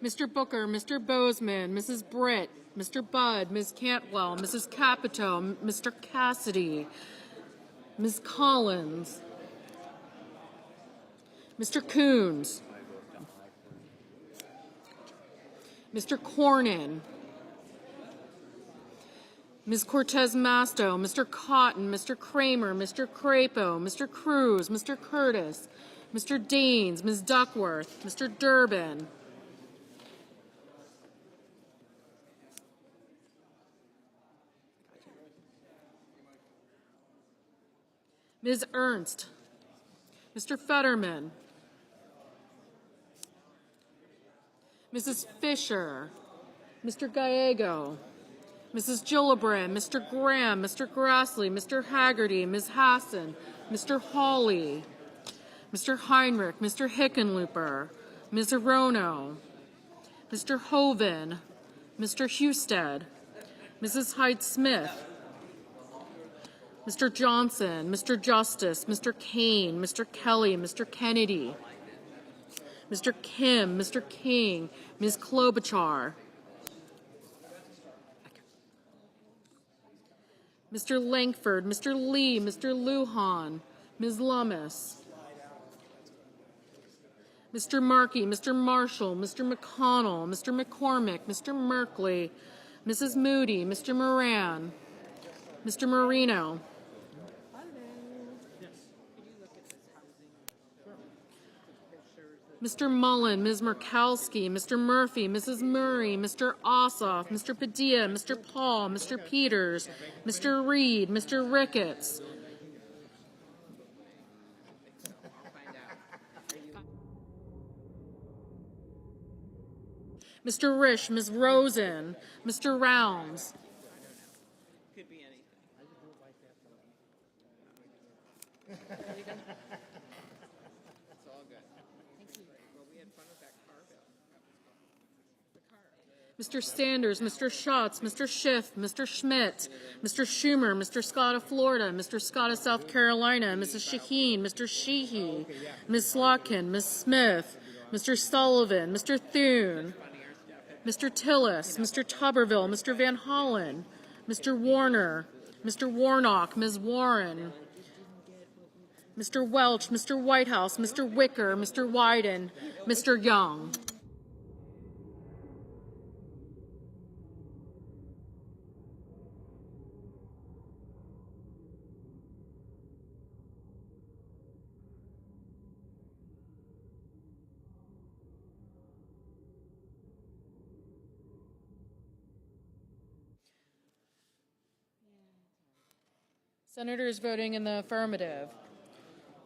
Mr. Booker, Mr. Bozeman, Mrs. Britt, Mr. Budd, Ms. Cantwell, Mrs. Capito, Mr. Cassidy, Ms. Collins, Mr. Coons, Mr. Cornyn, Ms. Cortez Masto, Mr. Cotton, Mr. Kramer, Mr. Crapo, Mr. Cruz, Mr. Curtis, Mr. Daines, Ms. Duckworth, Mr. Durbin, Ms. Ernst, Mr. Fetterman, Mrs. Fisher, Mr. Gallego, Mrs. Gillibrand, Mr. Graham, Mr. Grassley, Mr. Haggerty, Ms. Hassan, Mr. Hawley, Mr. Heinrich, Mr. Hickenlooper, Ms. Arono, Mr. Hoven, Mr. Husted, Mrs. Hyde-Smith, Mr. Johnson, Mr. Justice, Mr. Kane, Mr. Kelly, Mr. Kennedy, Mr. Kim, Mr. King, Ms. Klobuchar, Mr. Langford, Mr. Lee, Mr. Lujan, Ms. Lummis, Mr. Markey, Mr. Marshall, Mr. McConnell, Mr. McCormick, Mr. Merkley, Mrs. Moody, Mr. Moran, Mr. Marino, Mr. Mullen, Ms. Murkowski, Mr. Murphy, Mrs. Murray, Mr. Ossoff, Mr. Padilla, Mr. Paul, Mr. Peters, Mr. Reed, Mr. Ricketts, Mr. Risch, Ms. Rosen, Mr. Rounds, Mr. Sanders, Mr. Schatz, Mr. Schiff, Mr. Schmidt, Mr. Schumer, Mr. Scott of Florida, Mr. Scott of South Carolina, Mrs. Shaheen, Mr. Sheehy, Ms. Slotkin, Ms. Smith, Mr. Sullivan, Mr. Thune, Mr. Tillis, Mr. Tuberville, Mr. Van Hollen, Mr. Warner, Mr. Warnock, Ms. Warren, Mr. Welch, Mr. Whitehouse, Mr. Wicker, Mr. Wyden, Mr. Young. Senators voting in the affirmative: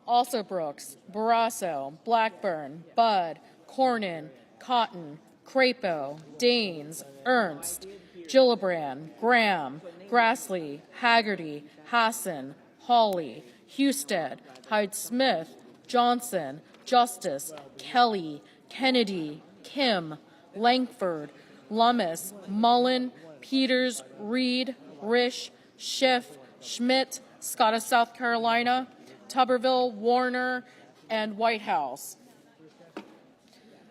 Also Brooks, Barrasso, Blackburn, Budd, Cornyn, Cotton, Crapo, Daines, Ernst, Gillibrand, Graham, Grassley, Haggerty, Hassan, Hawley, Husted, Hyde-Smith, Johnson, Justice, Kelly, Kennedy, Kim, Langford, Lummis, Mullen, Peters, Reed, Risch, Schiff, Schmidt, Scott of South Carolina, Tuberville, Warner, and Whitehouse.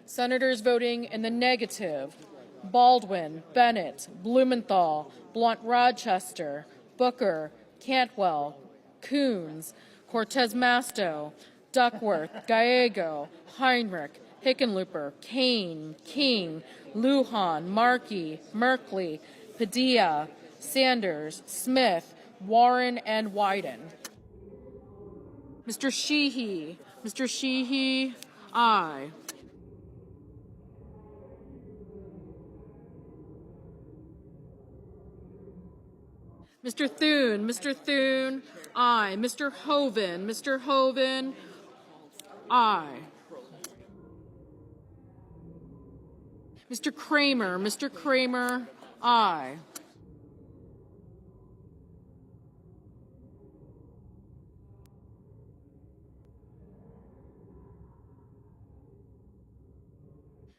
Senators voting in the negative: Baldwin, Bennett, Blumenthal, Blunt-Rochester, Booker, Cantwell, Coons, Cortez Masto, Duckworth, Gallego, Heinrich, Hickenlooper, Kane, King, Lujan, Markey, Merkley, Padilla, Sanders, Smith, Warren, and Wyden. Mr. Sheehy, aye. Mr. Thune, aye. Mr. Hoven, aye. Mr. Kramer, aye.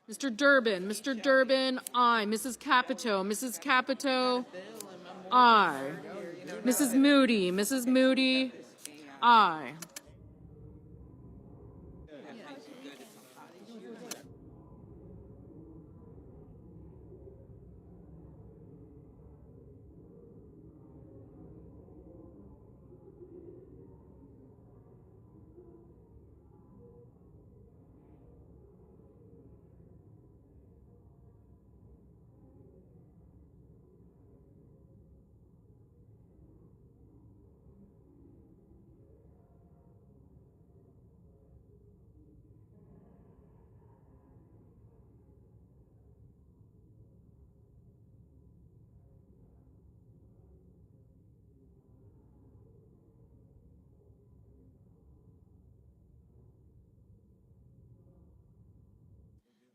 Mr. Durbin, aye. Mrs. Capito, aye. Mrs. Moody, aye.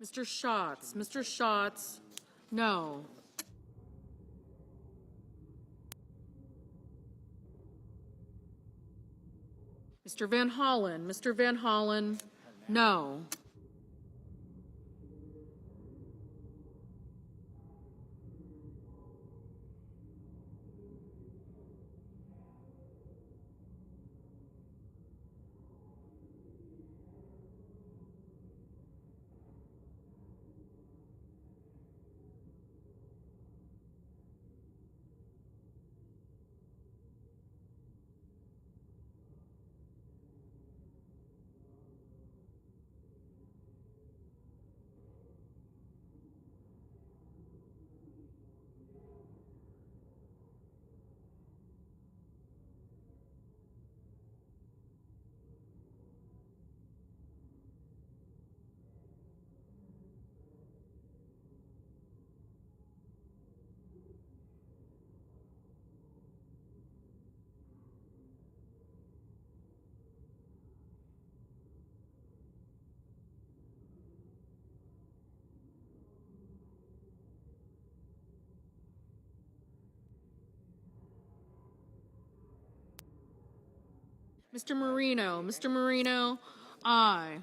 Mr. Schatz, Mr. Schatz, no. Mr. Van Hollen, no. Mr. Marino, aye.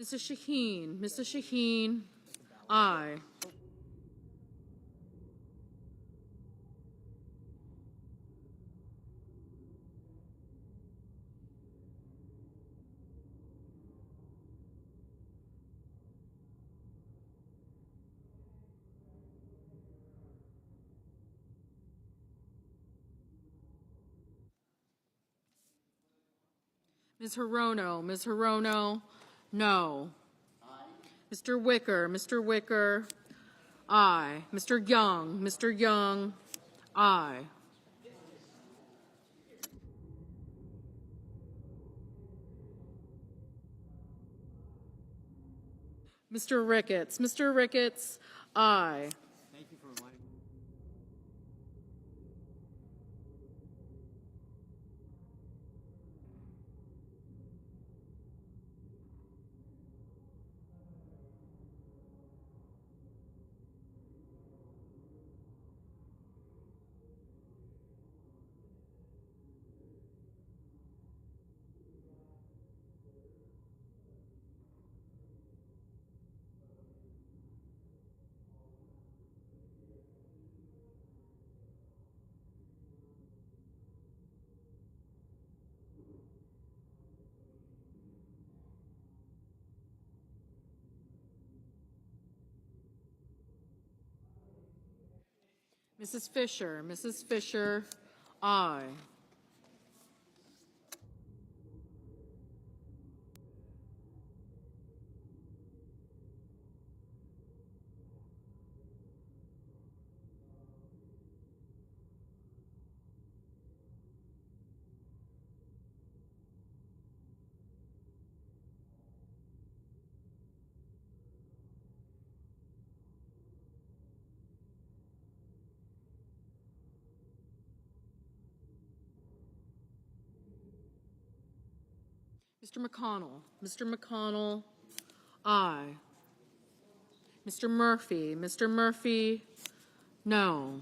Mrs. Shaheen, aye. Ms. Hirono, no. Mr. Wicker, aye. Mr. Young, aye. Mr. Ricketts, aye. Mrs. Fisher, aye. Mr. McConnell, aye. Mr. Murphy, no.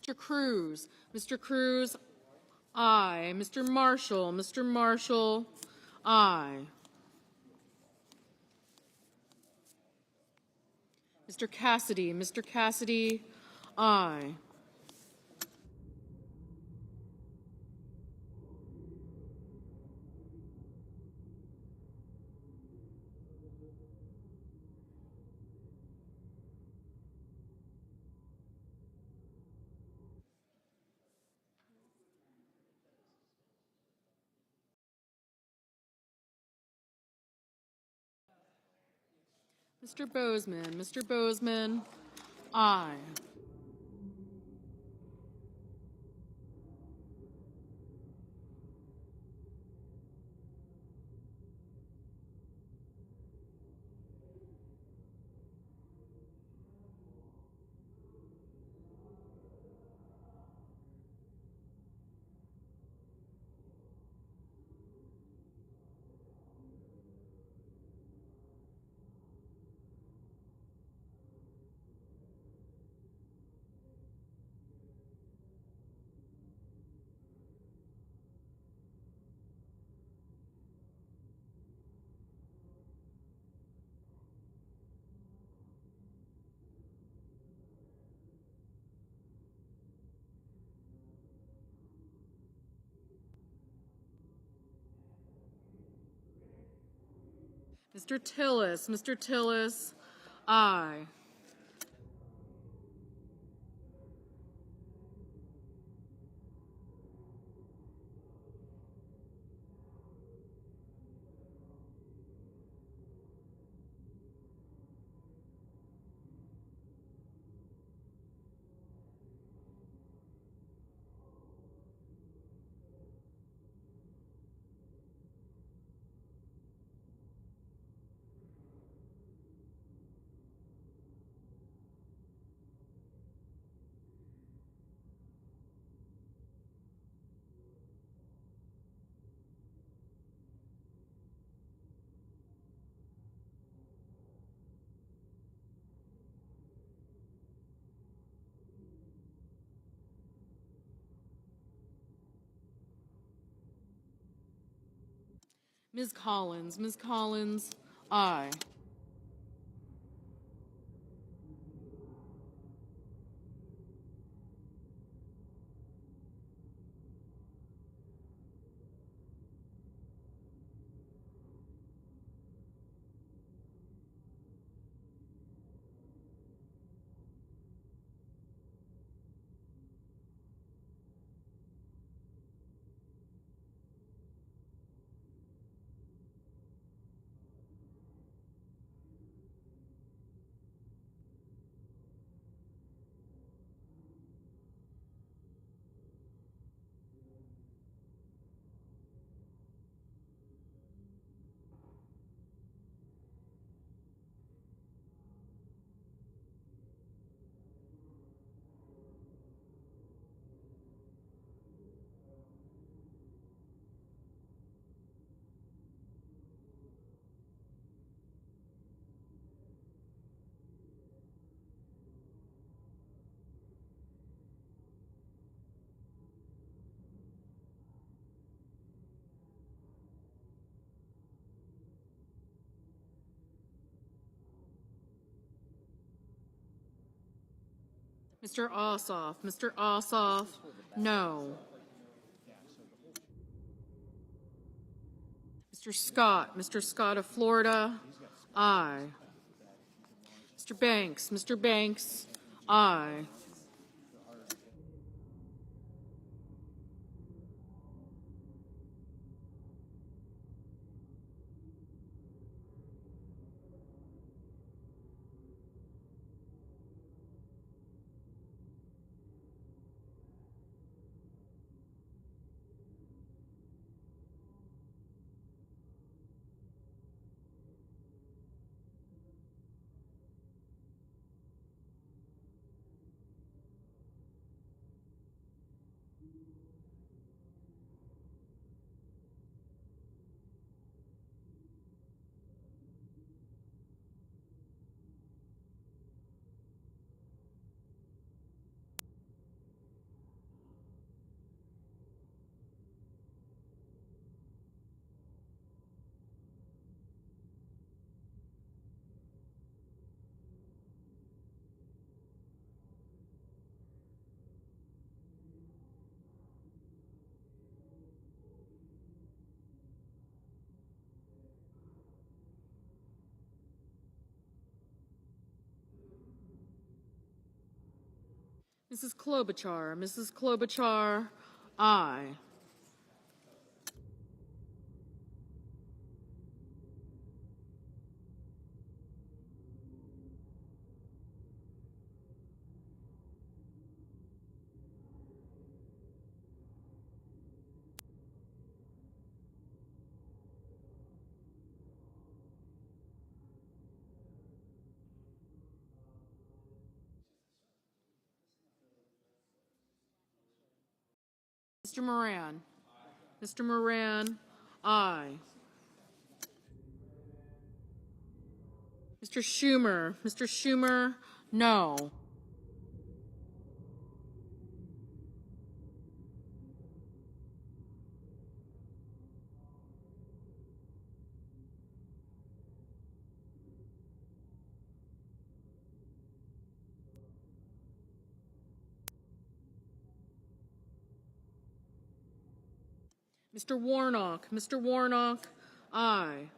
Mr. Cruz. Mr. Cruz, aye. Mr. Marshall. Mr. Marshall, aye. Mr. Cassidy. Mr. Cassidy, aye. Mr. Bozeman. Mr. Bozeman, aye. Mr. Tillis. Mr. Tillis, aye. Ms. Collins. Ms. Collins, aye. Mr. Ossoff. Mr. Ossoff, no. Mr. Scott. Mr. Scott of Florida, aye. Mr. Banks. Mr. Banks, aye. Mrs. Klobuchar. Mrs. Klobuchar, aye. Mr. Moran. Mr. Moran, aye. Mr. Schumer. Mr. Schumer, no. Mr. Warnock. Mr. Warnock, aye.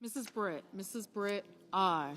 Mrs. Britt. Mrs. Britt, aye.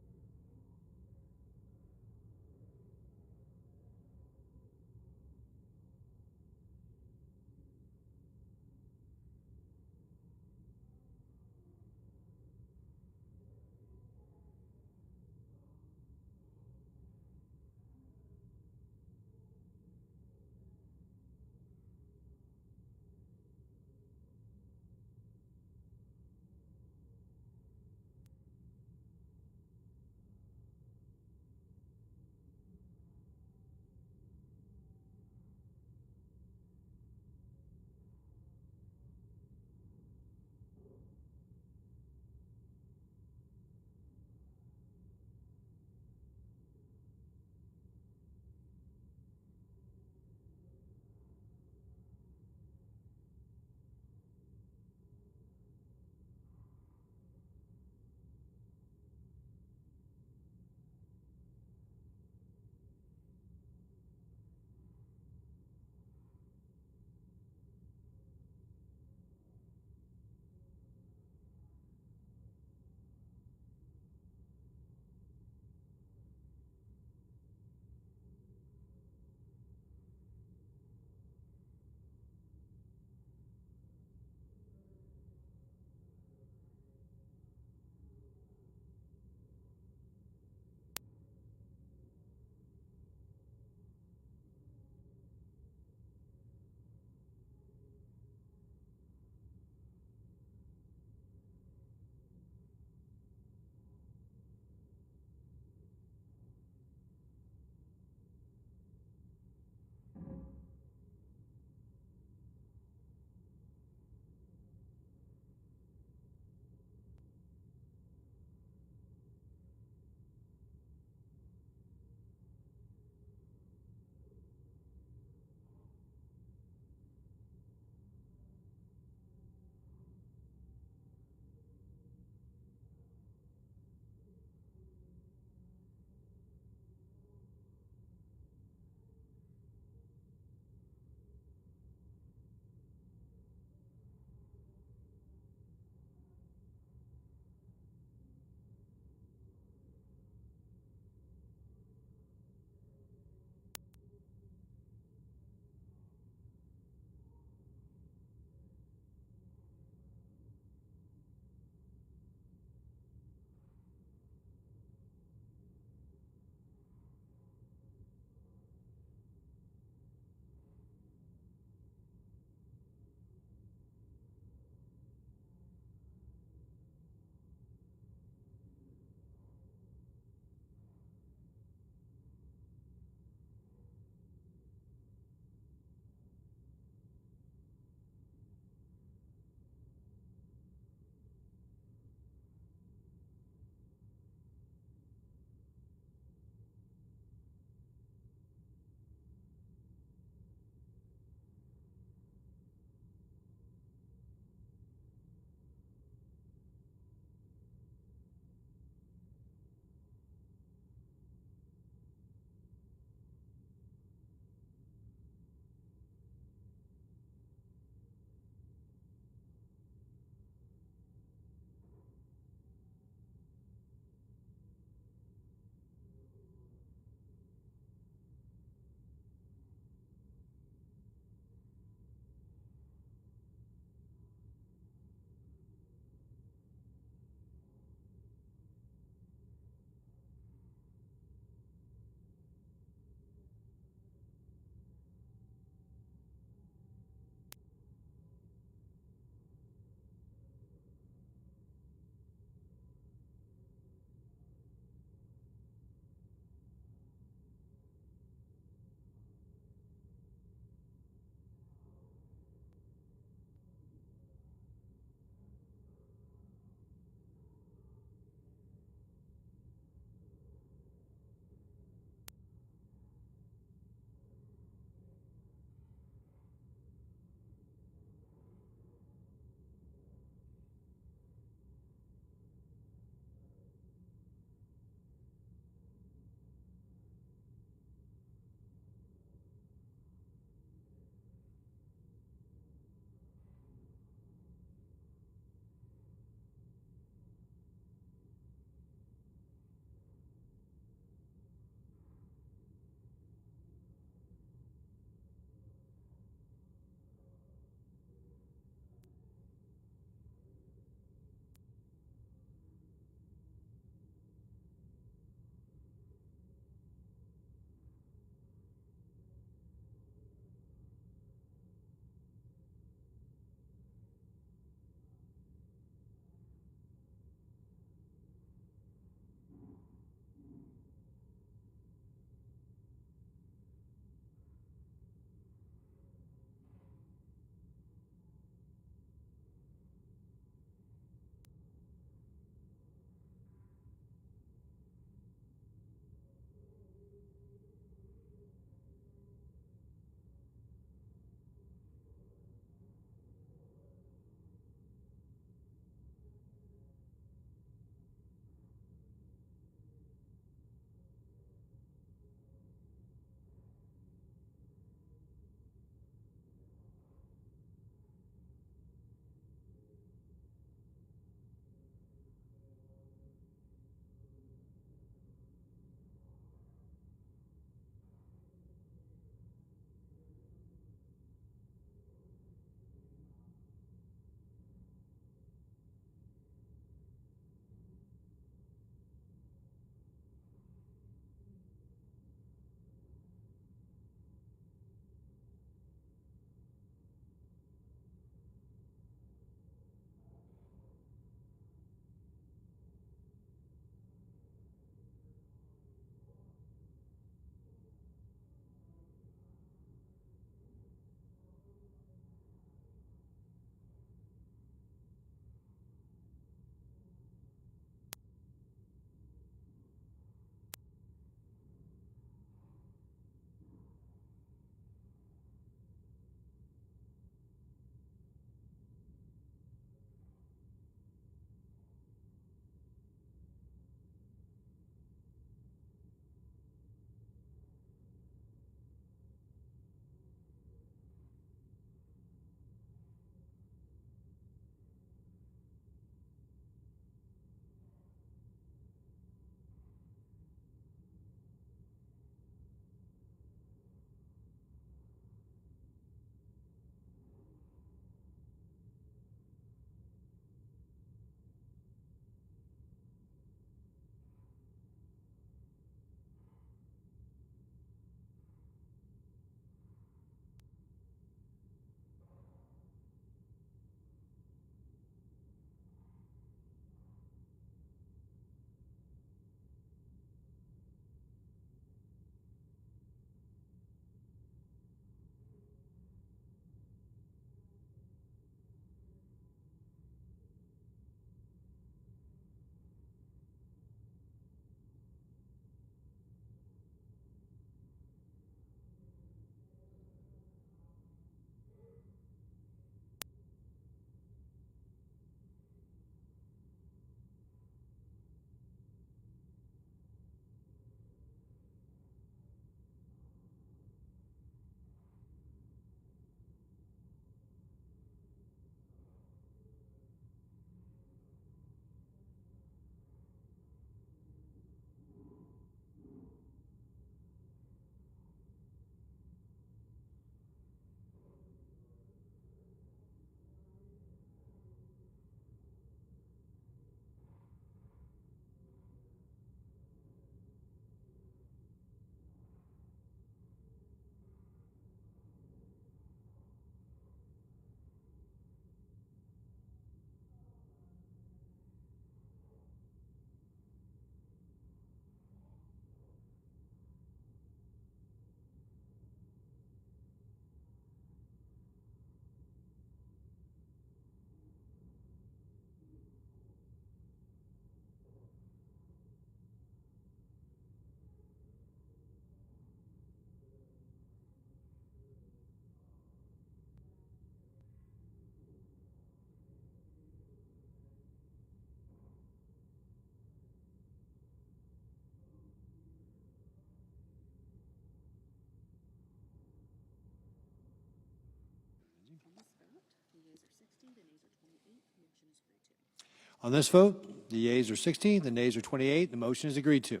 On this vote, the yeas are 16, the nays are 28. The motion is agreed to.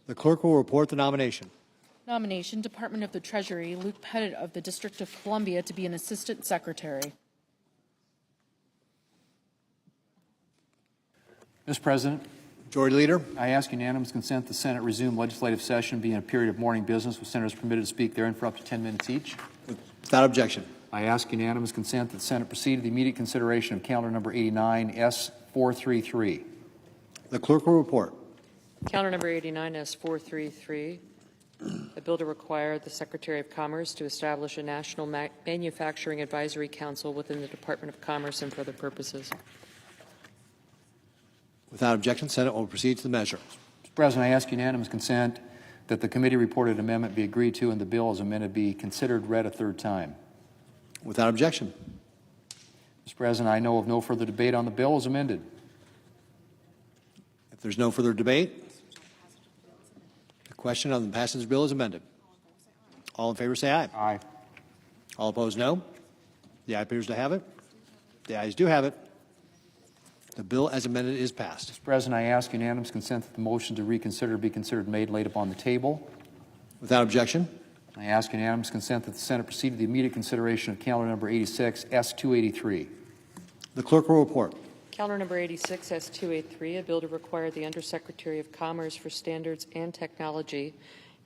The clerk will report the nomination. Nomination, Department of the Treasury, Luke Pettit of the District of Columbia to be an Assistant Secretary. Mr. President, Majority Leader. I ask unanimous consent the Senate resume legislative session being a period of morning business with senators permitted to speak therein for up to 10 minutes each. Without objection. I ask unanimous consent that the Senate proceed to the immediate consideration of calendar number 89, S433. The clerk will report. Calendar number 89, S433, a bill to require the Secretary of Commerce to establish a National Manufacturing Advisory Council within the Department of Commerce and for other purposes. Without objection, Senate will proceed to the measure. Mr. President, I ask unanimous consent that the committee reported amendment be agreed to and the bill as amended be considered read a third time. Without objection. Mr. President, I know of no further debate on the bill as amended. If there's no further debate, the question on the passage of the bill is amended. All in favor say aye. Aye. All opposed, no. The ayes appears to have it. The ayes do have it. The bill as amended is passed. Mr. President, I ask unanimous consent that the motion to reconsider be considered made laid upon the table. Without objection. I ask unanimous consent that the Senate proceed to the immediate consideration of calendar number 86, S283. The clerk will report. Calendar number 86, S283, a bill to require the Undersecretary of Commerce for Standards and Technology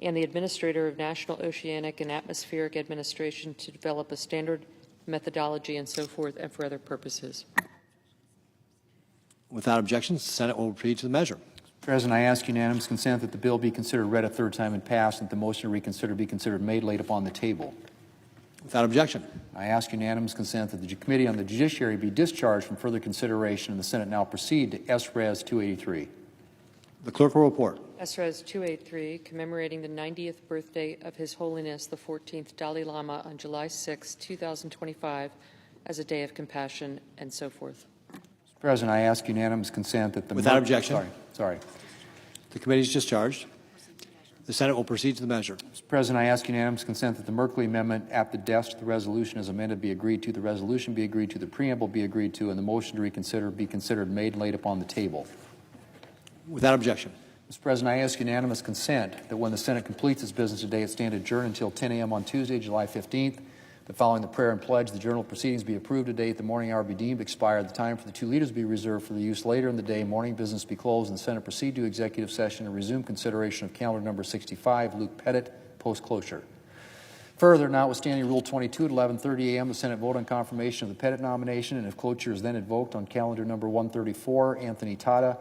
and the Administrator of National Oceanic and Atmospheric Administration to develop a standard methodology and so forth and for other purposes. Without objection, the Senate will proceed to the measure. Mr. President, I ask unanimous consent that the bill be considered read a third time and passed, and that the motion to reconsider be considered made laid upon the table. Without objection. I ask unanimous consent that the Committee on the Judiciary be discharged from further consideration, and the Senate now proceed to S-Res 283. The clerk will report. S-Res 283, commemorating the 90th birthday of His Holiness the 14th Dalai Lama on July 6, 2025, as a day of compassion and so forth. Mr. President, I ask unanimous consent that the... Without objection. Sorry. The committee is discharged. The Senate will proceed to the measure. Mr. President, I ask unanimous consent that the Merkley Amendment at the desk, the resolution as amended, be agreed to, the resolution be agreed to, the preamble be agreed to, and the motion to reconsider be considered made and laid upon the table. Without objection. Mr. President, I ask unanimous consent that when the Senate completes its business today, it stand adjourned until 10 a.m. on Tuesday, July 15th. That following the prayer and pledge, the journal proceedings be approved today at the morning hour be deemed expired. The time for the two leaders be reserved for the use later in the day. Morning business be closed, and the Senate proceed to executive session and resume consideration of calendar number 65, Luke Pettit, post-closure. Further, notwithstanding Rule 22 at 11:30 a.m., the Senate vote on confirmation of the Pettit nomination, and if cloture is then invoked on calendar number 134, Anthony Tata,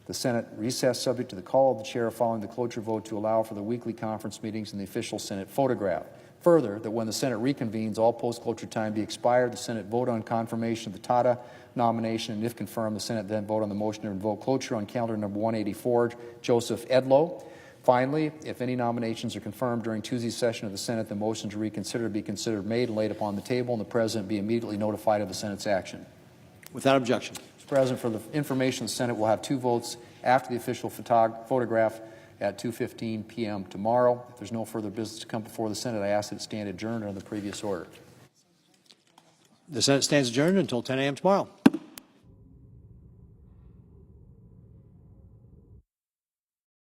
the Senate recess subject to the call of the chair following the cloture vote to allow for the weekly conference meetings and the official Senate photograph. Further, that when the Senate reconvenes, all post-closure time be expired. The Senate vote on confirmation of the Tata nomination, and if confirmed, the Senate then vote on the motion to invoke cloture on calendar number 184, Joseph Edlow. Finally, if any nominations are confirmed during Tuesday's session of the Senate, the motion to reconsider be considered made and laid upon the table, and the President be immediately notified of the Senate's action. Without objection. Mr. President, for the information, the Senate will have two votes after the official photograph at 2:15 p.m. tomorrow. If there's no further business to come before the Senate, I ask that it stand adjourned under the previous order. The Senate stands adjourned until 10 a.m. tomorrow.